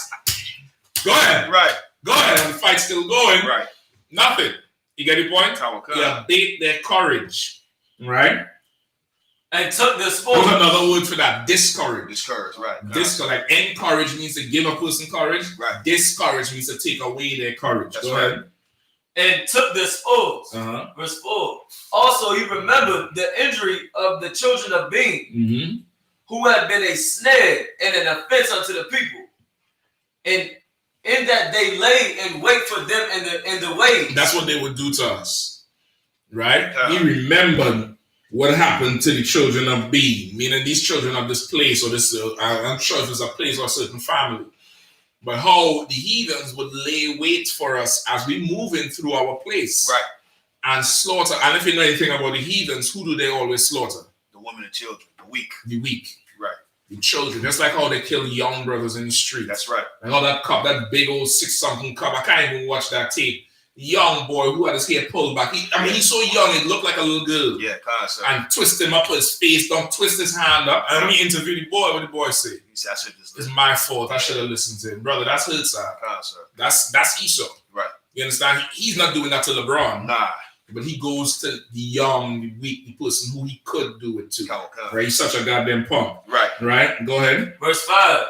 Speaker 3: Go ahead.
Speaker 2: Right.
Speaker 3: Go ahead. And the fight's still going.
Speaker 2: Right.
Speaker 3: Nothing. You get the point? They abate their courage. Right?
Speaker 4: And took the spoil.
Speaker 3: What's another word for that? Discourage.
Speaker 2: Discourage, right.
Speaker 3: Like encourage means to give a person courage.
Speaker 2: Right.
Speaker 3: Discourage means to take away their courage.
Speaker 2: That's
Speaker 3: Go
Speaker 2: right.
Speaker 3: ahead.
Speaker 4: And took the spoils. Verse 4. Also, he remembered the injury of the children of Beam, who had been a snare and an offense unto the people. And in that they lay in wait for them in the way.
Speaker 3: That's what they would do to us. Right? He remembered what happened to the children of Beam, meaning these children of this place, or this, I'm sure if it's a place or a certain family, but how the heathens would lay wait for us as we move in through our place.
Speaker 2: Right.
Speaker 3: And slaughter. And if you know anything about the heathens, who do they always slaughter?
Speaker 2: The women and children, the weak.
Speaker 3: The weak.
Speaker 2: Right.
Speaker 3: The children. Just like how they kill young brothers in the street.
Speaker 2: That's right.
Speaker 3: And all that cop, that big old 6-something cop, I can't even watch that tape. Young boy who had his hair pulled back. He's so young, it looked like a little girl.
Speaker 2: Yeah, concept.
Speaker 3: And twist him up his face, don't twist his hand up. And when he interviewed the boy, what the boy say?
Speaker 2: He said,
Speaker 3: it's my fault. I should have listened to him. Brother, that's his side. That's I.S.U.K.
Speaker 2: Right.
Speaker 3: You understand? He's not doing that to LeBron.
Speaker 2: Nah.
Speaker 3: But he goes to the young, the weak, the person who he could do it to. Right? He's such a goddamn punk.
Speaker 2: Right.
Speaker 3: Right? Go ahead.
Speaker 4: Verse 5.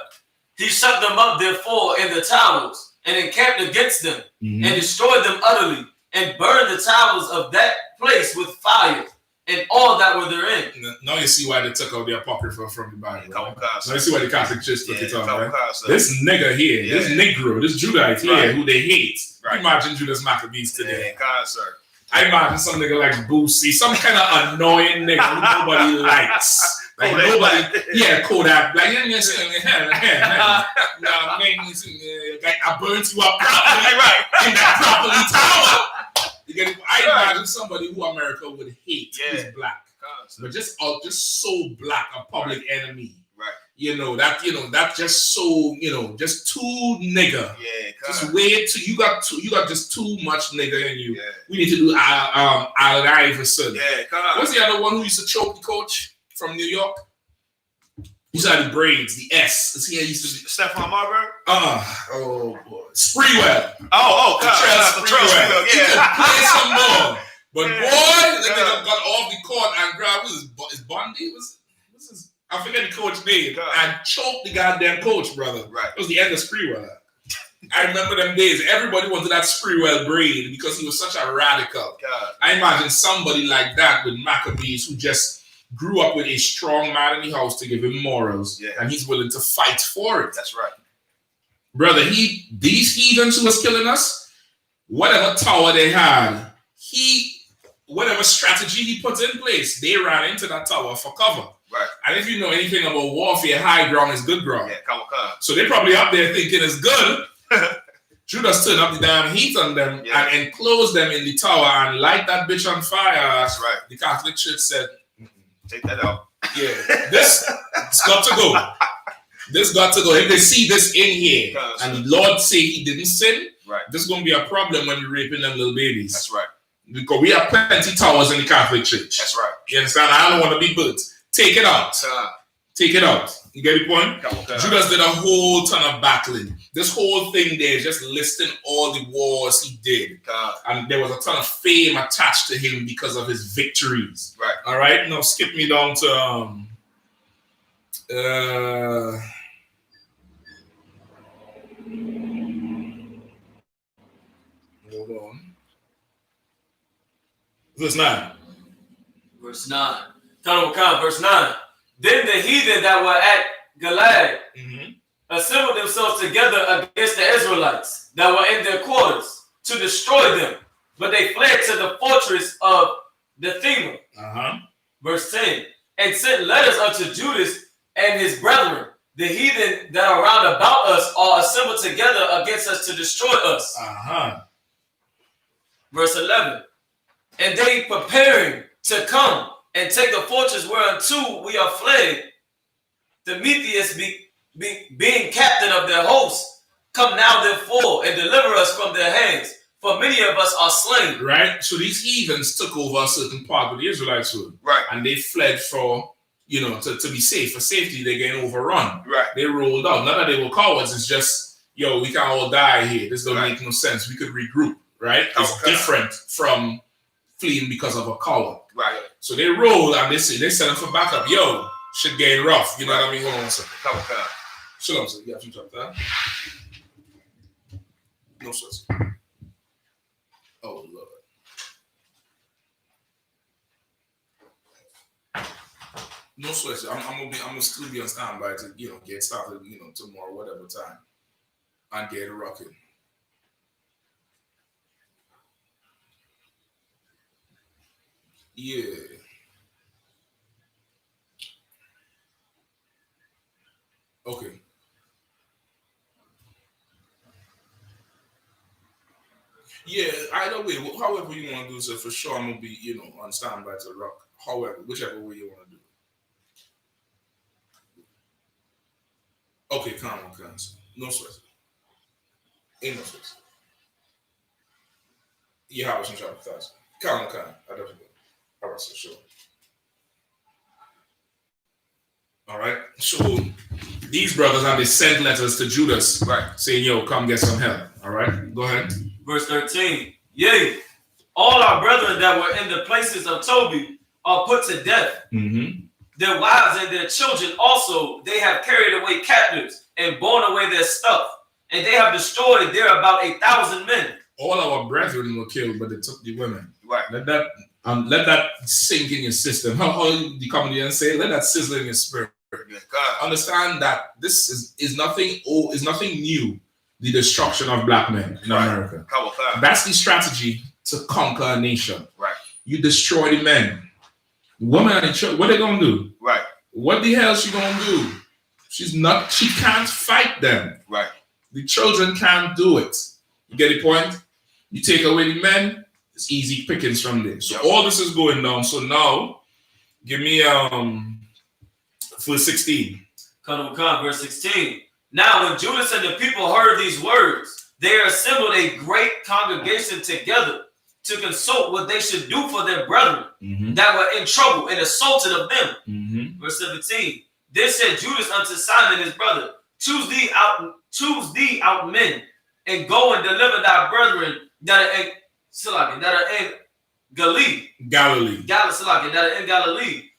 Speaker 4: He shut them up, therefore, in the towers, and encamped against them, and destroyed them utterly, and burned the towers of that place with fire, and all that were therein.
Speaker 3: Now you see why they took out the Apocrypha from the Bible. Right? Now you see why the Catholic Church took it out, right? This nigga here, this Negro, this Judite here, who they hate. Right. Imagine Judas Maccabees today. I imagine some nigga like Boosie, some kind of annoying nigga who nobody likes. Like nobody, Kodak. Like, I burnt you up properly, right? In that properly tower. You get it? I imagine somebody who America would hate who's black, but just so black, a public enemy. Right. That just so, just too nigga. Yeah. Just way too. You got just too much nigga in you. Yeah. We need to do Allen Iverson. Yeah. What's the other one who used to choke the coach from New York? He used to have the braids, the S. Is he used to be
Speaker 2: Stephon Marbury?
Speaker 3: Oh boy. Sprewell.
Speaker 2: Sprewell.
Speaker 3: Yeah. He could play some more. But boy, the nigga got off the court and grabbed his Bundy. I forget the coach's name. And choked the goddamn coach, brother. Right. It was the end of Sprewell. I remember them days. Everybody wanted that Sprewell braid because he was such a radical. I imagine somebody like that with Maccabees who just grew up with a strong man in the house to give him morals, and he's willing to fight for it.
Speaker 2: That's right.
Speaker 3: Brother, these heathens who was killing us, whatever tower they had, whatever strategy he puts in place, they ran into that tower for cover.
Speaker 2: Right.
Speaker 3: And if you know anything about warfare, high ground is good ground.
Speaker 2: Yeah, come.
Speaker 3: So they're probably up there thinking it's good. Judas turned up the damn heat on them and enclosed them in the tower and light that bitch on fire.
Speaker 2: That's right.
Speaker 3: The Catholic Church said,
Speaker 2: take that out.
Speaker 3: Yeah, it's got to go. This got to go. If they see this in here and the Lord say he didn't sin,
Speaker 2: right,
Speaker 3: this is going to be a problem when you're raping them little babies.
Speaker 2: That's right.
Speaker 3: Because we have plenty towers in the Catholic Church.
Speaker 2: That's right.
Speaker 3: You understand? I don't want to be built. Take it out. Take it out. You get the point? Judas did a whole ton of battling. This whole thing there is just listing all the wars he did. And there was a ton of fame attached to him because of his victories.
Speaker 2: Right.
Speaker 3: All right. Now skip me down to hold on. Verse 9.
Speaker 4: Verse 9. Verse 9. Then the heathen that were at Gilead assembled themselves together against the Israelites that were in their quarters to destroy them. But they fled to the fortress of the Thema. Verse 10. And sent letters unto Judas and his brethren. The heathen that are round about us are assembled together against us to destroy us. Verse 11. And they preparing to come and take the fortress whereunto we are fled. Demetrius being captain of their hosts, come now therefore and deliver us from their hands, for many of us are slain.
Speaker 3: Right? So these heathens took over a certain part of the Israelites would.
Speaker 2: Right.
Speaker 3: And they fled for, to be safe. For safety, they're getting overrun.
Speaker 2: Right.
Speaker 3: They rolled out. Not that they were cowards, it's just, we can all die here. This don't make no sense. We could regroup, right? It's different from fleeing because of a coward.
Speaker 2: Right.
Speaker 3: So they roll and they set them for backup. Shit getting rough. You know what I mean? Hold on a second. Shalom, sir. You got you talk that? No stress. Oh Lord. No stress. I'm gonna still be on standby to get started tomorrow whatever time and get it rocking. Yeah. Okay. Yeah, either way, however you want to do it, so for sure I'm gonna be, on standby to rock. However, whichever way you want to do it. Okay, calm on, no stress. Ain't no stress. Yeah, I was in trouble with that. Calm on, I definitely. All right, so sure. All right, so these brothers they sent letters to Judas, right, saying, come get some help. All right, go ahead.
Speaker 4: Verse 13. Yea, all our brethren that were in the places of Toby are put to death. Their wives and their children also they have carried away captives and borne away their stuff, and they have destroyed there about 1,000 men.
Speaker 3: All our brethren were killed, but they took the women.
Speaker 2: Right.
Speaker 3: Let that sink in your system. How the comedians say, let that sizzle in your spirit. Understand that this is nothing new. The destruction of black men in America. That's the strategy to conquer a nation.
Speaker 2: Right.
Speaker 3: You destroy the men. The woman and the children, what are they gonna do?
Speaker 2: Right.
Speaker 3: What the hell is she gonna do? She can't fight them.
Speaker 2: Right.
Speaker 3: The children can't do it. You get the point? You take away the men, it's easy pickings from there. So all this is going down. So now, give me verse 16.
Speaker 4: Verse 16. Now when Judas and the people heard these words, they assembled a great congregation together to consult what they should do for their brethren that were in trouble and assaulted of them. Verse 17. Then said Judas unto Simon his brother, choose thee out men, and go and deliver thy brethren that are in Galilee.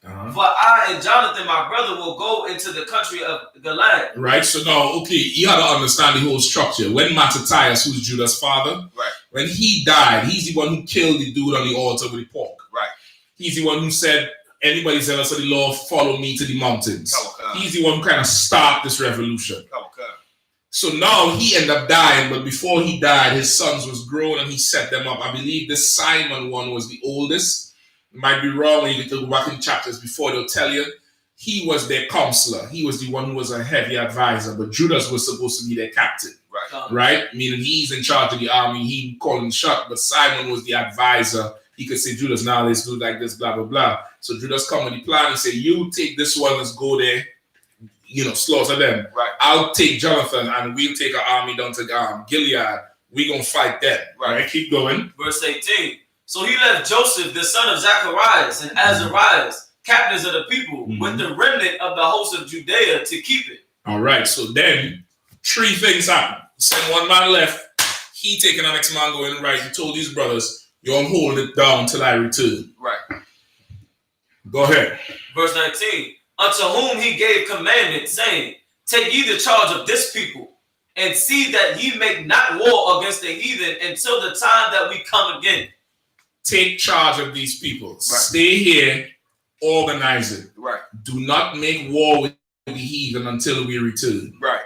Speaker 4: For I and Jonathan, my brother, will go into the country of Gilead.
Speaker 3: Right. So now, you got to understand the whole structure. When Mattathias, who's Judas' father, when he died, he's the one who killed the dude on the altar with the pork.
Speaker 2: Right.
Speaker 3: He's the one who said, anybody zealous of the Lord, follow me to the mountains. He's the one who kind of stopped this revolution. So now he ended up dying, but before he died, his sons was grown and he set them up. I believe this Simon one was the oldest. Might be wrong when you go back in chapters before, they'll tell you. He was their counselor. He was the one who was a heavy advisor, but Judas was supposed to be their captain. Right? Meaning he's in charge of the army, he calling the shot, but Simon was the advisor. He could say, Judas, now let's do like this, blah, blah, blah. So Judas come with the plan and say, you take this one, let's go there, slaughter them.
Speaker 2: Right.
Speaker 3: I'll take Jonathan and we'll take our army down to Gilead. We're going to fight them. Right? Keep going.
Speaker 4: Verse 18. So he left Joseph, the son of Zacharias, and Azarias, captains of the people, with the remnant of the host of Judea to keep it.
Speaker 3: All right. So then 3 things happen. Send one man left. He taking the next man going right. He told his brothers, you're going to hold it down till I return.
Speaker 2: Right.
Speaker 3: Go ahead.
Speaker 4: Verse 19. Unto whom he gave commandment, saying, take ye the charge of this people, and see that ye make not war against the heathen until the time that we come again.
Speaker 3: Take charge of these people.
Speaker 2: Right.
Speaker 3: Stay here. Organize it.
Speaker 2: Right.
Speaker 3: Do not make war with the heathen until we return.
Speaker 2: Right.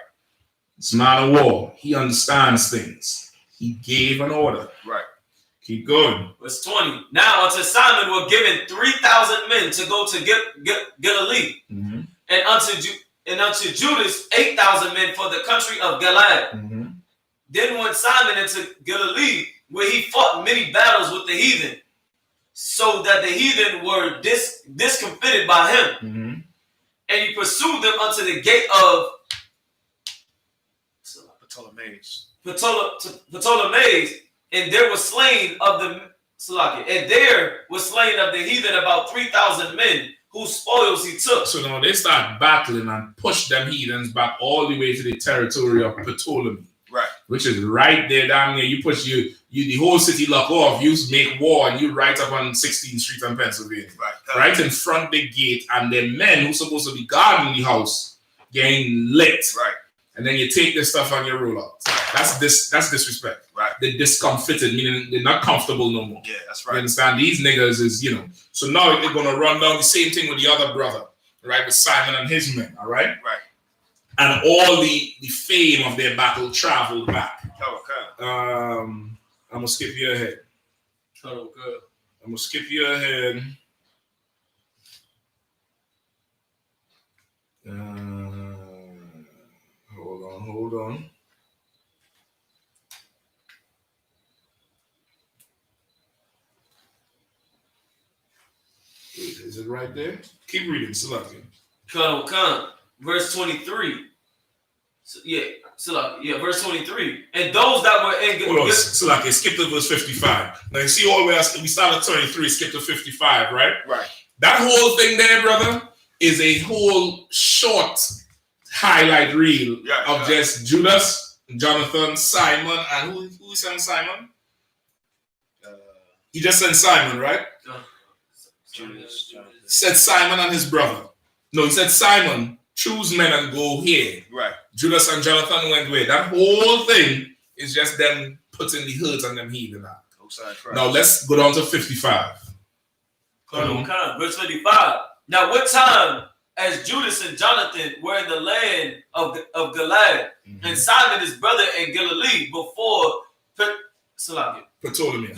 Speaker 3: It's man of war. He understands things. He gave an order.
Speaker 2: Right.
Speaker 3: Keep going.
Speaker 4: Verse 20. Now unto Simon were given 3,000 men to go to Galilee, and unto Judas 8,000 men for the country of Gilead. Then went Simon into Galilee, where he fought many battles with the heathen, so that the heathen were discomfited by him. And he pursued them unto the gate of Ptolemais, and there was slain of the heathen about 3,000 men, whose spoils he took.
Speaker 3: So now they start battling and push them heathens back all the way to the territory of Ptolemy.
Speaker 2: Right.
Speaker 3: Which is right there down there. You push you the whole city lock off, you make war, and you right up on 16th Street in Pennsylvania. Right in front of the gate, and the men who's supposed to be guarding the house getting lit.
Speaker 2: Right.
Speaker 3: And then you take this stuff and you roll out. That's disrespect.
Speaker 2: Right.
Speaker 3: They're discomfited, meaning they're not comfortable no more.
Speaker 2: Yeah, that's right.
Speaker 3: You understand? These niggas is, So now they're gonna run down the same thing with the other brother, right? With Simon and his men, all right?
Speaker 2: Right.
Speaker 3: And all the fame of their battle traveled back.
Speaker 2: Okay.
Speaker 3: I'm gonna skip you ahead.
Speaker 4: Oh, good.
Speaker 3: I'm gonna skip you ahead. Hold on. Wait, is it right there? Keep reading, Salaki.
Speaker 4: Come. Verse 23. Verse 23. And those that were in...
Speaker 3: Hold on, Salaki, skip to verse 55. Now you see all the way, we started 23, skip to 55, right?
Speaker 2: Right.
Speaker 3: That whole thing there, brother, is a whole short highlight reel of just Judas, Jonathan, Simon, and who sent Simon? He just sent Simon, right?
Speaker 2: Judas.
Speaker 3: Said Simon and his brother. No, he said Simon, choose men and go here.
Speaker 2: Right.
Speaker 3: Judas and Jonathan went where? That whole thing is just them putting the hurt on them heathen out. Now let's go down to 55.
Speaker 4: Verse 55. Now what time, as Judas and Jonathan were in the land of Gilead, and Simon his brother in Galilee before Ptolemy,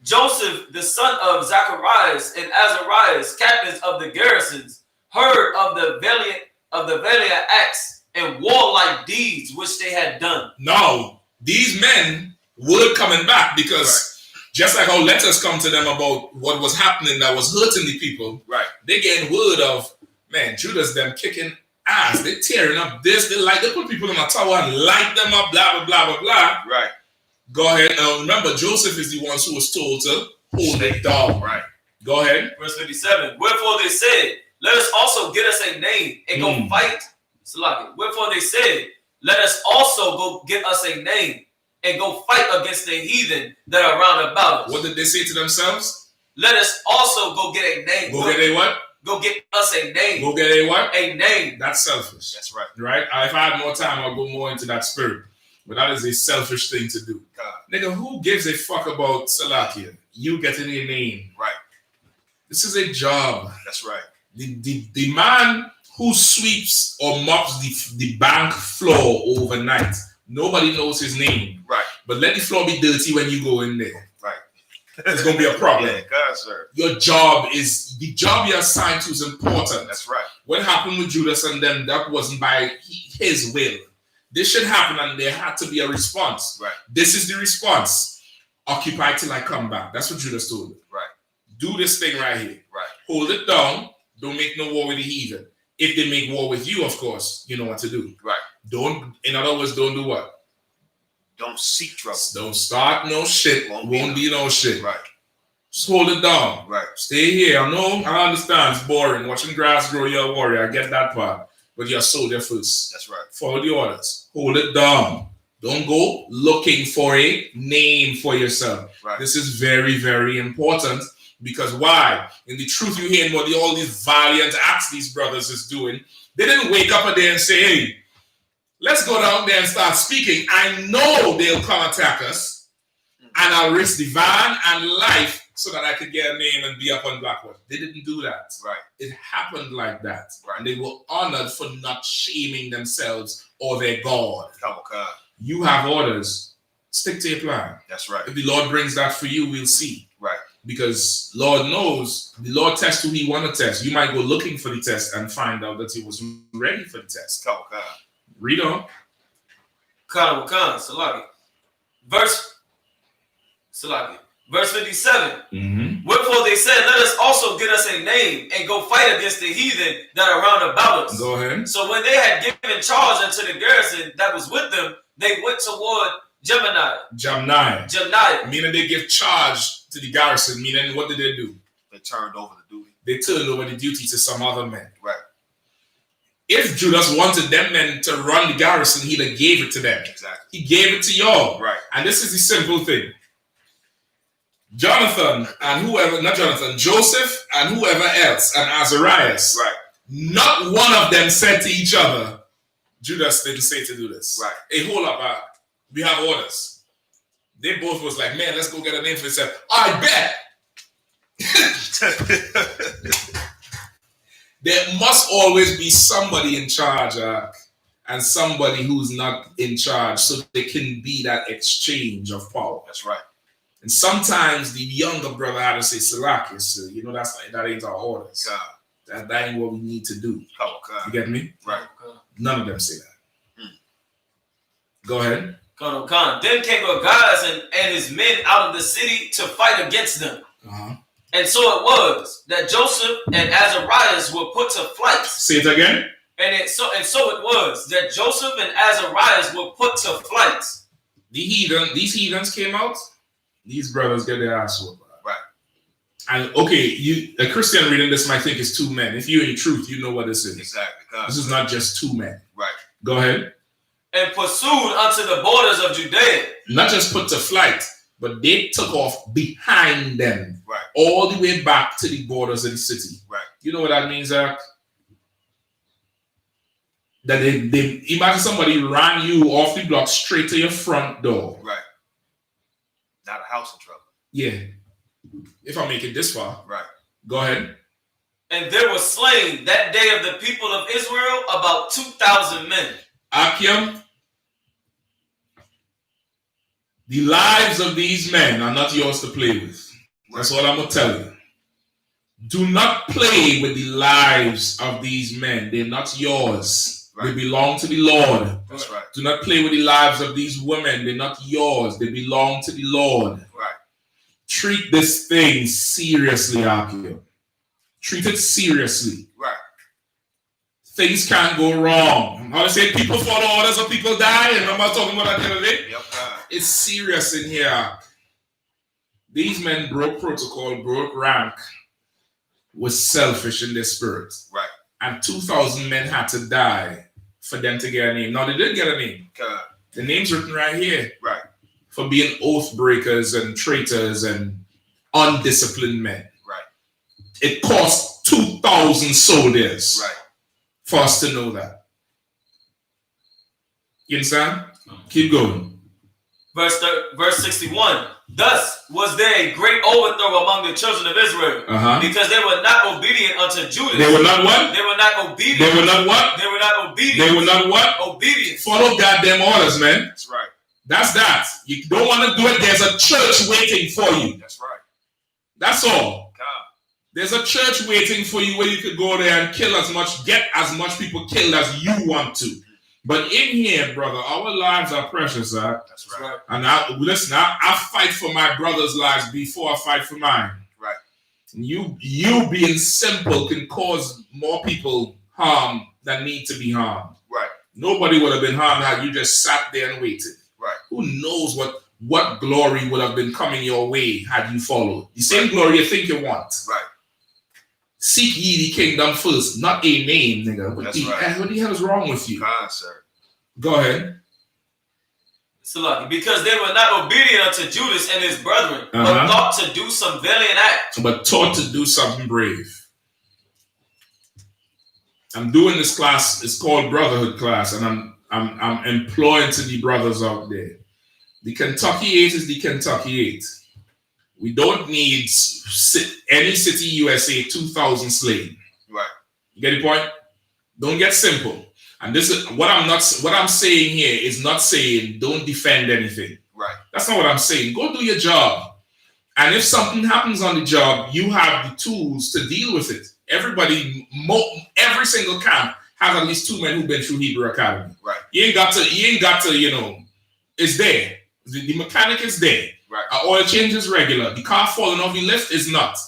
Speaker 4: Joseph the son of Zacharias and Azarias, captains of the garrisons, heard of the valiant acts and warlike deeds which they had done.
Speaker 3: Now these men were coming back because just like how letters come to them about what was happening that was hurting the people, they getting word of, man, Judas them kicking ass. They tearing up this. They put people in a tower and light them up, blah, blah, blah, blah, blah.
Speaker 2: Right.
Speaker 3: Go ahead. Now remember, Joseph is the one who was told to hold it down.
Speaker 2: Right.
Speaker 3: Go ahead.
Speaker 4: Verse 57. Wherefore they said, let us also get us a name and go fight. Wherefore they said, let us also go get us a name and go fight against the heathen that are round about us.
Speaker 3: What did they say to themselves?
Speaker 4: Let us also go get a name.
Speaker 3: Go get a what?
Speaker 4: Go get us a name.
Speaker 3: Go get a what?
Speaker 4: A name.
Speaker 3: That's selfish.
Speaker 2: That's right.
Speaker 3: Right? If I had more time, I'll go more into that spirit. But that is a selfish thing to do. Nigga, who gives a fuck about Salakia? You getting a name.
Speaker 2: Right.
Speaker 3: This is a job.
Speaker 2: That's right.
Speaker 3: The man Who sweeps or mops the bank floor overnight? Nobody knows his name.
Speaker 2: Right.
Speaker 3: But let the floor be dirty when you go in there.
Speaker 2: Right.
Speaker 3: It's going to be a problem.
Speaker 2: Yeah, God, sir.
Speaker 3: Your job is, the job you're assigned to is important.
Speaker 2: That's right.
Speaker 3: What happened with Judas and them, that wasn't by his will. This should happen and there had to be a response.
Speaker 2: Right.
Speaker 3: This is the response. Occupy till I come back. That's what Judas told them.
Speaker 2: Right.
Speaker 3: Do this thing right here.
Speaker 2: Right.
Speaker 3: Hold it down. Don't make no war with the heathen. If they make war with you, of course, you know what to do.
Speaker 2: Right.
Speaker 3: In other words, don't do what?
Speaker 2: Don't seek trouble.
Speaker 3: Don't start no shit. Won't be no shit.
Speaker 2: Right.
Speaker 3: Just hold it down.
Speaker 2: Right.
Speaker 3: Stay here. I understand it's boring. Watching grass grow, you're a warrior. I get that part. But you're a soldier first.
Speaker 2: That's right.
Speaker 3: Follow the orders. Hold it down. Don't go looking for a name for yourself.
Speaker 2: Right.
Speaker 3: This is very, very important. Because why? In the truth, you hear what all these valiant acts these brothers is doing. They didn't wake up a day and say, hey, let's go down there and start speaking. I know they'll come attack us. And I'll risk the van and life so that I could get a name and be up on Blackwood. They didn't do that.
Speaker 2: Right.
Speaker 3: It happened like that.
Speaker 2: Right.
Speaker 3: And they were honored for not shaming themselves or their God.
Speaker 2: Come on, God.
Speaker 3: You have orders. Stick to your plan.
Speaker 2: That's right.
Speaker 3: If the Lord brings that for you, we'll see.
Speaker 2: Right.
Speaker 3: Because Lord knows, the Lord tests who he want to test. You might go looking for the test and find out that he wasn't ready for the test.
Speaker 2: Come on, God.
Speaker 3: Read on.
Speaker 4: Salaki. Verse 57.
Speaker 3: Mm-hmm.
Speaker 4: Wherefore they said, let us also get us a name and go fight against the heathen that are round about us.
Speaker 3: Go ahead.
Speaker 4: So when they had given charge unto the garrison that was with them, they went toward Jabniah. Meaning
Speaker 3: they give charge to the garrison. Meaning what did they do?
Speaker 2: They turned over the duty.
Speaker 3: They turned over the duty to some other men.
Speaker 2: Right.
Speaker 3: If Judas wanted them men to run the garrison, he'd have gave it to them.
Speaker 2: Exactly.
Speaker 3: He gave it to y'all.
Speaker 2: Right.
Speaker 3: And this is the simple thing. Joseph and whoever else, and Azarias.
Speaker 2: Right.
Speaker 3: Not one of them said to each other, Judas didn't say to do this.
Speaker 2: Right.
Speaker 3: Hey, hold up, we have orders. They both was like, man, let's go get a name for yourself. I bet. There must always be somebody in charge and somebody who's not in charge so there can be that exchange of power.
Speaker 2: That's right.
Speaker 3: And sometimes the younger brother had to say, Salakis, that ain't our orders.
Speaker 2: God.
Speaker 3: That ain't what we need to do.
Speaker 2: Come on, God.
Speaker 3: You get me?
Speaker 2: Right.
Speaker 3: None of them say that. Go ahead.
Speaker 4: Then came Goliath and his men out of the city to fight against them.
Speaker 3: Uh-huh.
Speaker 4: And so it was that Joseph and Azarias were put to flight.
Speaker 3: Say it again.
Speaker 4: So it was that Joseph and Azarias were put to flight.
Speaker 3: These heathens came out. These brothers get their ass whooped.
Speaker 2: Right.
Speaker 3: And okay, a Christian reading this might think it's two men. If you're in truth, you know what this is.
Speaker 2: Exactly. God.
Speaker 3: This is not just two men.
Speaker 2: Right.
Speaker 3: Go ahead.
Speaker 4: And pursued unto the borders of Judea.
Speaker 3: Not just put to flight, but they took off behind them.
Speaker 2: Right.
Speaker 3: All the way back to the borders of the city.
Speaker 2: Right.
Speaker 3: You know what that means, Zach? That they imagine somebody ran you off the block straight to your front door.
Speaker 2: Right. Not a house in trouble.
Speaker 3: Yeah. If I make it this far.
Speaker 2: Right.
Speaker 3: Go ahead.
Speaker 4: And there were slain that day of the people of Israel about 2,000 men.
Speaker 3: Akim, the lives of these men are not yours to play with. That's what I'm going to tell you. Do not play with the lives of these men. They're not yours. Right. They belong to the Lord.
Speaker 2: That's right.
Speaker 3: Do not play with the lives of these women. They're not yours. They belong to the Lord.
Speaker 2: Right. Treat
Speaker 3: this thing seriously, Akim. Treat it seriously.
Speaker 2: Right.
Speaker 3: Things can't go wrong. How to say people follow orders or people die, and I'm not talking about that kind of thing.
Speaker 2: Yep.
Speaker 3: It's serious in here. These men broke protocol, broke rank, was selfish in their spirit.
Speaker 2: Right.
Speaker 3: And 2,000 men had to die for them to get a name. Now, they did get a name. The name's written right here.
Speaker 2: Right.
Speaker 3: For being oath breakers and traitors and undisciplined men.
Speaker 2: Right.
Speaker 3: It cost 2,000 soldiers.
Speaker 2: Right.
Speaker 3: For us to know that. You understand? Keep going.
Speaker 4: Verse 61. Thus was there a great overthrow among the children of Israel, because they were not obedient unto Judas.
Speaker 3: They were not what?
Speaker 4: They were not obedient.
Speaker 3: They were not what?
Speaker 4: They were not obedient.
Speaker 3: They were not what?
Speaker 4: Obedient.
Speaker 3: Follow goddamn orders, man.
Speaker 2: That's right.
Speaker 3: That's that. You don't want to do it. There's a church waiting for you.
Speaker 2: That's right.
Speaker 3: That's all.
Speaker 2: God.
Speaker 3: There's a church waiting for you where you could go there and kill as much, get as much people killed as you want to. But in here, brother, our lives are precious, huh?
Speaker 2: That's right.
Speaker 3: And I fight for my brother's lives before I fight for mine.
Speaker 2: Right.
Speaker 3: You being simple can cause more people harm than need to be harmed.
Speaker 2: Right.
Speaker 3: Nobody would have been harmed had you just sat there and waited.
Speaker 2: Right.
Speaker 3: Who knows what glory would have been coming your way had you followed? The same glory you think you want.
Speaker 2: Right.
Speaker 3: Seek ye the kingdom first, not a name, nigga. What the hell is wrong with you?
Speaker 2: God, sir.
Speaker 3: Go ahead.
Speaker 4: Because they were not obedient unto Judas and his brethren, but thought to do some valiant act.
Speaker 3: But taught to do something brave. I'm doing this class. It's called Brotherhood class, and I'm employing to the brothers out there. The Kentucky 8 is the Kentucky 8. We don't need any city USA 2,000 slain.
Speaker 2: Right.
Speaker 3: You get the point? Don't get simple. And this is what I'm saying here is not saying don't defend anything.
Speaker 2: Right.
Speaker 3: That's not what I'm saying. Go do your job. And if something happens on the job, you have the tools to deal with it. Every single camp has at least 2 men who've been through Hebrew Academy. Right. You ain't got to, it's there. The mechanic is there. Right. Oil change is regular. The car falling off the lift is not.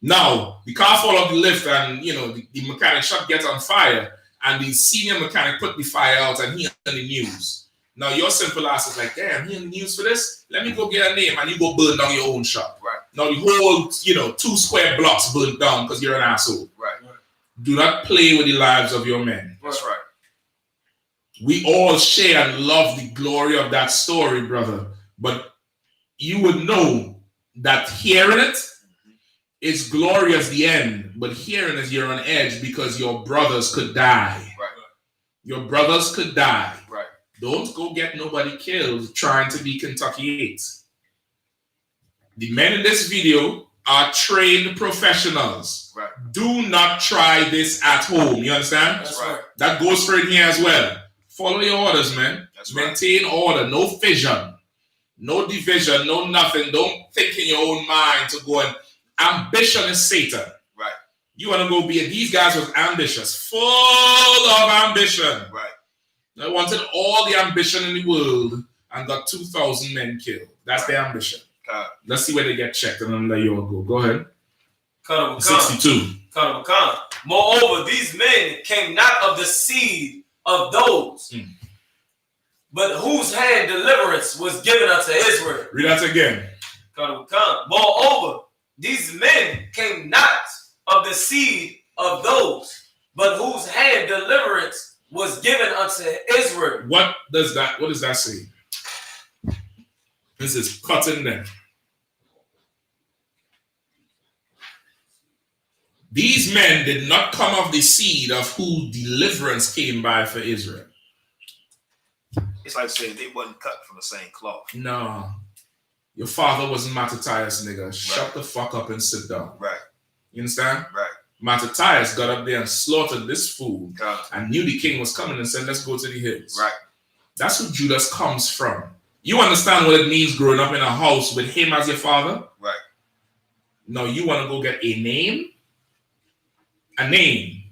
Speaker 3: Now, the car fall off the lift and, the mechanic shop gets on fire and the senior mechanic put the fire out and he on the news. Now, your simple ass is like, damn, he on the news for this? Let me go get a name and you go burn down your own shop. Right. Now, the whole, 2 square blocks burnt down because you're an asshole. Right. Do not play with the lives of your men.
Speaker 2: That's right.
Speaker 3: We all share and love the glory of that story, brother. But you would know that hearing it is glorious the end, but hearing it you're on edge because your brothers could die. Right. Your brothers could die. Right. Don't go get nobody killed trying to be Kentucky 8. The men in this video are trained professionals. Right. Do not try this at home. You understand?
Speaker 2: That's right.
Speaker 3: That goes for in here as well. Follow your orders, man.
Speaker 2: That's
Speaker 3: Maintain order. No fission. No division, no nothing. Don't think in your own mind to go and ambition is Satan. Right. You want to go be these guys was ambitious, full of ambition. Right. They wanted all the ambition in the world and got 2,000 men killed. That's their ambition. Let's see where they get checked and then let you all go. Go ahead. 62.
Speaker 4: Moreover, these men came not of the seed of those. But whose hand deliverance was given unto Israel.
Speaker 3: Read that again.
Speaker 4: Moreover, these men came not of the seed of those, but whose hand deliverance was given unto Israel.
Speaker 3: What does that say? This is cutting them. These men did not come of the seed of who deliverance came by for Israel.
Speaker 2: It's like saying they wasn't cut from the same cloth.
Speaker 3: No. Your father wasn't Mattathias, nigga. Right. Shut the fuck up and sit down.
Speaker 2: Right.
Speaker 3: You understand?
Speaker 2: Right.
Speaker 3: Mattathias got up there and slaughtered this fool and knew the king was coming and said, let's go to the hills. Right. That's who Judas comes from. You understand what it means growing up in a house with him as your father? Right. Now you want to go get a name? A name.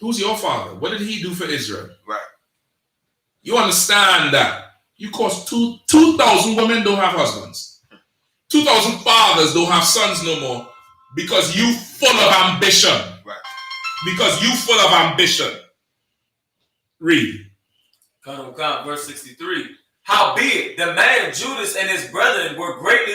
Speaker 3: Who's your father? What did he do for Israel? Right. You understand that you cause 2,000 women don't have husbands. 2,000 fathers don't have sons no more because you full of ambition. Right. Because you full of ambition. Read.
Speaker 4: Verse 63. Howbeit, the man Judas and his brethren were greatly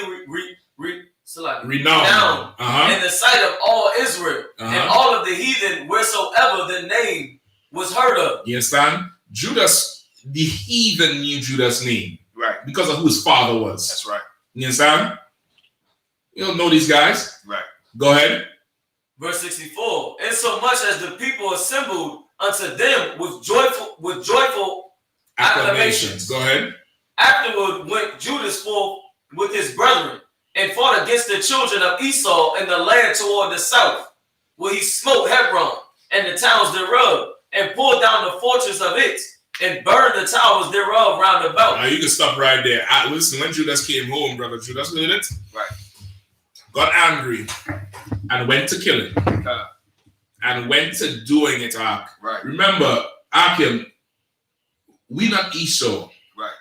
Speaker 4: renowned in the sight of all Israel and all of the heathen wheresoever the name was heard of.
Speaker 3: You understand? Judas, the heathen knew Judas' name.
Speaker 2: Right.
Speaker 3: Because of who his father was.
Speaker 2: That's right.
Speaker 3: You understand? You don't know these guys.
Speaker 2: Right.
Speaker 3: Go ahead.
Speaker 4: Verse 64. Insomuch as the people assembled unto them with joyful acclamations.
Speaker 3: Go ahead.
Speaker 4: Afterward went Judas forth with his brethren, and fought against the children of Esau in the land toward the south, where he smote Hebron and the towns thereof, and pulled down the fortress of it, and burned the towers thereof round about.
Speaker 3: Now you can stop right there. Listen, when Judas came home, brother Judas heard it.
Speaker 2: Right.
Speaker 3: Got angry and went to killing. And went to doing it, Ark.
Speaker 2: Right.
Speaker 3: Remember, Ark, we not Esau.
Speaker 2: Right.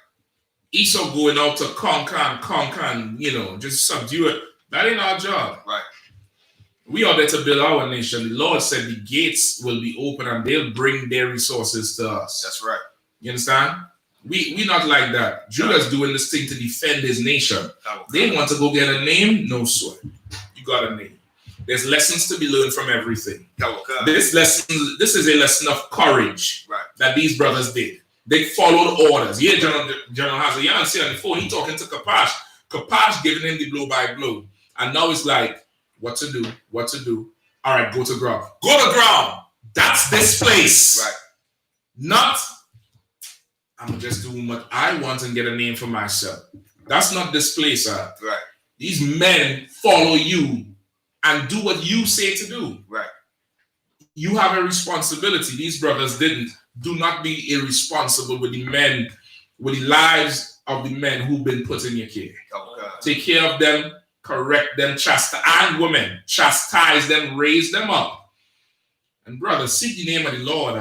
Speaker 3: Esau going out to conquer and, just subdue it. That ain't our job.
Speaker 2: Right.
Speaker 3: We are there to build our nation. The Lord said the gates will be open and they'll bring their resources to us.
Speaker 2: That's right.
Speaker 3: You understand? We not like that. Judah's doing this thing to defend his nation. They want to go get a name? No, sir. You got a name. There's lessons to be learned from everything. This is a lesson of courage that these brothers did. They followed orders. Yeah, General Hazard, you see on the phone, he talking to Kapash. Kapash giving him the blow by blow. And now it's like, what to do. All right, go to ground. Go to ground. That's this place.
Speaker 2: Right.
Speaker 3: Not, I'm just doing what I want and get a name for myself. That's not this place.
Speaker 2: Right.
Speaker 3: These men follow you and do what you say to do.
Speaker 2: Right.
Speaker 3: You have a responsibility. These brothers didn't. Do not be irresponsible with the men, with the lives of the men who've been put in your care. Take care of them, correct them, and women, chastise them, raise them up. And brothers, seek the name of the Lord.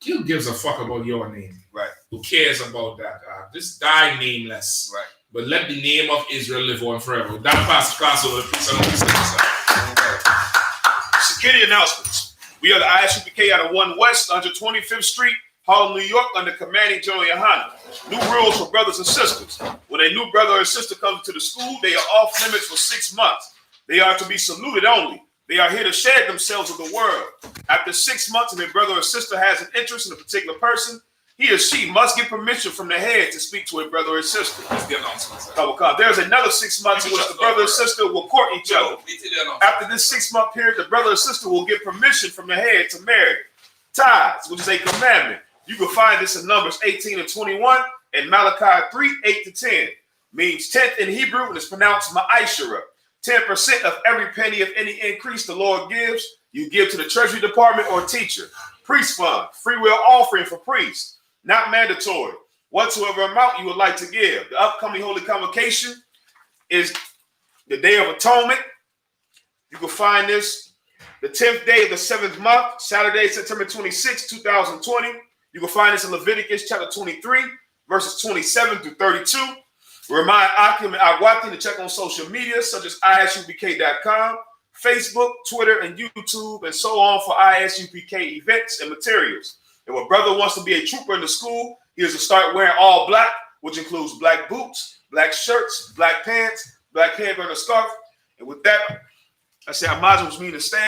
Speaker 3: Who gives a fuck about your name?
Speaker 2: Right.
Speaker 3: Who cares about that? Just die nameless.
Speaker 2: Right.
Speaker 3: But let the name of Israel live on forever. That pass over.
Speaker 2: Security announcements. We are the I.S.U.P.K out of 1 West, 125th Street, Harlem, New York, under commanding General YAHANNA. New rules for brothers and sisters. When a new brother or sister comes to the school, they are off limits for 6 months. They are to be saluted only. They are here to share themselves with the world. After 6 months, if a brother or sister has an interest in a particular person, he or she must get permission from the head to speak to a brother or sister. There's another 6 months in which the brother or sister will court each other. After this 6 month period, the brother or sister will get permission from the head to marry. Tithes, which is a commandment. You can find this in Numbers 18 and 21 and Malachi 3, 8 to 10. Means 10th in Hebrew and is pronounced ma'ashara. 10% of every penny of any increase the Lord gives, you give to the Treasury Department or teacher. Priest fund, free will offering for priests. Not mandatory. Whatsoever amount you would like to give. The upcoming Holy Convocation is the Day of Atonement. You can find this the 10th day of the 7th month, Saturday, September 26, 2020. You can find this in Leviticus chapter 23, verses 27 through 32. Remind Akim and Agwati to check on social media such as ISUPK.com, Facebook, Twitter, and YouTube, and so on for I.S.U.P.K events and materials. If a brother wants to be a trooper in the school, he is to start wearing all black, which includes black boots, black shirts, black pants, black hair and a scarf. And with that, I say I might as well mean to stand.